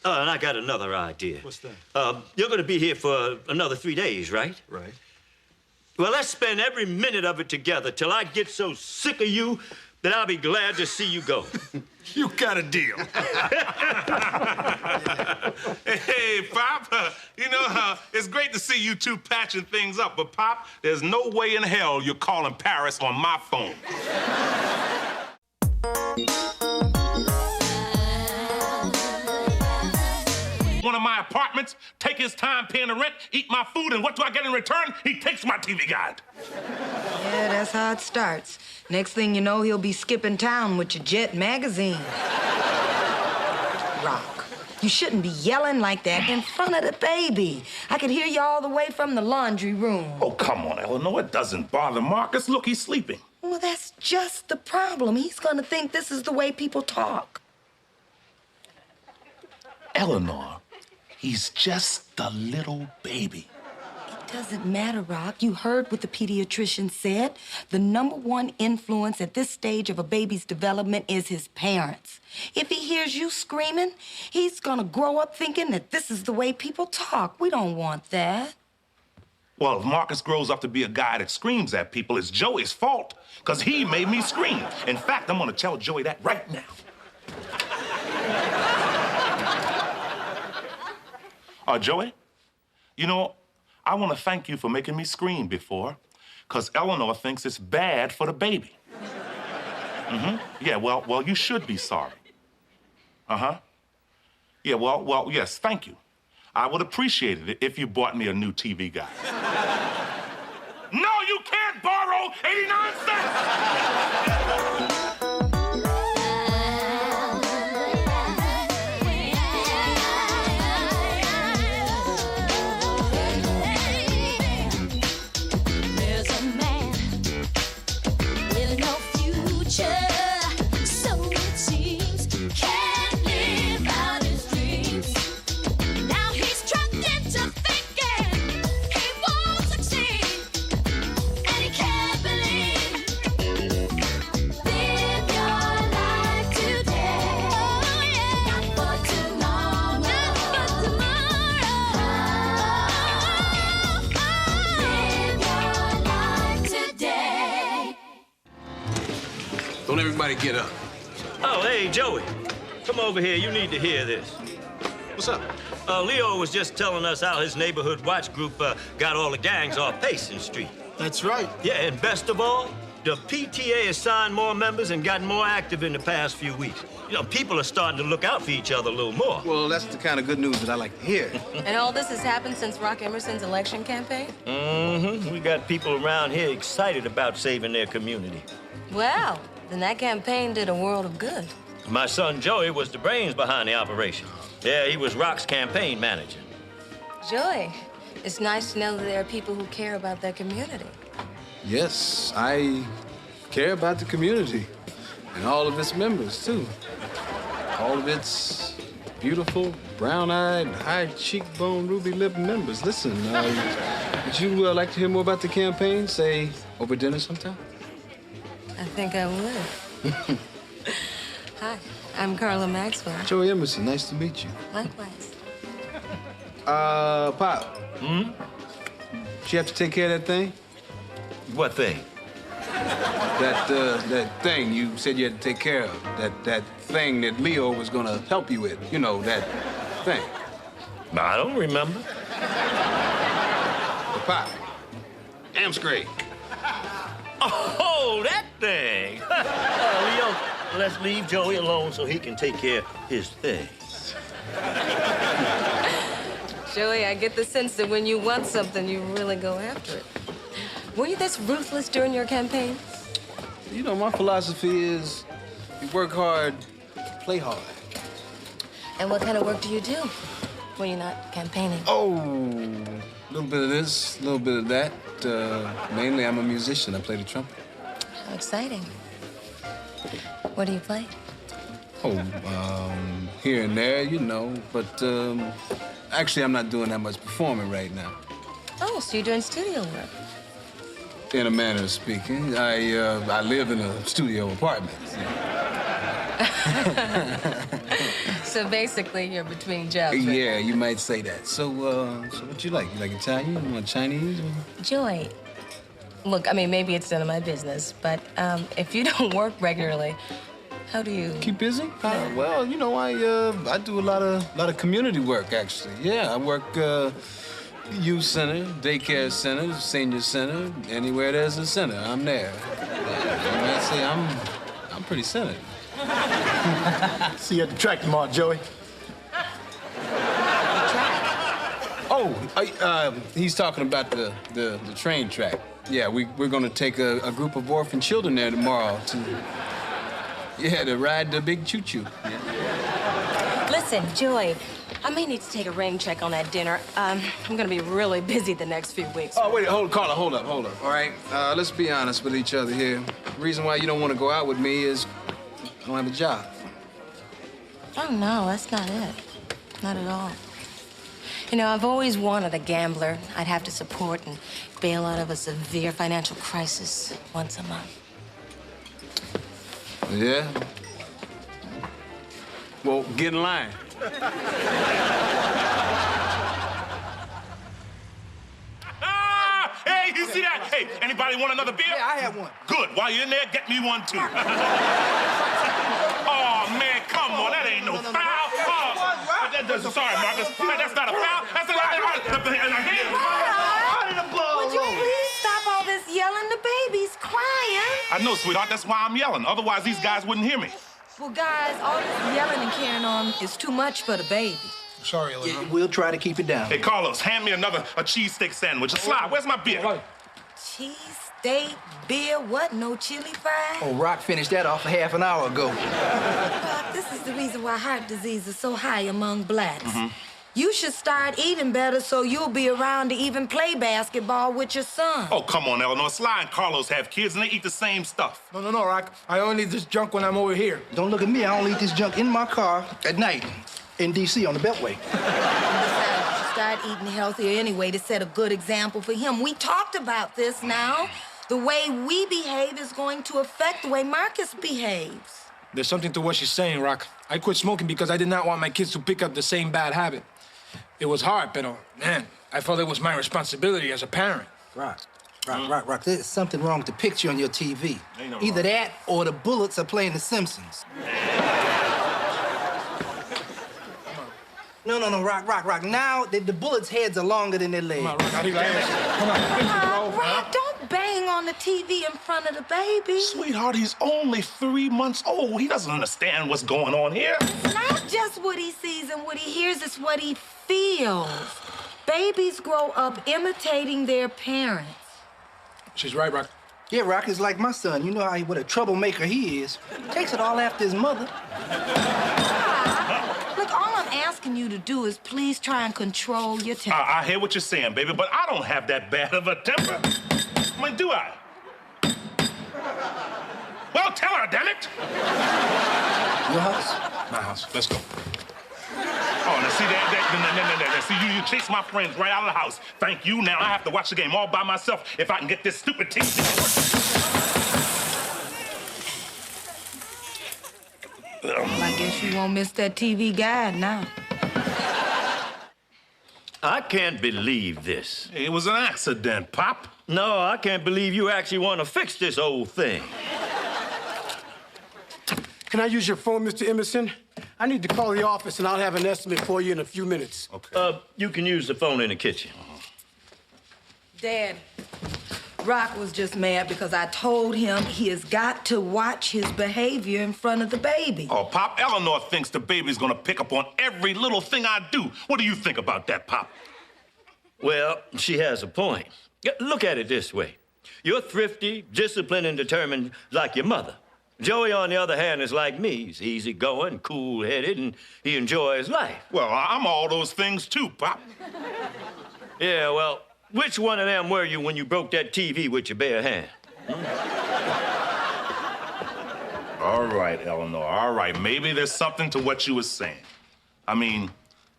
And I got another idea. What's that? You're gonna be here for another 3 days, right? Right. Well, let's spend every minute of it together till I get so sick of you then I'll be glad to see you go. You got a deal. Hey, Pop, it's great to see you two patching things up, but Pop, there's no way in hell you're calling Paris on my phone. One of my apartments, take his time paying the rent, eat my food, and what do I get in return? He takes my TV guide. Yeah, that's how it starts. Next thing you know, he'll be skipping town with your Jet magazine. Rock, you shouldn't be yelling like that in front of the baby. I could hear you all the way from the laundry room. Oh, come on, Eleanor. It doesn't bother Marcus. Look, he's sleeping. Well, that's just the problem. He's gonna think this is the way people talk. Eleanor, he's just a little baby. It doesn't matter, Rock. You heard what the pediatrician said. The #1 influence at this stage of a baby's development is his parents. If he hears you screaming, he's gonna grow up thinking that this is the way people talk. We don't want that. Well, if Marcus grows up to be a guy that screams at people, it's Joey's fault, because he made me scream. In fact, I'm gonna tell Joey that right now. Joey, I want to thank you for making me scream before, because Eleanor thinks it's bad for the baby. Yeah, well, you should be sorry. Yeah, well, yes, thank you. I would appreciate it if you bought me a new TV guide. No, you can't borrow 89 cents! Don't everybody get up. Oh, hey, Joey. Come over here. You need to hear this. What's up? Leo was just telling us how his neighborhood watch group got all the gangs off Payson Street. That's right. Yeah, and best of all, the PTA has signed more members and gotten more active in the past few weeks. People are starting to look out for each other a little more. Well, that's the kind of good news that I like to hear. And all this has happened since Rock Emerson's election campaign? We got people around here excited about saving their community. Well, then that campaign did a world of good. My son Joey was the brains behind the operation. Yeah, he was Rock's campaign manager. Joey, it's nice to know that there are people who care about their community. Yes, I care about the community and all of its members, too. All of its beautiful, brown-eyed, high-cheekbone, ruby-lipped members. Listen, would you like to hear more about the campaign, say, over dinner sometime? I think I would. Hi, I'm Carla Maxwell. Joey Emerson, nice to meet you. Likewise. Pop. She have to take care of that thing? What thing? That thing you said you had to take care of. That thing that Leo was gonna help you with. You know, that thing. I don't remember. Pop. Amscray. Oh, that thing. Leo, let's leave Joey alone so he can take care of his thing. Joey, I get the sense that when you want something, you really go after it. Were you this ruthless during your campaign? You know, my philosophy is you work hard, play hard. And what kind of work do you do when you're not campaigning? Oh, a little bit of this, a little bit of that. Mainly, I'm a musician. I play the trumpet. How exciting. What do you play? Oh, here and there, you know. But actually, I'm not doing that much performing right now. Oh, so you're doing studio work? In a manner of speaking, I live in a studio apartment. So basically, you're between jobs. Right? Yeah, you might say that. So what you like? You like Italian? You want Chinese? Joy, Look, I mean, maybe it's none of my business, but if you don't work regularly, how do you... Keep busy? Well, you know, I do a lot of community work, actually. Yeah, I work youth center, daycare center, senior center, anywhere there's a center, I'm there. I'd say I'm pretty centered. See you at the track tomorrow, Joey. Oh, he's talking about the train track. Yeah, we're gonna take a group of orphan children there tomorrow to ride the big choo-choo. Yeah. Listen, Joey, I may need to take a rain check on that dinner. I'm gonna be really busy the next few weeks. Oh, wait, Carla, hold up. All right, let's be honest with each other here. The reason why you don't want to go out with me is I don't have a job. Oh, no, that's not it. Not at all. You know, I've always wanted a gambler I'd have to support and bail out of a severe financial crisis once a month. Yeah? Well, get in line. Hey, you see that? Hey, anybody want another beer? Yeah, I have one. Good. While you're in there, get me one, too. Oh, man, come on. That ain't no foul. Sorry, Marcus. That's not a foul. That's a Would you please stop all this yelling? The baby's crying. I know, sweetheart. That's why I'm yelling. Otherwise, these guys wouldn't hear me. Well, guys, all this yelling and carrying on is too much for the baby. Sorry, Eleanor. We'll try to keep it down. Hey, Carlos, hand me a cheesesteak sandwich. Sly, where's my beer? Cheese, steak, beer, what? No chili fries? Oh, Rock finished that off a half an hour ago. Rock, this is the reason why heart disease is so high among blacks. You should start eating better so you'll be around to even play basketball with your son. Oh, come on, Eleanor. Sly and Carlos have kids, and they eat the same stuff. No, Rock. I only eat this junk when I'm over here. Don't look at me. I only eat this junk in my car at night in D.C. on the Beltway. Besides, you should start eating healthier anyway to set a good example for him. We talked about this now. The way we behave is going to affect the way Marcus behaves. There's something to what she's saying, Rock. I quit smoking because I did not want my kids to pick up the same bad habit. It was hard, but man, I felt it was my responsibility as a parent. Rock. There's something wrong with the picture on your TV. Either that or the Bullets are playing The Simpsons. No, Rock. Now, the Bullets' heads are longer than their legs. Come on, Rock, don't bang on the TV in front of the baby. Sweetheart, he's only 3 months old. He doesn't understand what's going on here. It's not just what he sees and what he hears, it's what he feels. Babies grow up imitating their parents. She's right, Rock. Yeah, Rock is like my son. You know what a troublemaker he is. Takes it all after his mother. Look, all I'm asking you to do is please try and control your temper. I hear what you're saying, baby, but I don't have that bad of a temper. I mean, do I? Well, tell her, damn it. Your house? My house. Let's go. Oh, now see that? See, you chase my friends right out of the house. Thank you. Now I have to watch the game all by myself if I can get this stupid TV to work. I guess you won't miss that TV guide now. I can't believe this. It was an accident, Pop. No, I can't believe you actually want to fix this old thing. Can I use your phone, Mr. Emerson? I need to call the office, and I'll have an estimate for you in a few minutes. Okay. You can use the phone in the kitchen. Dad, Rock was just mad because I told him he has got to watch his behavior in front of the baby. Oh, Pop, Eleanor thinks the baby's gonna pick up on every little thing I do. What do you think about that, Pop? Well, she has a point. Look at it this way. You're thrifty, disciplined, and determined like your mother. Joey, on the other hand, is like me. He's easygoing, cool-headed, and he enjoys life. Well, I'm all those things too, Pop. Yeah, well, which one of them were you when you broke that TV with your bare hand? All right, Eleanor, all right. Maybe there's something to what you were saying. I mean,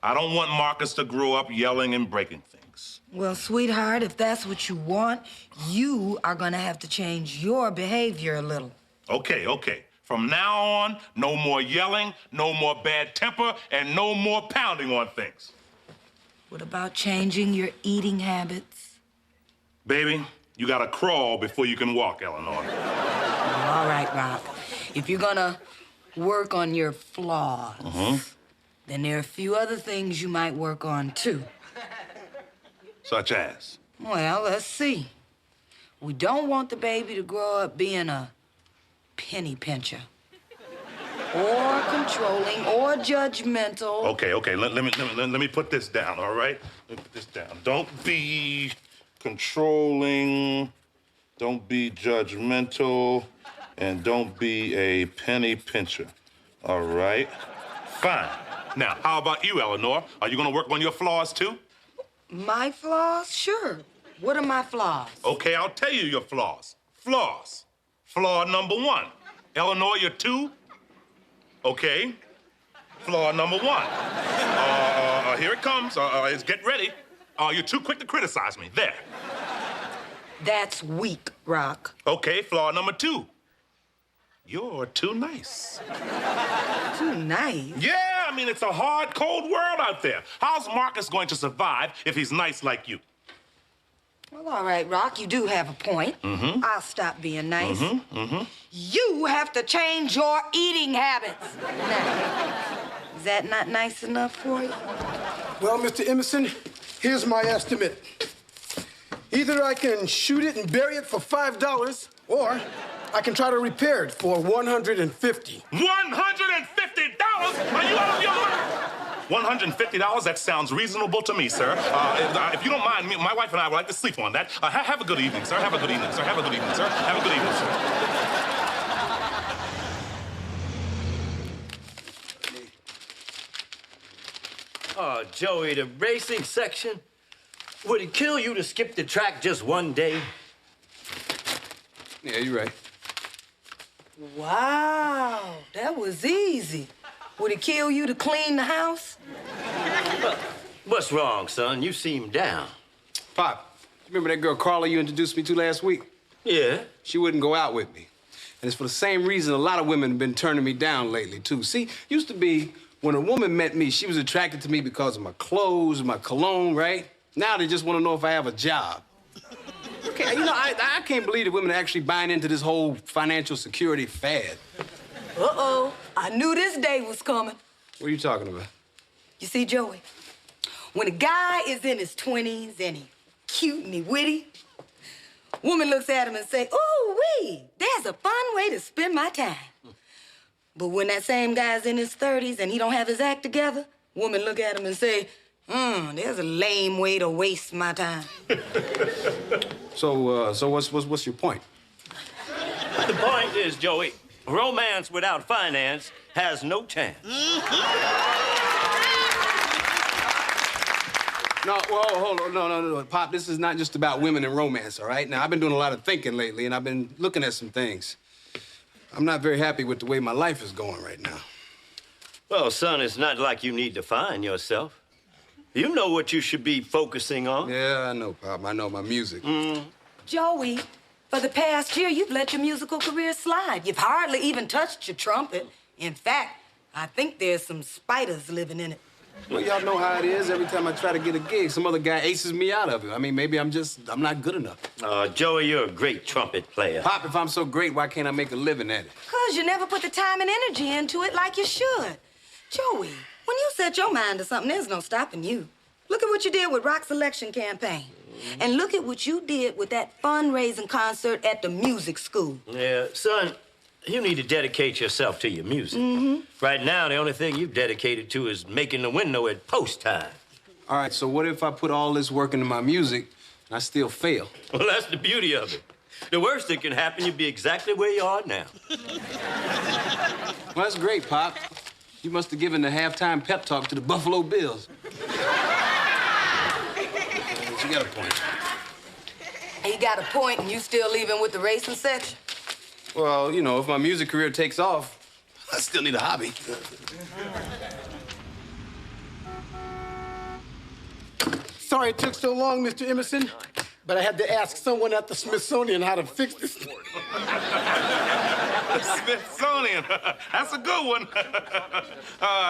I don't want Marcus to grow up yelling and breaking things. Well, sweetheart, if that's what you want, you are gonna have to change your behavior a little. Okay. From now on, no more yelling, no more bad temper, and no more pounding on things. What about changing your eating habits? Baby, You gotta crawl before you can walk, Eleanor. All right, Rock. If you're gonna work on your flaws, then there are a few other things you might work on, too. Such as? Well, let's see. We don't want the baby to grow up being a penny pincher. Or controlling, or judgmental. Okay. Let me put this down, all right? Let me put this down. Don't be controlling, don't be judgmental, and don't be a penny pincher. All right? Fine. Now, how about you, Eleanor? Are you gonna work on your flaws, too? My flaws? Sure. What are my flaws? Okay, I'll tell you your flaws. Flaws. Flaw number 1. Eleanor, you're 2. Okay. Flaw number 1. Here it comes. Get ready. You're too quick to criticize me. There. That's weak, Rock. Okay, flaw number 2. You're too nice. Too nice? Yeah, I mean, it's a hard, cold world out there. How's Marcus going to survive if he's nice like you? Well, all right, Rock, you do have a point. I'll stop being nice. You have to change your eating habits. Now, is that not nice enough for you? Well, Mr. Emerson, here's my estimate. Either I can shoot it and bury it for $5, or I can try to repair it for $150. $150? Are you out of your mind? $150? That sounds reasonable to me, sir. If you don't mind, my wife and I would like to sleep on that. Have a good evening, sir. Have a good evening, sir. Have a good evening, sir. Have a good evening, sir. Oh, Joey, the racing section? Would it kill you to skip the track just one day? Yeah, you're right. Wow, that was easy. Would it kill you to clean the house? What's wrong, son? You seem down. Pop, remember that girl Carla you introduced me to last week? Yeah. She wouldn't go out with me. And it's for the same reason a lot of women have been turning me down lately, too. See, used to be when a woman met me, she was attracted to me because of my clothes, my cologne, right? Now they just want to know if I have a job. Okay, you know, I can't believe that women are actually buying into this whole financial security fad. Uh-oh, I knew this day was coming. What are you talking about? You see, Joey, when a guy is in his 20s and he cute and he witty, woman looks at him and say, ooh-wee, there's a fun way to spend my time. But when that same guy's in his 30s and he don't have his act together, woman look at him and say, there's a lame way to waste my time. So what's your point? The point is, Joey, romance without finance has no chance. No, whoa, hold on. No. Pop, this is not just about women and romance, all right? Now, I've been doing a lot of thinking lately, and I've been looking at some things. I'm not very happy with the way my life is going right now. Well, son, it's not like you need to find yourself. You know what you should be focusing on. Yeah, I know, Pop. I know my music. Joey, for the past year, you've let your musical career slide. You've hardly even touched your trumpet. In fact, I think there's some spiders living in it. Well, y'all know how it is. Every time I try to get a gig, some other guy aces me out of it. I mean, maybe I'm not good enough. Joey, you're a great trumpet player. Pop, if I'm so great, why can't I make a living at it? Because you never put the time and energy into it like you should. Joey, when you set your mind to something, there's no stopping you. Look at what you did with ROC's election campaign. And look at what you did with that fundraising concert at the music school. Yeah, son, you need to dedicate yourself to your music. Right now, the only thing you've dedicated to is making the window at post time. All right, so what if I put all this work into my music and I still fail? Well, that's the beauty of it. The worst that can happen, you'll be exactly where you are now. Well, that's great, Pop. You must have given the halftime pep talk to the Buffalo Bills. You got a point. He got a point, and you still leaving with the racing section? Well, you know, if my music career takes off, I still need a hobby. Sorry it took so long, Mr. Emerson, but I had to ask someone at the Smithsonian how to fix this. Smithsonian. That's a good one.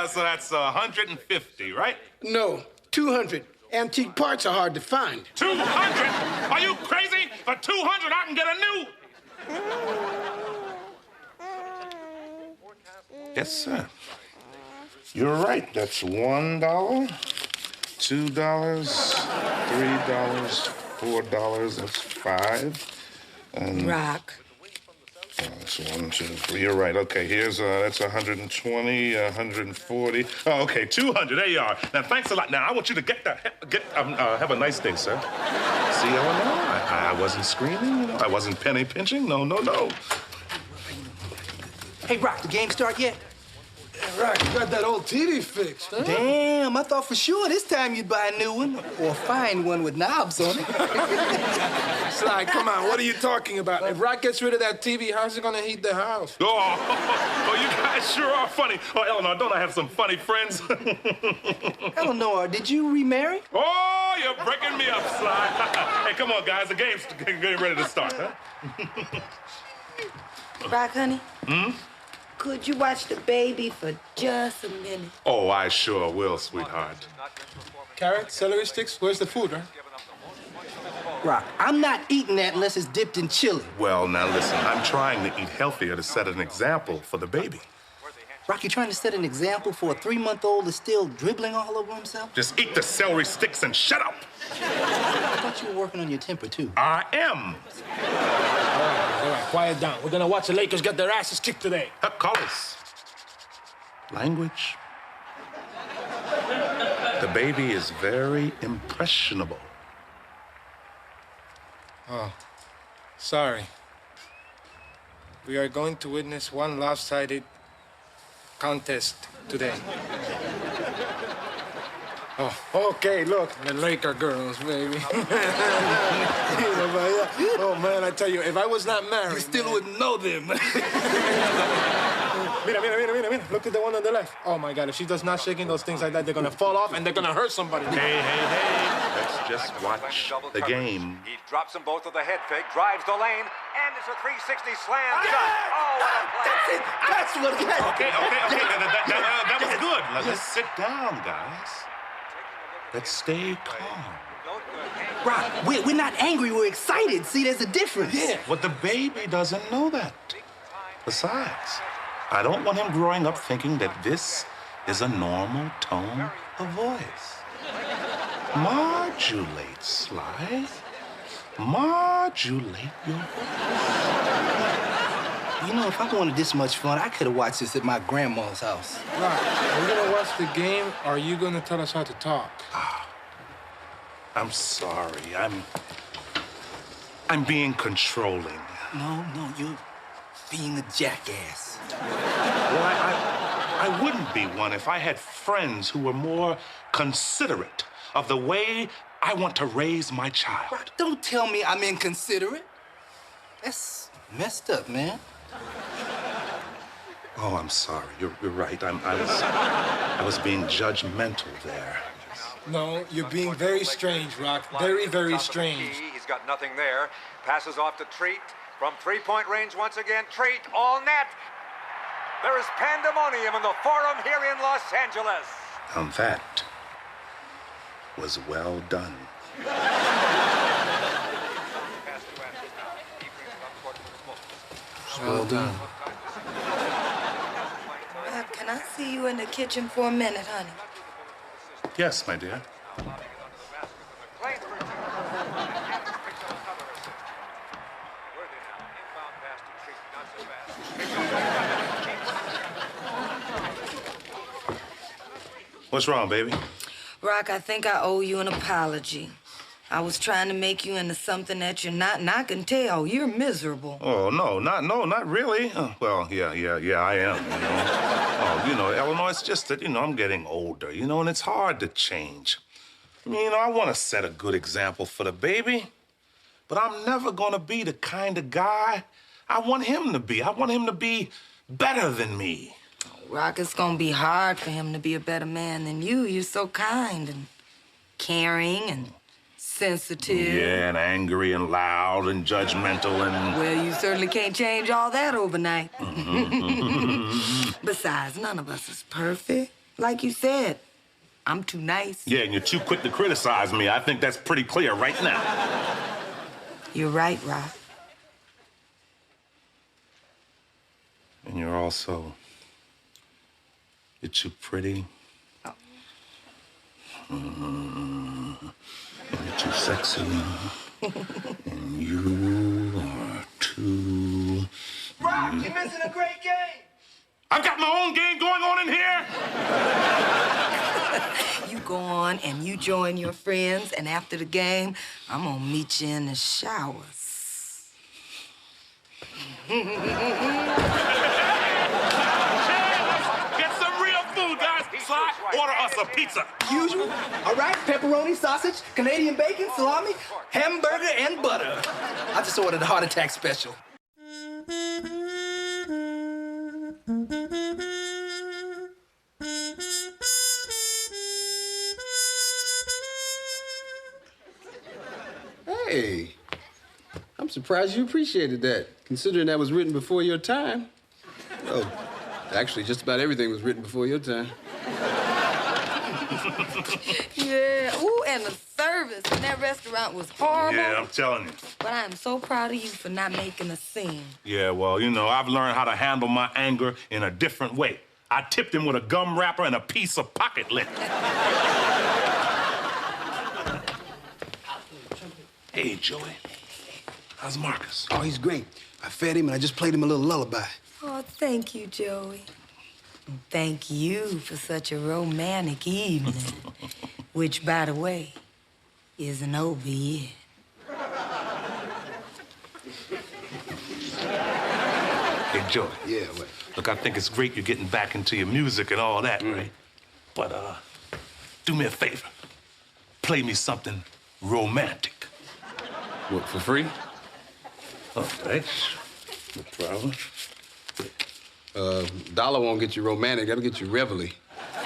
So that's 150, right? No, 200. Antique parts are hard to find. 200? Are you crazy? For For 200, I can get a new. Yes, sir. You're right. That's $1, $2, $3, $4. That's $5. And Rock. That's 1, 2, 3. You're right. Okay, here's that's 120, 140. Oh, okay, 200. There you are. Now, thanks a lot. Now, I want you to have a nice day, sir. See, Eleanor, I wasn't screaming. You know? I wasn't penny pinching. No, no, no. Hey, Rock, the game start yet? Rock, you got that old TV fixed, huh? Damn, I thought for sure this time you'd buy a new one or find one with knobs on it. Sly, come on, what are you talking about? If Rock gets rid of that TV, how's he gonna heat the house? Oh, you guys sure are funny. Oh, Eleanor, don't I have some funny friends? Eleanor, did you remarry? Oh, you're breaking me up, Sly. Hey, come on, guys. The game's getting ready to start, huh? Rock, honey? Hmm? Could you watch the baby for just a minute? Oh, I sure will, sweetheart. Carrot, celery sticks, where's the food, huh? Rock, I'm not eating that unless it's dipped in chili. Well, now listen, I'm trying to eat healthier to set an example for the baby. Rock, you trying to set an example for a 3-month-old that's still dribbling all over himself? Just eat the celery sticks and shut up. I thought you were working on your temper, too. I am. All right, quiet down. We're gonna watch the Lakers get their asses kicked today. Colors. Language. The baby is very impressionable. Oh, sorry. We are going to witness one lopsided contest today. Oh, okay, look, the Laker girls, baby. Oh, man, I tell you, if I was not married... You still wouldn't know them. Mira. Look at the one on the left. Oh, my God, if she does not shaking those things like that, they're gonna fall off and they're gonna hurt somebody. Hey. Let's just watch the game. He drops them both with a head fake, drives the lane, and it's a 360 slam dunk. Oh, what a play. That's what it is. Okay. That was good. Let's sit down, guys. Let's stay calm. Rock, we're not angry, we're excited. See, there's a difference. Yeah. Well, the baby doesn't know that. Besides, I don't want him growing up thinking that this is a normal tone of voice. Modulate, Sly. Modulate your voice. You know, if I wanted this much fun, I could have watched this at my grandma's house. Rock, are we gonna watch the game, or are you gonna tell us how to talk? I'm sorry. I'm being controlling. No, you're being a jackass. Well, I wouldn't be one if I had friends who were more considerate of the way I want to raise my child. Rock, don't tell me I'm inconsiderate. That's messed up, man. Oh, I'm sorry. You're right. I was being judgmental there. No, you're being very strange, Rock. Very, very strange. He's got nothing there. Passes off to Treat. From three-point range once again. Treat, all net. There is pandemonium in the Forum here in Los Angeles. That was well done. Well done. Can I see you in the kitchen for a minute, honey? Yes, my dear. What's wrong, baby? Rock, I think I owe you an apology. I was trying to make you into something that you're not, and I can tell you're miserable. Oh, not really. Well, yeah, I am, you know. Oh, you know, Eleanor, it's just that, I'm getting older, and it's hard to change. I mean, I want to set a good example for the baby, but I'm never going to be the kind of guy I want him to be. I want him to be better than me. Rock, it's gonna be hard for him to be a better man than you. You're so kind and caring and sensitive. Yeah, and angry and loud and judgmental and... Well, you certainly can't change all that overnight. Besides, none of us is perfect. Like you said, I'm too nice. Yeah, and you're too quick to criticize me. I think that's pretty clear right now. You're right, Rock. And you're also... You're too pretty. And you're too sexy. And you are too... Rock, you're missing a great game. I've got my own game going on in here. You go on and you join your friends, and after the game, I'm gonna meet you in the showers. Get some real food, guys. Sly, order us a pizza. Usual. All right, pepperoni, sausage, Canadian bacon, salami, hamburger, and butter. I just ordered a heart attack special. Hey, I'm surprised you appreciated that, considering that was written before your time. Well, actually, just about everything was written before your time. Yeah, ooh, and the service in that restaurant was horrible. Yeah, I'm telling you. But I am so proud of you for not making a scene. Yeah, well, you know, I've learned how to handle my anger in a different way. I tipped him with a gum wrapper and a piece of pocket lint. Hey, Joey. How's Marcus? Oh, he's great. I fed him and I just played him a little lullaby. Oh, thank you, Joey. And thank you for such a romantic evening, which, by the way, isn't over yet. Hey, Joey. Yeah, what? Look, I think it's great you're getting back into your music and all that, right? But, do me a favor. Play me something romantic. What, for free? Okay. No problem. $1 won't get you romantic. That'll get you reveille.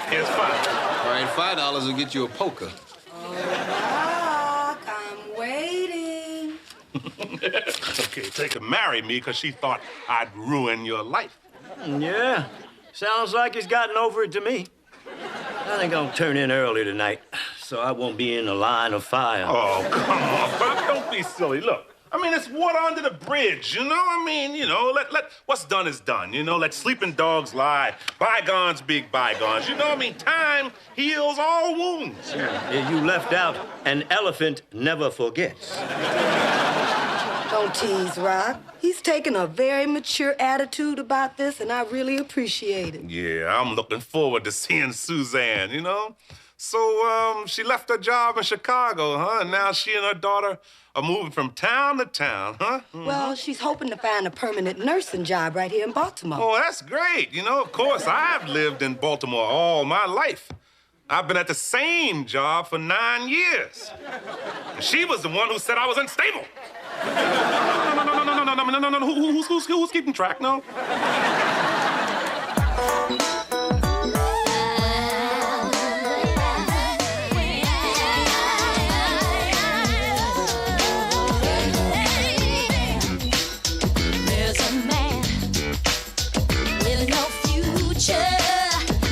Here's $5. All right, $5 will get you a polka. Rock, I'm waiting. Okay, take her marry me because she thought I'd ruin your life. Yeah, sounds like he's gotten over it to me. I think I'll turn in early tonight, so I won't be in the line of fire. Oh, come on, Bob, don't be silly. Look, I mean, it's water under the bridge, you know? I mean, you know, let what's done is done, you know? Let sleeping dogs lie. Bygones be bygones, you know? I mean, time heals all wounds. Yeah, you left out, an elephant never forgets. Don't tease Rock. He's taken a very mature attitude about this, and I really appreciate it. Yeah, I'm looking forward to seeing Suzanne, you know? So, she left her job in Chicago, huh? And now she and her daughter are moving from town to town, huh? Well, she's hoping to find a permanent nursing job right here in Baltimore. Oh, that's great. You know, of course, I've lived in Baltimore all my life. I've been at the same job for 9 years. And she was the one who said I was unstable. No. Who's keeping track? No. There's a man with no future,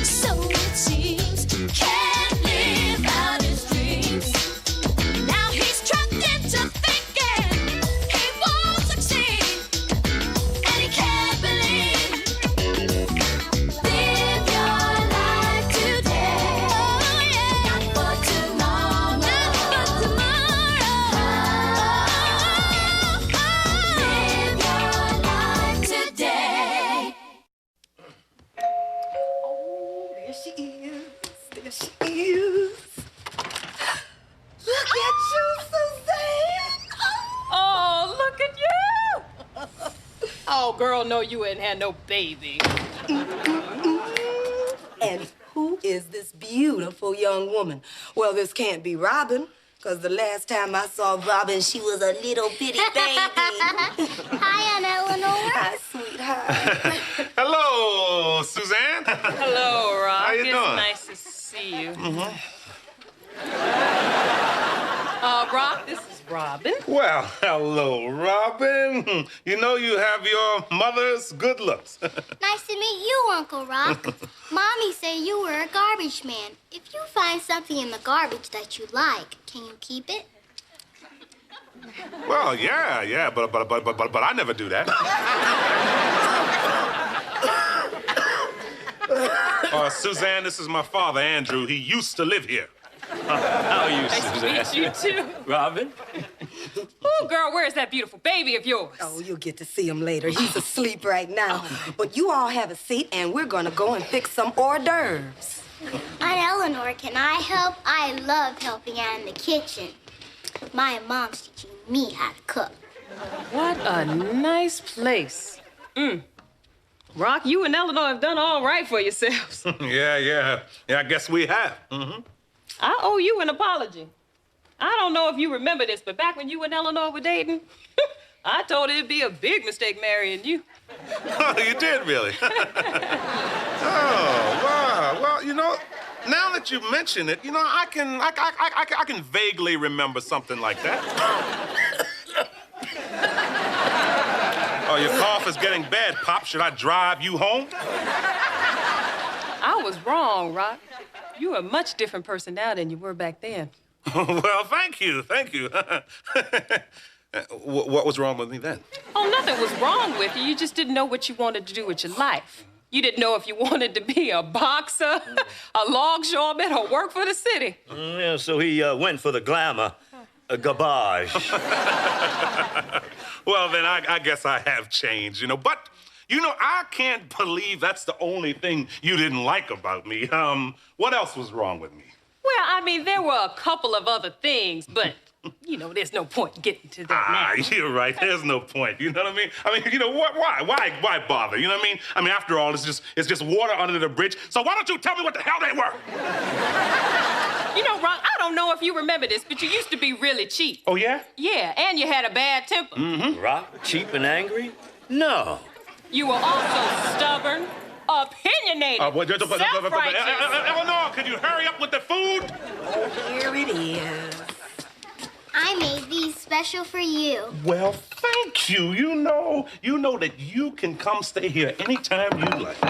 so it seems, can't live out his dreams. Now he's trapped into thinking he won't succeed, and he can't believe. Live your life today, oh yeah, not for tomorrow, not for tomorrow. Live your life today. There she is. There she is. Look at you, Suzanne. Oh, look at you! Oh, girl, no, you ain't had no baby. And who is this beautiful young woman? Well, this can't be Robin, because the last time I saw Robin, she was a little bitty baby. Hi, Aunt Eleanor. Hi, sweetheart. Hello, Suzanne. Hello, Rock. How you it's doing? nice to see you. Rock, this is Robin. Well, hello, Robin. You know you have your mother's good looks. Nice to meet you, Uncle Rock. Mommy said you were a garbage man. If you find something in the garbage that you like, can you keep it? Well, yeah, but I never do that. Suzanne, this is my father, Andrew. He used to live here. How are you, Suzanne? Nice to meet you, too. Robin? Oh, girl, where's that beautiful baby of yours? Oh, you'll get to see him later. He's asleep right now. But you all have a seat, and we're gonna go and fix some hors d'oeuvres. Aunt Eleanor, can I help? I love helping out in the kitchen. My mom's teaching me how to cook. What a nice place. Rock, you and Eleanor have done all right for yourselves. Yeah, I guess we have. Mm-hmm. I owe you an apology. I don't know if you remember this, but back when you and Eleanor were dating, I told her it'd be a big mistake marrying you. Oh, you did, really? Oh, wow. Well, you know, now that you mention it, you know, I can vaguely remember something like that. Oh, your cough is getting bad, Pop. Should I drive you home? I was wrong, Rock. You're a much different person now than you were back then. Well, thank you. What was wrong with me then? Oh, nothing was wrong with you. You just didn't know what you wanted to do with your life. You didn't know if you wanted to be a boxer, a longshoreman, or work for the city. Yeah, so he went for the glamour, garbage. Well, then I guess I have changed, you know. But, you know, I can't believe that's the only thing you didn't like about me. What else was wrong with me? Well, I mean, there were a couple of other things, but, you know, there's no point in getting to that now. You're right. There's no point. You know what I mean? I mean, you know, why bother? You know what I mean? I mean, after all, it's just water under the bridge. So why don't you tell me what the hell they were? You know, Ron, I don't know if you remember this, but you used to be really cheap. Oh, yeah? Yeah, and you had a bad temper. Mm-hmm. Rock, cheap and angry? No. You were also stubborn, opinionated, self-righteous. Eleanor, could you hurry up with the food? Oh, here it is. I made these special for you. Well, thank you. You know that you can come stay here anytime you like.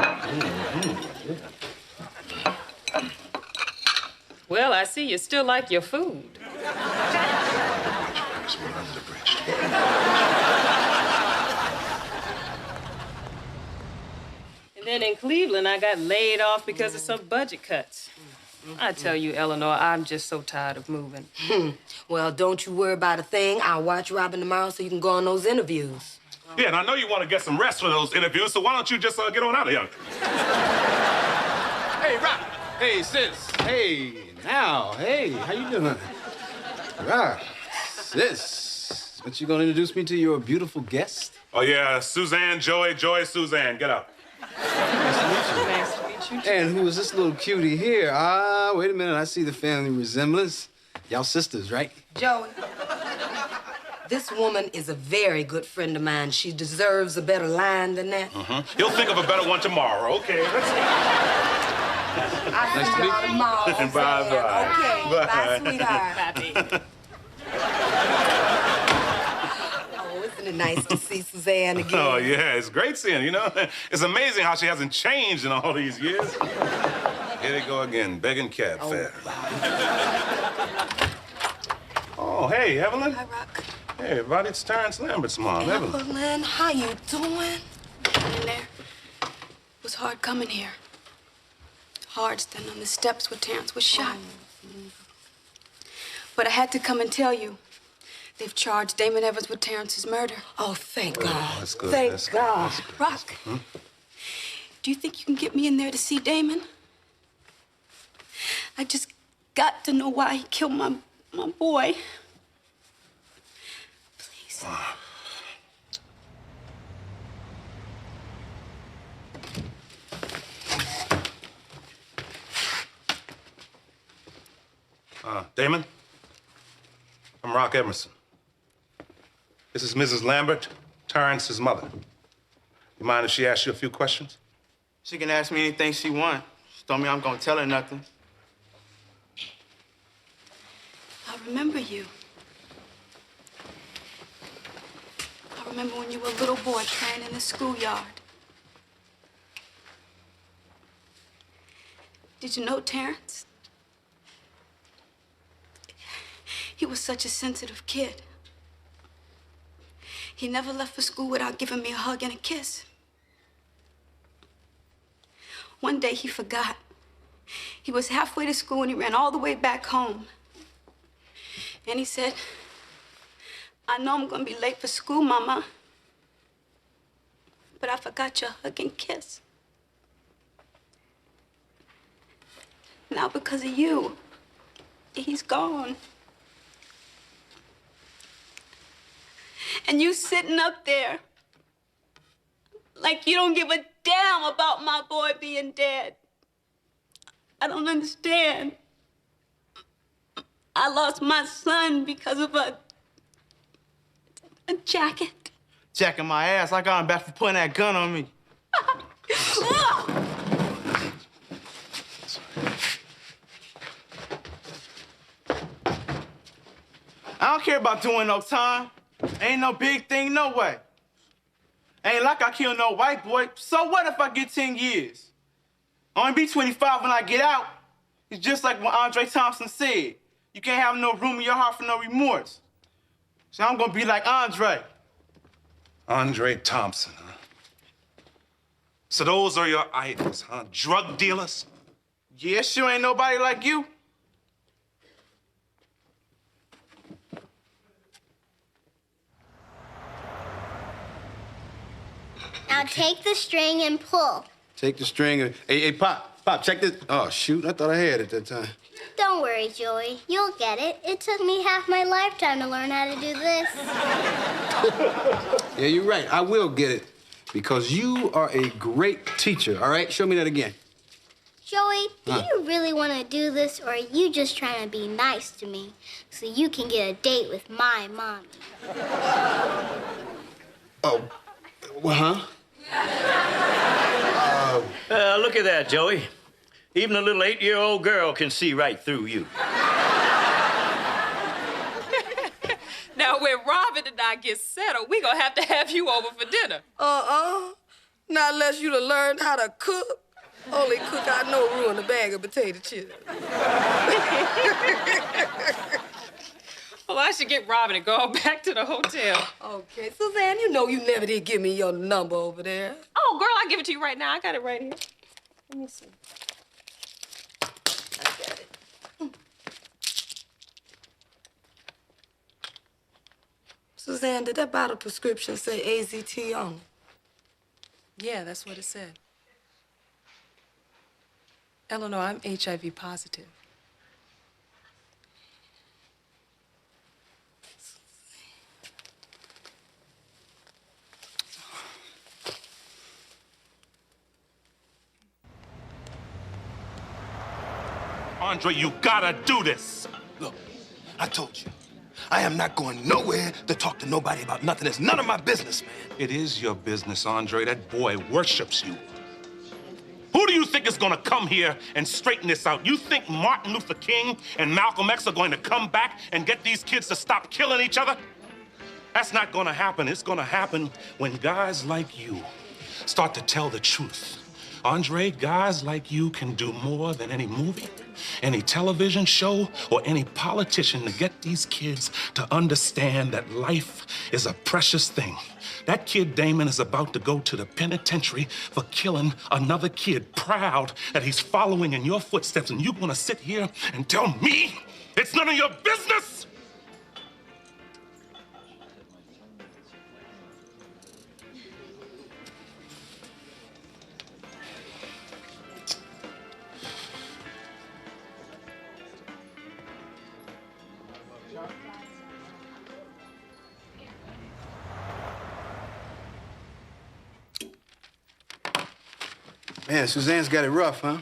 Well, I see you still like your food. And then in Cleveland, I got laid off because of some budget cuts. I tell you, Eleanor, I'm just so tired of moving. Well, don't you worry about a thing. I'll watch Robin tomorrow so you can go on those interviews. Yeah, and I know you want to get some rest for those interviews, so why don't you just get on out of here? Hey, Rock. Hey, sis. Hey, now. Hey, how you doing? Rock. Sis. But you gonna introduce me to your beautiful guest? Oh, yeah, Suzanne, Joey, Suzanne. Get up. Nice to meet you. Nice to meet you, too. And who is this little cutie here? Wait a minute. I see the family resemblance. Y'all sisters, right? Joey, this woman is a very good friend of mine. She deserves a better line than that. You'll think of a better one tomorrow. Okay, let's see. Nice to meet you tomorrow. Bye-bye. Okay, bye, Bye. sweetheart. Bye, baby. Oh, isn't it nice to see Suzanne again? Oh, yeah, it's great seeing her, you know? It's amazing how she hasn't changed in all these years. Here they go again, begging cab fare. Oh, hey, Evelyn. Hi, Rock. Hey, everybody, it's Terrence Lambert's mom, Evelyn. Evelyn, how you doing? In there. It was hard coming here. Hard standing on the steps where Terrence was shot. But I had to come and tell you. They've charged Damon Evans with Terrence's murder. Oh, thank God. That's good. Thank That's God. Good. Rock, do you think you can get me in there to see Damon? I just got to know why he killed my boy. Please. Damon, I'm Rock Emerson. This is Mrs. Lambert, Terrence's mother. You mind if she asks you a few questions? She can ask me anything she wants. She told me I'm gonna tell her nothing. I remember you. I remember when you were a little boy playing in the schoolyard. Did you know Terrence? He was such a sensitive kid. He never left for school without giving me a hug and a kiss. One day he forgot. He was halfway to school and he ran all the way back home. And he said, I know I'm gonna be late for school, Mama, but I forgot your hug and kiss. Now because of you, he's gone. And you sitting up there like you don't give a damn about my boy being dead. I don't understand. I lost my son because of a jacket. Jacking my ass. I got him back for putting that gun on me. I don't care about doing no time. Ain't no big thing, no way. Ain't like I killed no white boy. So what if I get 10 years? I'll only be 25 when I get out. It's just like what Andre Thompson said. You can't have no room in your heart for no remorse. So I'm gonna be like Andre. Andre Thompson, huh? So those are your idols, huh? Drug dealers? Yeah, sure ain't nobody like you. Now take the string and pull. Take the string and... Hey, Pop, check this. Oh, shoot, I thought I had it that time. Don't worry, Joey. You'll get it. It took me half my lifetime to learn how to do this. Yeah, you're right. I will get it because you are a great teacher, all right? Show me that again. Joey, do you really want to do this, or are you just trying to be nice to me so you can get a date with my mommy? Oh, well, huh? Look at that, Joey. Even a little 8-year-old girl can see right through you. Now, when Robin and I get settled, we gonna have you over for dinner. Not unless you'd have learned how to cook. Only cook I know ruin a bag of potato chips. Well, I should get Robin and go back to the hotel. Okay, Suzanne, you know you never did give me your number over there. Oh, girl, I'll give it to you right now. I got it right here. Let me see. I got it. Suzanne, did that bottle prescription say AZT on it? Yeah, that's what it said. Eleanor, I'm HIV positive. Andre, you gotta do this. Look, I told you. I am not going nowhere to talk to nobody about nothing. It's none of my business, man. It is your business, Andre. That boy worships you. Who do you think is gonna come here and straighten this out? You think Martin Luther King and Malcolm X are going to come back and get these kids to stop killing each other? That's not gonna happen. It's gonna happen when guys like you start to tell the truth. Andre, guys like you can do more than any movie, any television show, or any politician to get these kids to understand that life is a precious thing. That kid Damon is about to go to the penitentiary for killing another kid, proud that he's following in your footsteps, and you're gonna sit here and tell me it's none of your business? Man, Suzanne's got it rough, huh?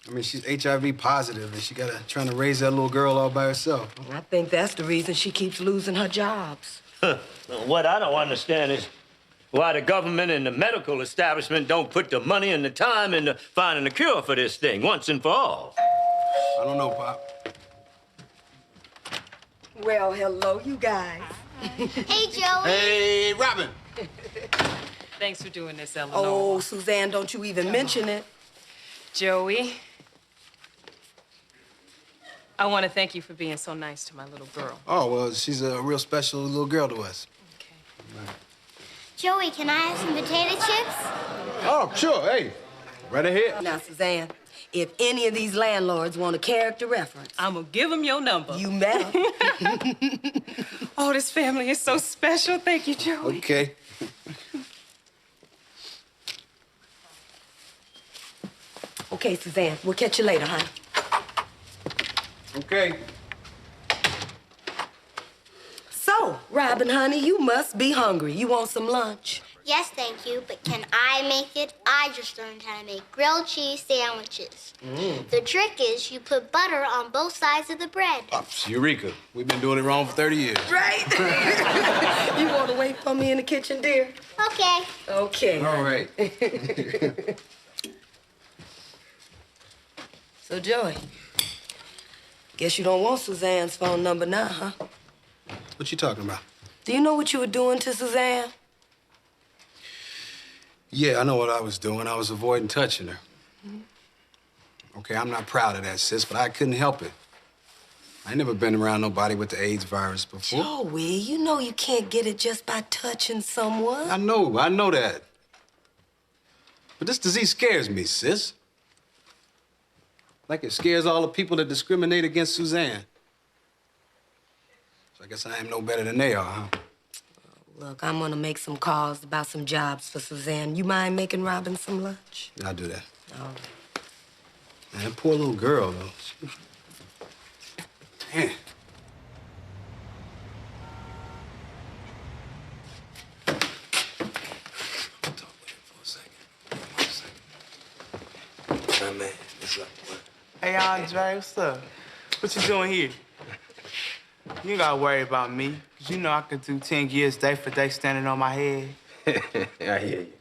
I mean, she's HIV positive, and she trying to raise that little girl all by herself. I think that's the reason she keeps losing her jobs. What I don't understand is why the government and the medical establishment don't put the money and the time into finding a cure for this thing once and for all. I don't know, Pop. Well, hello, you guys. Hey, Joey. Hey, Robin. Thanks for doing this, Eleanor. Oh, Suzanne, don't you even mention it. Joey, I want to thank you for being so nice to my little girl. Oh, well, she's a real special little girl to us. Joey, can I have some potato chips? Oh, sure. Hey, right ahead. Now, Suzanne, if any of these landlords want a character reference, I'm gonna give them your number. you better. Oh, this family is so special. Thank you, Joey. Okay. Okay, Suzanne, we'll catch you later, honey. Okay. So, Robin, honey, you must be hungry. You want some lunch? Yes, thank you, but can I make it? I just learned how to make grilled cheese sandwiches. The trick is you put butter on both sides of the bread. Eureka. We've been doing it wrong for 30 years. Right? You want to wait for me in the kitchen, dear? Okay. Okay. All right. So, Joey, guess you don't want Suzanne's phone number now, huh? What you talking about? Do you know what you were doing to Suzanne? Yeah, I know what I was doing. I was avoiding touching her. Okay, I'm not proud of that, sis, but I couldn't help it. I ain't never been around nobody with the AIDS virus before. Joey, you know you can't get it just by touching someone. I know that. But this disease scares me, sis. Like it scares all the people that discriminate against Suzanne. So I guess I am no better than they are, huh? Look, I'm gonna make some calls about some jobs for Suzanne. You mind making Robin some lunch? I'll do that. Oh. Man, that poor little girl, though. Damn. My man, what's up, boy? Hey, Andre, what's up? What you doing here? You ain't gotta worry about me, 'cause you know I could do 10 years day for day standing on my head. I hear you.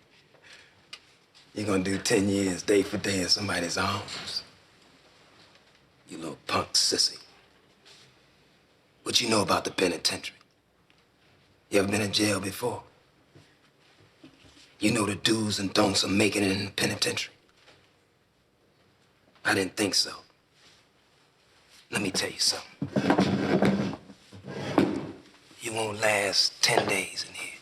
You're gonna do 10 years day for day in somebody's arms. You little punk sissy. What you know about the penitentiary? You ever been in jail before? You know the do's and don'ts of making it in the penitentiary? I didn't think so. Let me tell you something. You won't last 10 days in here.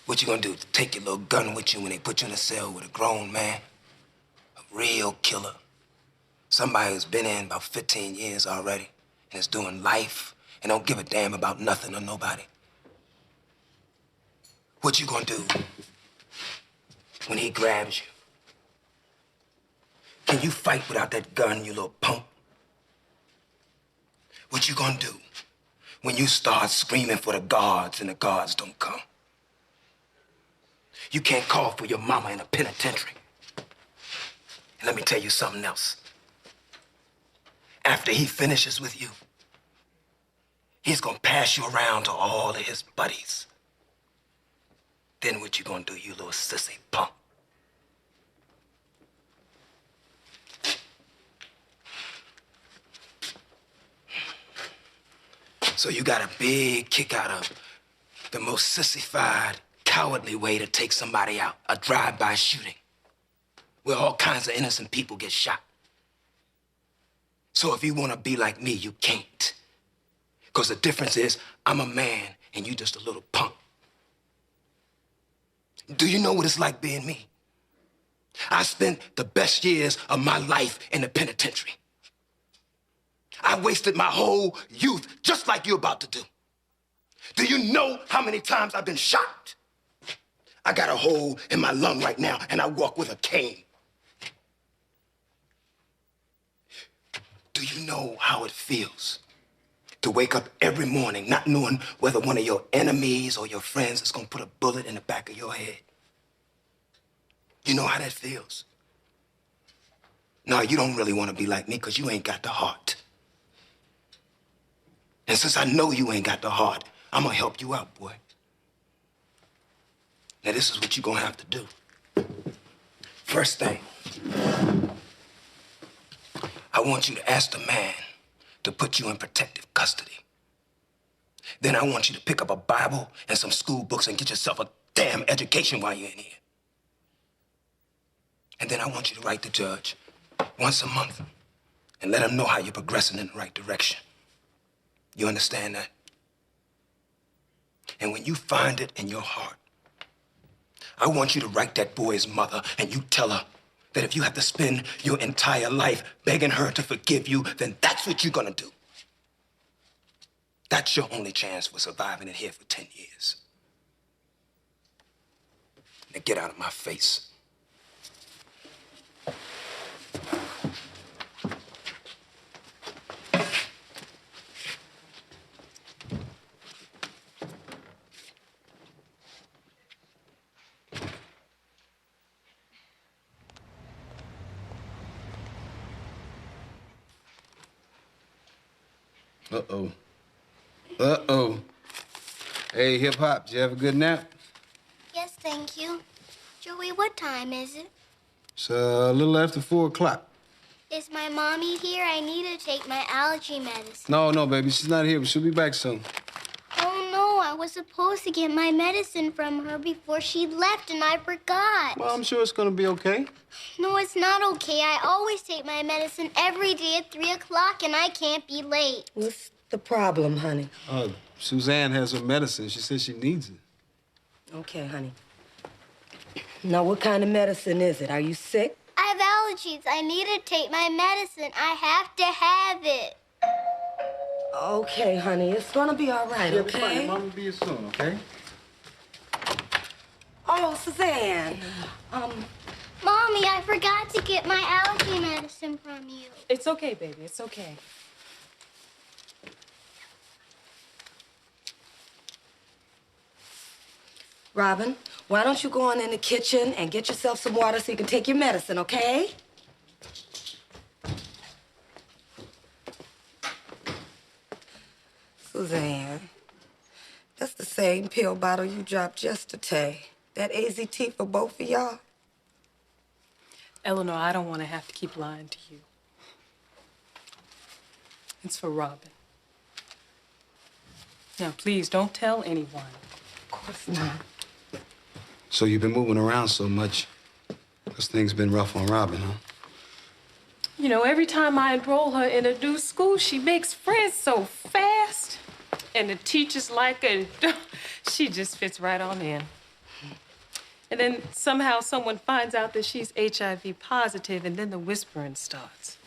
What you gonna do? Take your little gun with you when they put you in a cell with a grown man? A real killer. Somebody who's been in about 15 years already and is doing life and don't give a damn about nothing or nobody. What you gonna do when he grabs you? Can you fight without that gun, you little punk? What you gonna do when you start screaming for the guards and the guards don't come? You can't call for your mama in a penitentiary. And let me tell you something else. After he finishes with you, he's gonna pass you around to all of his buddies. Then what you gonna do, you little sissy punk? So you got a big kick out of the most sissified, cowardly way to take somebody out, a drive-by shooting, where all kinds of innocent people get shot. So if you want to be like me, you can't. Because the difference is, I'm a man and you just a little punk. Do you know what it's like being me? I spent the best years of my life in the penitentiary. I wasted my whole youth just like you're about to do. Do you know how many times I've been shot? I got a hole in my lung right now, and I walk with a cane. Do you know how it feels to wake up every morning not knowing whether one of your enemies or your friends is gonna put a bullet in the back of your head? You know how that feels? No, you don't really want to be like me because you ain't got the heart. And since I know you ain't got the heart, I'm gonna help you out, boy. Now, this is what you're gonna have to do. First thing, I want you to ask the man to put you in protective custody. Then I want you to pick up a Bible and some school books and get yourself a damn education while you're in here. And then I want you to write the judge once a month and let him know how you're progressing in the right direction. You understand that? And when you find it in your heart, I want you to write that boy's mother and you tell her that if you have to spend your entire life begging her to forgive you, then that's what you're gonna do. That's your only chance for surviving in here for 10 years. Now get out of my face. Uh-oh. Uh-oh. Hey, Hip Hop, did you have a good nap? Yes, thank you. Joey, what time is it? It's a little after 4 o'clock. Is my mommy here? I need to take my allergy medicine. No, baby, she's not here, but she'll be back soon. Oh, no, I was supposed to get my medicine from her before she left, and I forgot. Well, I'm sure it's gonna be okay. No, it's not okay. I always take my medicine every day at 3 o'clock, and I can't be late. What's the problem, honey? Suzanne has her medicine. She says she needs it. Okay, honey. Now, what kind of medicine is it? Are you sick? I have allergies. I need to take my medicine. I have to have it. Okay, honey, it's gonna be all right, okay? Mom will be here soon, okay? Oh, Suzanne. Mommy, I forgot to get my allergy medicine from you. It's okay, baby. It's okay. Robin, why don't you go on in the kitchen and get yourself some water so you can take your medicine, okay? Suzanne, that's the same pill bottle you dropped yesterday. That AZT for both of y'all? Eleanor, I don't want to have to keep lying to you. It's for Robin. Now, please don't tell anyone. Of course not. So you've been moving around so much. This thing's been rough on Robin, huh? You know, every time I enroll her in a new school, she makes friends so fast. And the teachers like her. She just fits right on in. And then somehow someone finds out that she's HIV positive, and then the whispering starts.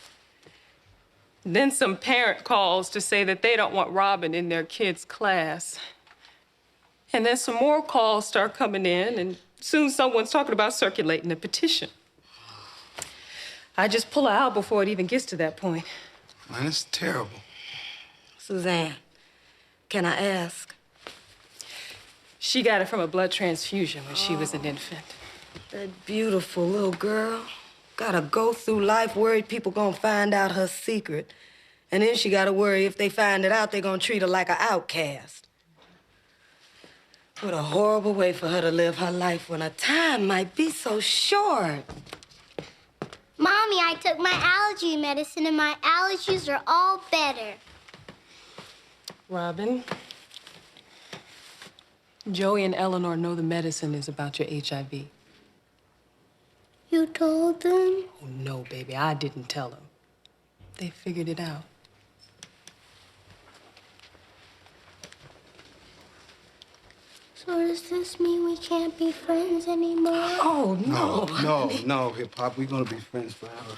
And then some parent calls to say that they don't want Robin in their kid's class. And then some more calls start coming in, and soon someone's talking about circulating a petition. I just pull her out before it even gets to that point. Man, it's terrible. Suzanne, can I ask? She got it from a blood transfusion when she was an infant. That beautiful little girl gotta go through life worried people gonna find out her secret. And then she gotta worry if they find it out, they're gonna treat her like an outcast. What a horrible way for her to live her life when her time might be so short. Mommy, I took my allergy medicine, and my allergies are all better. Robin, Joey and Eleanor know the medicine is about your HIV. You told them? Oh, no, baby, I didn't tell them. They figured it out. So does this mean we can't be friends anymore? Oh, no. No, Hip Hop. We're gonna be friends forever.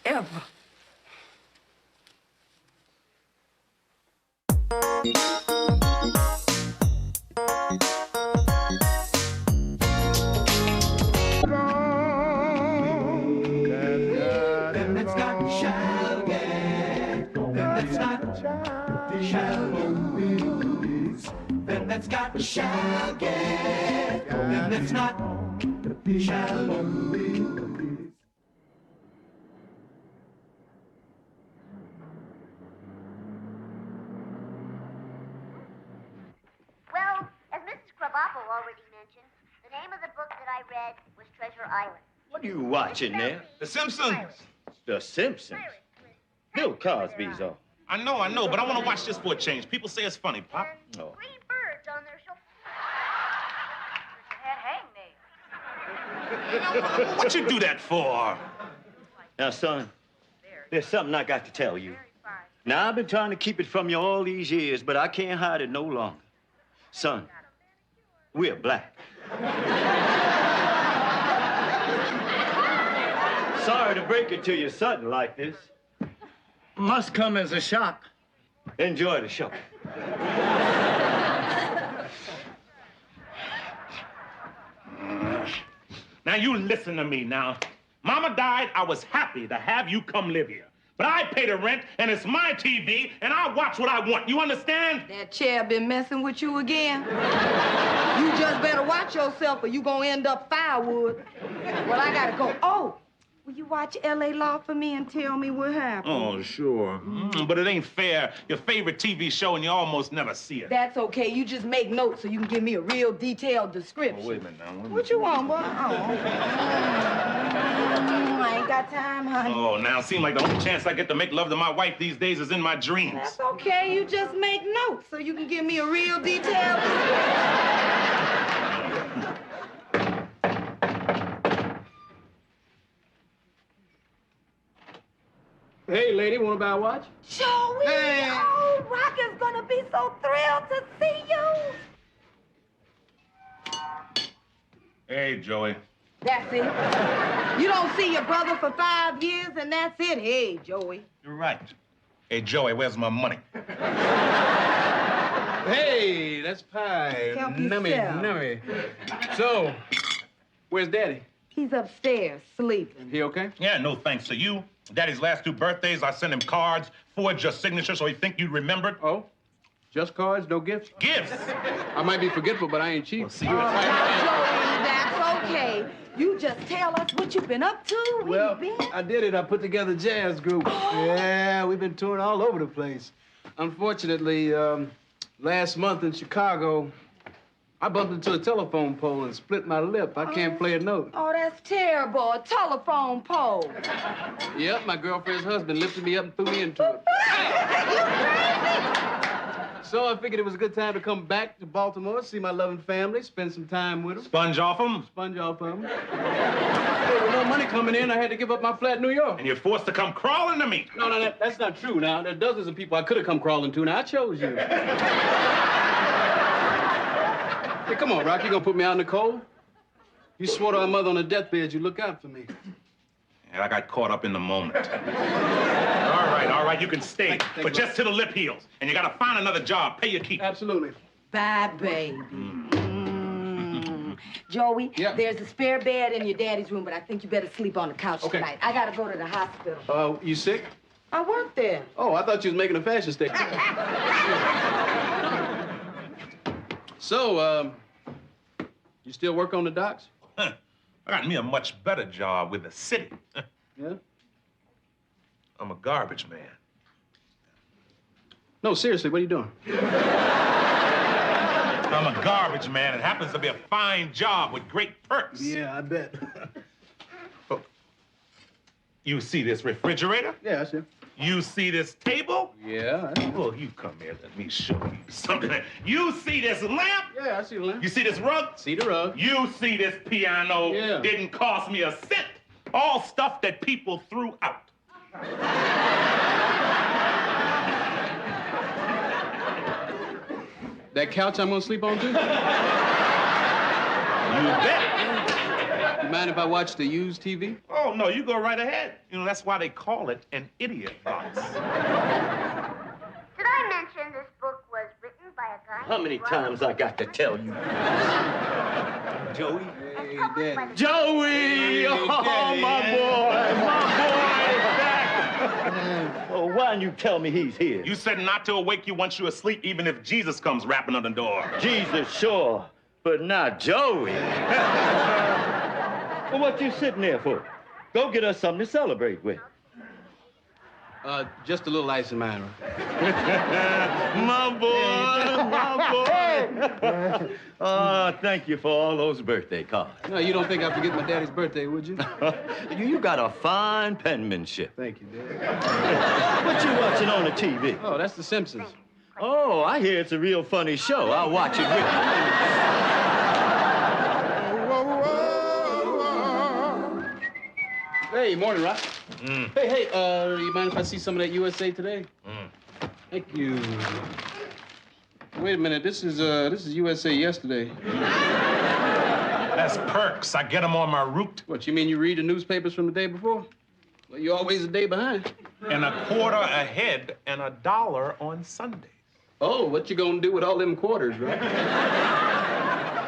Forever. That's got shall get, and that's not shall lose. Well, as Mrs. Krabappel already mentioned, the name of the book that I read was Treasure Island. What are you watching there? The Simpsons. The Simpsons. Bill Cosby's on. I know, but I want to watch this for a change. People say it's funny, Pop. Oh. Three birds on their show. What you do that for? Now, son, there's something I got to tell you. Now, I've been trying to keep it from you all these years, but I can't hide it no longer. Son, we're black. Sorry to break it to you sudden like this. Must come as a shock. Enjoy the show. Now, you listen to me now. Mama died, I was happy to have you come live here. But I pay the rent, and it's my TV, and I watch what I want. You understand? That chair been messing with you again? You just better watch yourself or you gonna end up firewood. Well, I gotta go. Oh, will you watch L.A. Law for me and tell me what happened? Oh, sure. But it ain't fair. Your favorite TV show, and you almost never see it. That's okay. You just make notes so you can give me a real detailed description. Oh, wait a minute now. What you want, boy? I ain't got time, honey. Oh, now it seems like the only chance I get to make love to my wife these days is in my dreams. That's okay. You just make notes so you can give me a real detailed description. Hey, lady, want to buy a watch? Joey! Hey. Oh, Rock is gonna be so thrilled to see you. Hey, Joey. That's it. You don't see your brother for 5 years, and that's it. Hey, Joey. You're right. Hey, Joey, where's my money? Hey, that's pie. Help Nummy, yourself. nummy. So, where's Daddy? He's upstairs, sleeping. He okay? Yeah, no thanks to you. Daddy's last 2 birthdays, I sent him cards, forged your signature so he think you remembered. Oh? Just cards, no gifts? Gifts? I might be forgetful, but I ain't cheap. See you Now, Joey, that's okay. You just tell us what you've been up to. Where Well, you been? I did it. I put together a jazz group. Yeah, we've been touring all over the place. Unfortunately, last month in Chicago, I bumped into a telephone pole and split my lip. I can't play a note. Oh, that's terrible. A telephone pole. Yep, my girlfriend's husband lifted me up and threw me into it. You crazy? So I figured it was a good time to come back to Baltimore, see my loving family, spend some time with them. Sponge off him? Sponge off of them. Hey, with no money coming in, I had to give up my flat in New York. And you're forced to come crawling to me. No, that's not true now. There are dozens of people I could have come crawling to. Now, I chose you. Hey, come on, Rock. You gonna put me out in the cold? You swore to our mother on her deathbed you'd look out for me. And I got caught up in the moment. All right, you can stay. But just till the lip heals. And you gotta find another job. Pay your keep. Absolutely. Bye, baby. Joey, there's a spare bed in your daddy's room, but I think you better sleep on the couch tonight. I gotta go to the hospital. You sick? I work there. Oh, I thought you was making a fashion statement. So, you still work on the docks? I got me a much better job with the city. Yeah? I'm a garbage man. No, seriously, what are you doing? I'm a garbage man. It happens to be a fine job with great perks. Yeah, I bet. Oh. You see this refrigerator? Yeah, I see. You see this table? Yeah. Well, you come here. Let me show you something. You see this lamp? Yeah, I see the lamp. You see this rug? See the rug. You see this piano? Yeah. Didn't cost me a cent. All stuff that people threw out. That couch I'm gonna sleep on too? You bet. You mind if I watch the used TV? Oh, no, you go right ahead. You know, that's why they call it an idiot box. Did I mention this book was written by a guy? How many times I got to tell you? Joey? Hey, Daddy. Joey! Oh, my boy! My boy is back! Oh, why didn't you tell me he's here? You said not to awake you once you're asleep, even if Jesus comes rapping on the door. Jesus, sure, but not Joey. Well, what you sitting there for? Go get us something to celebrate with. Just a little ice in mine. My boy. Oh, thank you for all those birthday cards. No, you don't think I forget my daddy's birthday, would you? You got a fine penmanship. Thank you, Dad. What you watching on the TV? Oh, that's The Simpsons. Oh, I hear it's a real funny show. I'll watch it with you. Hey, morning, Rock. Hey, you mind if I see some of that USA Today? Thank you. Wait a minute. This is USA Yesterday. That's perks. I get them on my route. What, you mean you read the newspapers from the day before? Well, you're always a day behind. And a quarter ahead and $1 on Sundays. Oh, what you gonna do with all them quarters, right?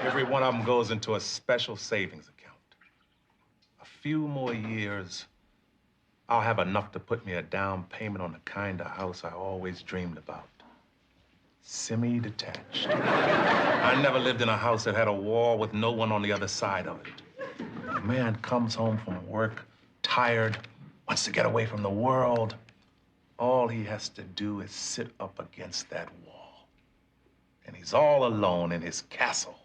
Every one of them goes into a special savings account. A few more years, I'll have enough to put me a down payment on the kind of house I always dreamed about. Semi-detached. I never lived in a house that had a wall with no one on the other side of it. A man comes home from work, tired, wants to get away from the world. All he has to do is sit up against that wall. And he's all alone in his castle.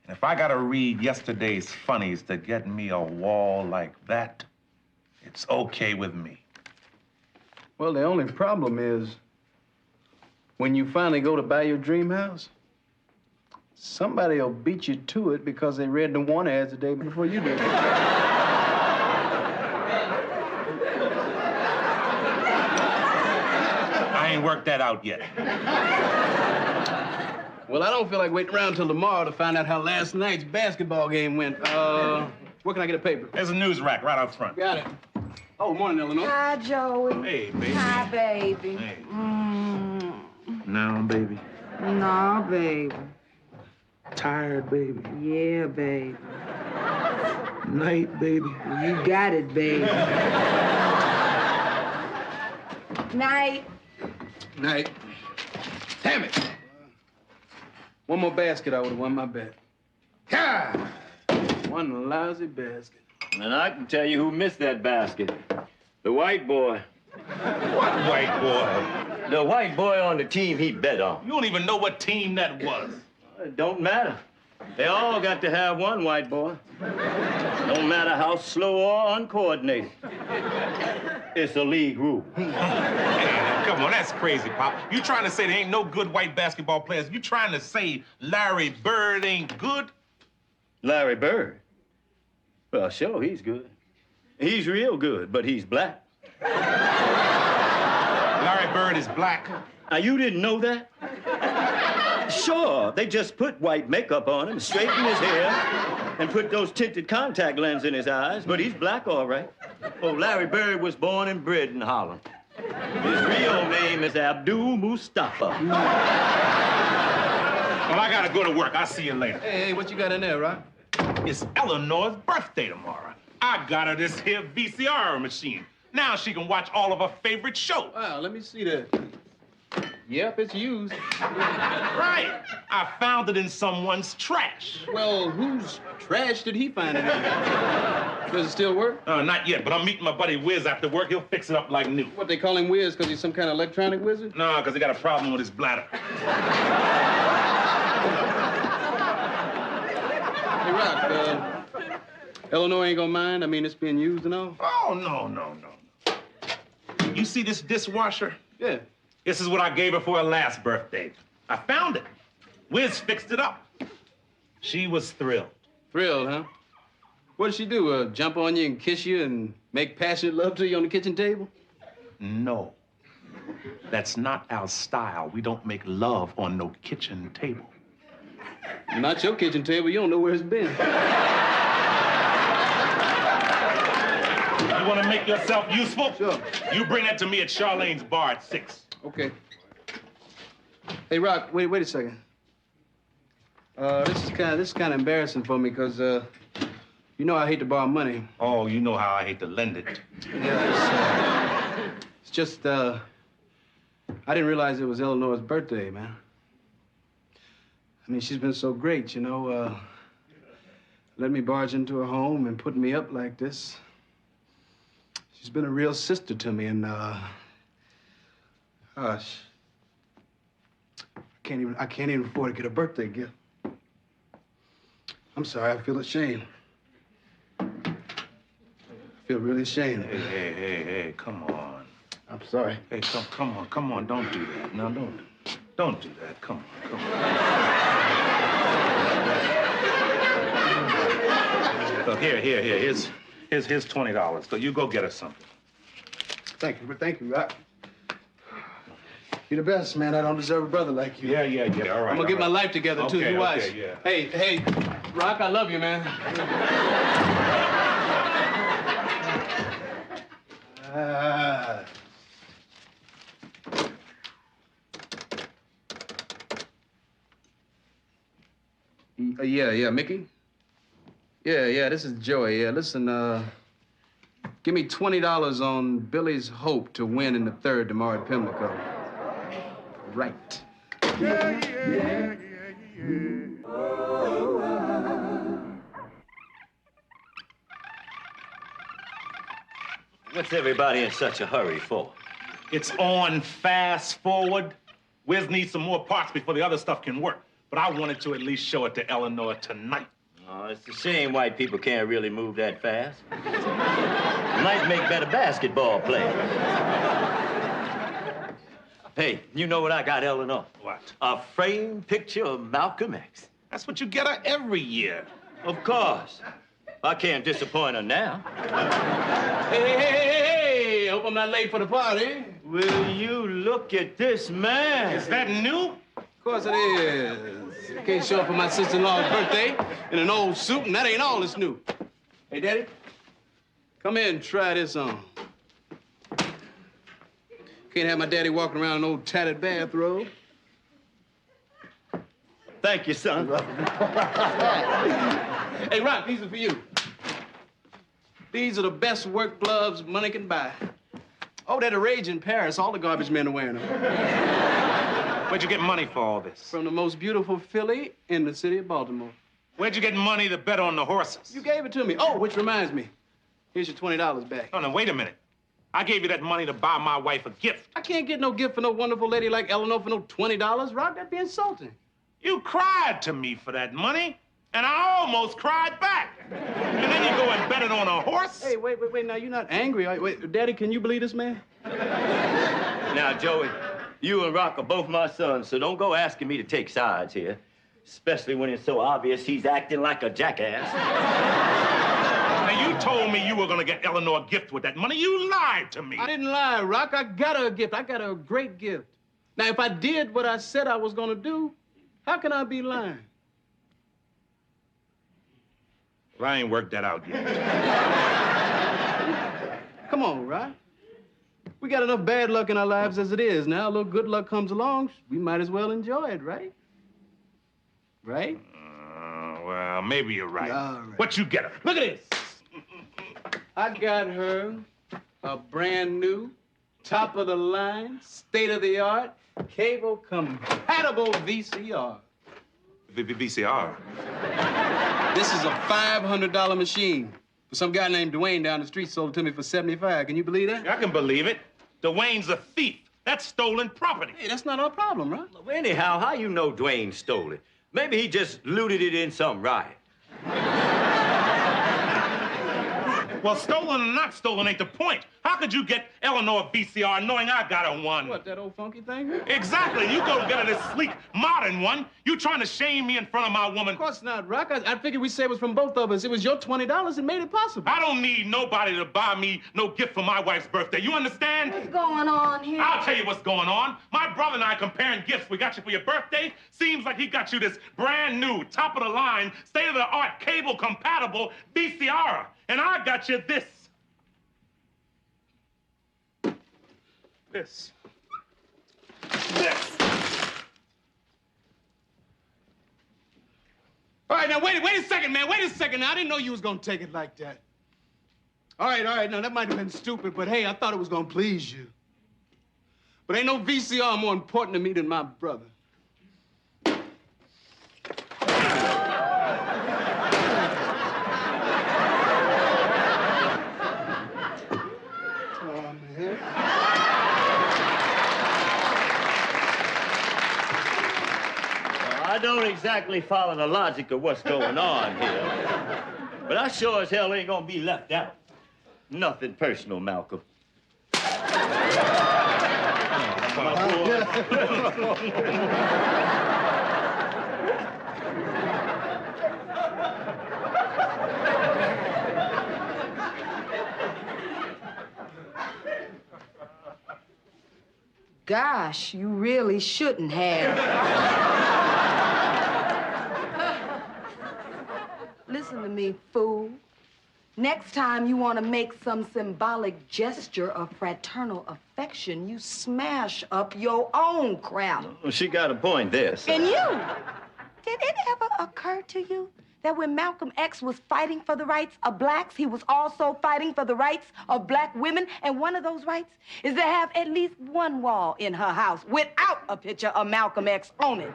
And if I gotta read yesterday's funnies to get me a wall like that, it's okay with me. Well, the only problem is, when you finally go to buy your dream house, somebody will beat you to it because they read the want ads the day before you did. I ain't worked that out yet. Well, I don't feel like waiting around till tomorrow to find out how last night's basketball game went. Where can I get a paper? There's a news rack right out front. Got it. Oh, morning, Eleanor. Hi, Joey. Hey, baby. Hi, baby. Hey. Now, baby. No, baby. Tired, baby. Yeah, baby. Night, baby. You got it, baby. Night. Night. Damn it. One more basket, I would have won my bet. God! One lousy basket. And I can tell you who missed that basket. The white boy. What white boy? The white boy on the team he bet on. You don't even know what team that was. It don't matter. They all got to have one white boy. No matter how slow or uncoordinated. It's a league rule. Hey, come on, that's crazy, Pop. You trying to say there ain't no good white basketball players? You trying to say Larry Bird ain't good? Larry Bird? Well, sure, he's good. He's real good, but he's black. Larry Bird is black. Now, you didn't know that? Sure, they just put white makeup on him, straighten his hair, and put those tinted contact lenses in his eyes, but he's black, all right. Oh, Larry Bird was born and bred in Holland. His real name is Abdul Mustafa. Well, I gotta go to work. I'll see you later. Hey, what you got in there, Rock? It's Eleanor's birthday tomorrow. I got her this here VCR machine. Now she can watch all of her favorite shows. Wow, let me see that. Yep, it's used. Right. I found it in someone's trash. Well, whose trash did he find it in? Does it still work? Not yet, but I'm meeting my buddy Wiz after work. He'll fix it up like new. What, they call him Wiz because he's some kind of electronic wizard? No, because he got a problem with his bladder. Hey, Rock, Eleanor ain't gonna mind? I mean, it's being used and all? Oh, no. You see this dishwasher? Yeah. This is what I gave her for her last birthday. I found it. Wiz fixed it up. She was thrilled. Thrilled, huh? What did she do, jump on you and kiss you and make passionate love to you on the kitchen table? No. That's not our style. We don't make love on no kitchen table. Not your kitchen table. You don't know where it's been. You want to make yourself useful? Sure. You bring that to me at Charlene's bar at 6. Okay. Hey, Rock, wait a second. This is kind of embarrassing for me because you know I hate to borrow money. Oh, you know how I hate to lend it. Yeah, it's just I didn't realize it was Eleanor's birthday, man. I mean, she's been so great, you know. Let me barge into her home and putting me up like this. She's been a real sister to me, and gosh, I can't even afford to get a birthday gift. I'm sorry, I feel ashamed. I feel really ashamed. Hey, come on. I'm sorry. Hey, come on, don't do that. No, don't do that. Come on. Look, here's $20. So you go get us something. Thank you, Rock. You're the best, man. I don't deserve a brother like you. Yeah. All right. I'm gonna get my life together, too. You watch. Yeah. Hey, Rock, I love you, man. Yeah, Mickey? Yeah, this is Joey. Yeah, listen, give me $20 on Billy's Hope to win in the third tomorrow at Pimlico. Right. What's everybody in such a hurry for? It's on fast forward. Wiz needs some more parts before the other stuff can work. But I wanted to at least show it to Eleanor tonight. Oh, it's a shame white people can't really move that fast. Might make better basketball players. Hey, you know what I got, Eleanor? What? A framed picture of Malcolm X. That's what you get her every year. Of course. I can't disappoint her now. Hey, hope I'm not late for the party. Will you look at this man? Is that new? Of course it is. I can't show up for my sister-in-law's birthday in an old suit, and that ain't all that's new. Hey, Daddy, come here and try this on. Can't have my daddy walking around in an old tattered bathrobe. Thank you, son. Hey, Rock, these are for you. These are the best work gloves money can buy. Oh, they're the rage in Paris. All the garbage men are wearing them. Where'd you get money for all this? From the most beautiful filly in the city of Baltimore. Where'd you get money to bet on the horses? You gave it to me. Oh, which reminds me. Here's your $20 back. Oh, no, wait a minute. I gave you that money to buy my wife a gift. I can't get no gift for no wonderful lady like Eleanor for no $20, Rock. That'd be insulting. You cried to me for that money, and I almost cried back. And then you go and bet it on a horse? Hey, wait. Now, you're not angry. Wait, Daddy, can you believe this man? Now, Joey, you and Rock are both my sons, so don't go asking me to take sides here. Especially when it's so obvious he's acting like a jackass. Now, you told me you were gonna get Eleanor a gift with that money. You lied to me. I didn't lie, Rock. I got her a gift. I got her a great gift. Now, if I did what I said I was gonna do, how can I be lying? Well, I ain't worked that out yet. Come on, Rock. We got enough bad luck in our lives as it is. Now, a little good luck comes along, we might as well enjoy it, right? Right? Well, maybe you're right. All right. What you get her? Look at this. I got her a brand new, top-of-the-line, state-of-the-art, cable-compatible VCR. VCR? This is a $500 machine. Some guy named Dwayne down the street sold it to me for $75. Can you believe that? I can believe it. Dwayne's a thief. That's stolen property. Hey, that's not our problem, right? Well, anyhow, how you know Dwayne stole it? Maybe he just looted it in some riot. Well, stolen or not stolen ain't the point. How could you get Eleanor a VCR knowing I got her one? What, that old funky thing? Exactly. You go get her this sleek, modern one. You trying to shame me in front of my woman. Of course not, Rock. I figured we say it was from both of us. It was your $20 that made it possible. I don't need nobody to buy me no gift for my wife's birthday. You understand? What's going on here? I'll tell you what's going on. My brother and I comparing gifts we got you for your birthday. Seems like he got you this brand new, top-of-the-line, state-of-the-art, cable-compatible VCR. And I got you this. This. All right, now, wait a second, man. Wait a second. Now, I didn't know you was gonna take it like that. All right. Now, that might have been stupid, but hey, I thought it was gonna please you. But ain't no VCR more important to me than my brother. I don't exactly follow the logic of what's going on here. But I sure as hell ain't gonna be left out. Nothing personal, Malcolm. Gosh, you really shouldn't have. Listen to me, fool. Next time you want to make some symbolic gesture of fraternal affection, you smash up your own crap. Well, she got a point there, so. And you, did it ever occur to you that when Malcolm X was fighting for the rights of blacks, he was also fighting for the rights of black women? And one of those rights is to have at least one wall in her house without a picture of Malcolm X on it.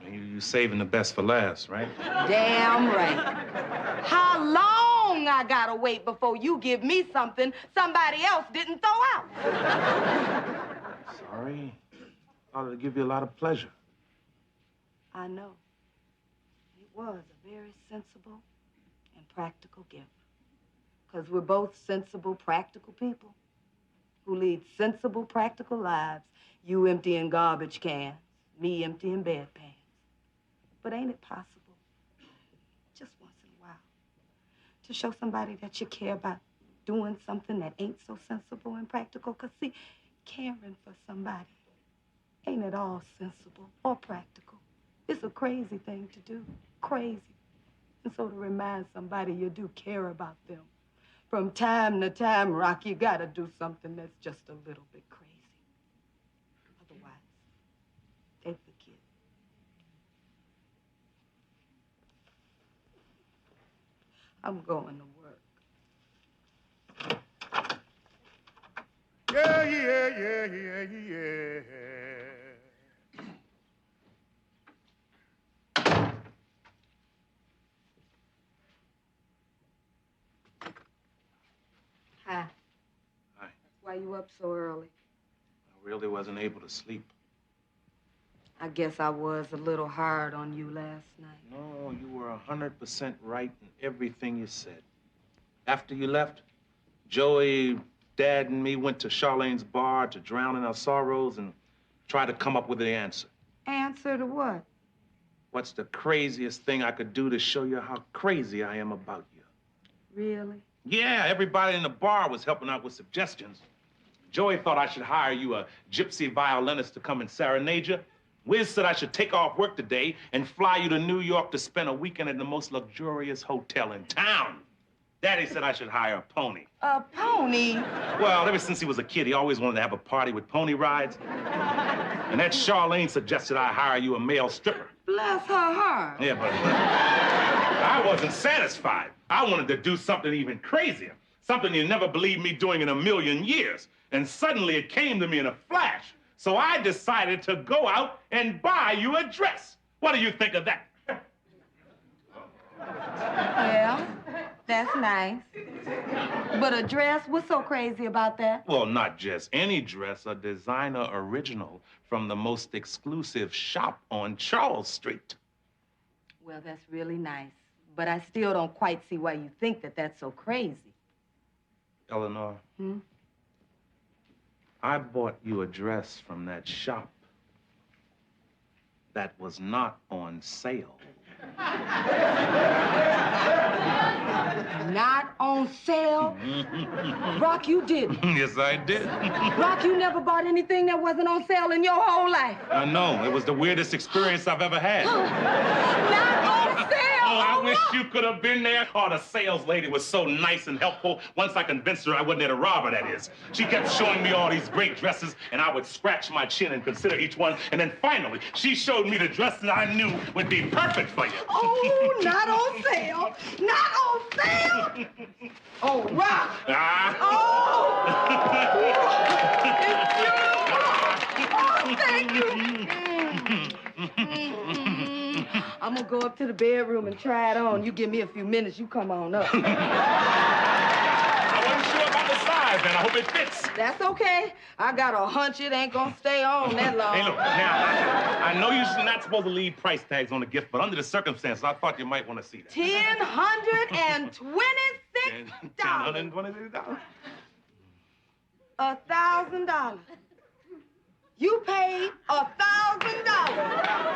You saving the best for last, right? Damn right. How long I gotta wait before you give me something somebody else didn't throw out? Sorry. Thought it'd give you a lot of pleasure. I know. It was a very sensible and practical gift. Because we're both sensible, practical people who lead sensible, practical lives. You emptying garbage cans, me emptying bedpans. But ain't it possible, just once in a while, to show somebody that you care about doing something that ain't so sensible and practical? Because, see, caring for somebody ain't at all sensible or practical. It's a crazy thing to do, crazy. And so to remind somebody you do care about them, from time to time, Rock, you gotta do something that's just a little bit crazy. Otherwise, they forget. I'm going to work. Yeah, yeah, yeah, yeah, yeah. Hi. Hi. Why you up so early? I really wasn't able to sleep. I guess I was a little hard on you last night. No, you were 100% right in everything you said. After you left, Joey, Dad, and me went to Charlene's bar to drown in our sorrows and try to come up with the answer. Answer to what? What's the craziest thing I could do to show you how crazy I am about you? Really? Yeah, everybody in the bar was helping out with suggestions. Joey thought I should hire you a gypsy violinist to come and serenade you. Wiz said I should take off work today and fly you to New York to spend a weekend in the most luxurious hotel in town. Daddy said I should hire a pony. A pony? Well, ever since he was a kid, he always wanted to have a party with pony rides. And that Charlene suggested I hire you a male stripper. Bless her heart. Yeah, but I wasn't satisfied. I wanted to do something even crazier. Something you never believed me doing in a million years. And suddenly it came to me in a flash. So I decided to go out and buy you a dress. What do you think of that? Well, that's nice. But a dress, what's so crazy about that? Well, not just any dress, a designer original from the most exclusive shop on Charles Street. Well, that's really nice. But I still don't quite see why you think that that's so crazy. Eleanor, I bought you a dress from that shop that was not on sale. Not on sale? Rock, you didn't. Yes, I did. Rock, you never bought anything that wasn't on sale in your whole life. I know. It was the weirdest experience I've ever had. Not on sale! Oh, I wish you could have been there. Oh, the sales lady was so nice and helpful. Once I convinced her I wasn't there to rob her, that is. She kept showing me all these great dresses, and I would scratch my chin and consider each one. And then finally, she showed me the dress that I knew would be perfect for you. Oh, not on sale. Not on sale. Oh, Rock. Oh, thank you. I'm gonna go up to the bedroom and try it on. You give me a few minutes, you come on up. I wasn't sure about the size, and I hope it fits. That's okay. I got a hunch it ain't gonna stay on that long. Hey, look, now, I know you're not supposed to leave price tags on the gift, but under the circumstances, I thought you might want to see that. $1,026. $1,026? $1,000. You paid $1,000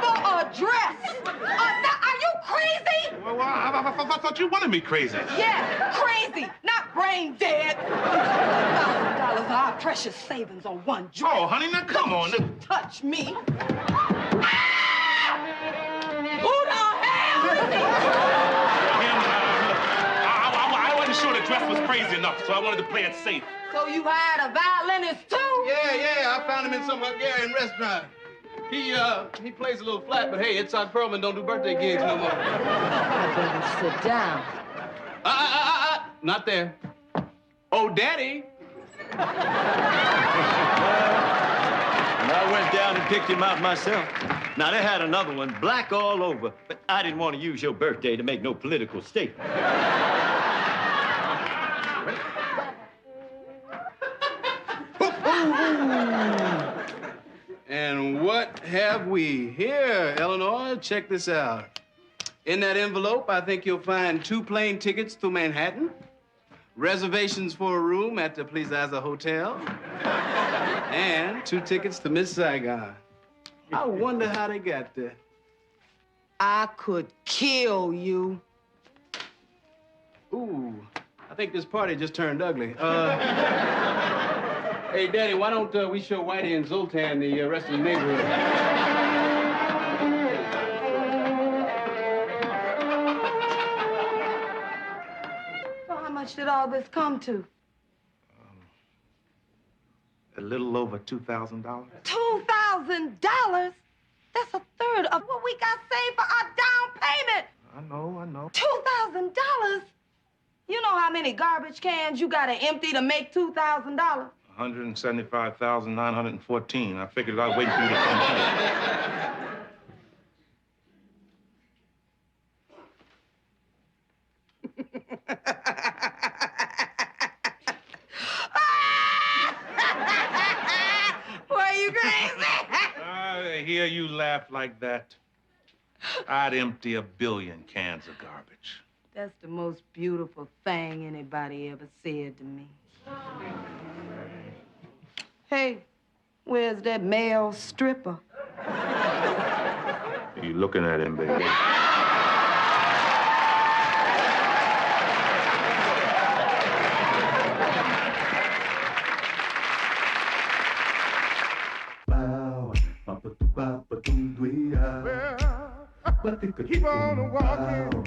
for a dress. Are you crazy? Well, I thought you wanted me crazy. Yeah, crazy, not brain dead. $1,000 of our precious savings on one dress. Oh, honey, now come on. Don't you touch me. Who the hell is he? I wasn't sure the dress was crazy enough, so I wanted to play it safe. So you hired a violinist too? Yeah, I found him in some Hungarian restaurant. He plays a little flat, but hey, Itzhak Perlman don't do birthday gigs no more. I better sit down. Not there. Oh, Daddy. And I went down and picked him out myself. Now, they had another one, black all over, but I didn't want to use your birthday to make no political statement. And what have we here, Eleanor? Check this out. In that envelope, I think you'll find 2 plane tickets to Manhattan, reservations for a room at the Plaza Hotel, and 2 tickets to Miss Saigon. I wonder how they got there. I could kill you. Ooh, I think this party just turned ugly. Hey, Daddy, why don't we show Whitey and Zoltan the rest of the neighborhood? So how much did all this come to? A little over $2,000. $2,000? That's a third of what we got saved for our down payment. I know. $2,000? You know how many garbage cans you gotta empty to make $2,000? 175,914. I figured I'd wait for you to come home. Were you crazy? I hear you laugh like that. I'd empty 1 billion cans of garbage. That's the most beautiful thing anybody ever said to me. Hey, where's that male stripper? You looking at him, baby? Keep on walking.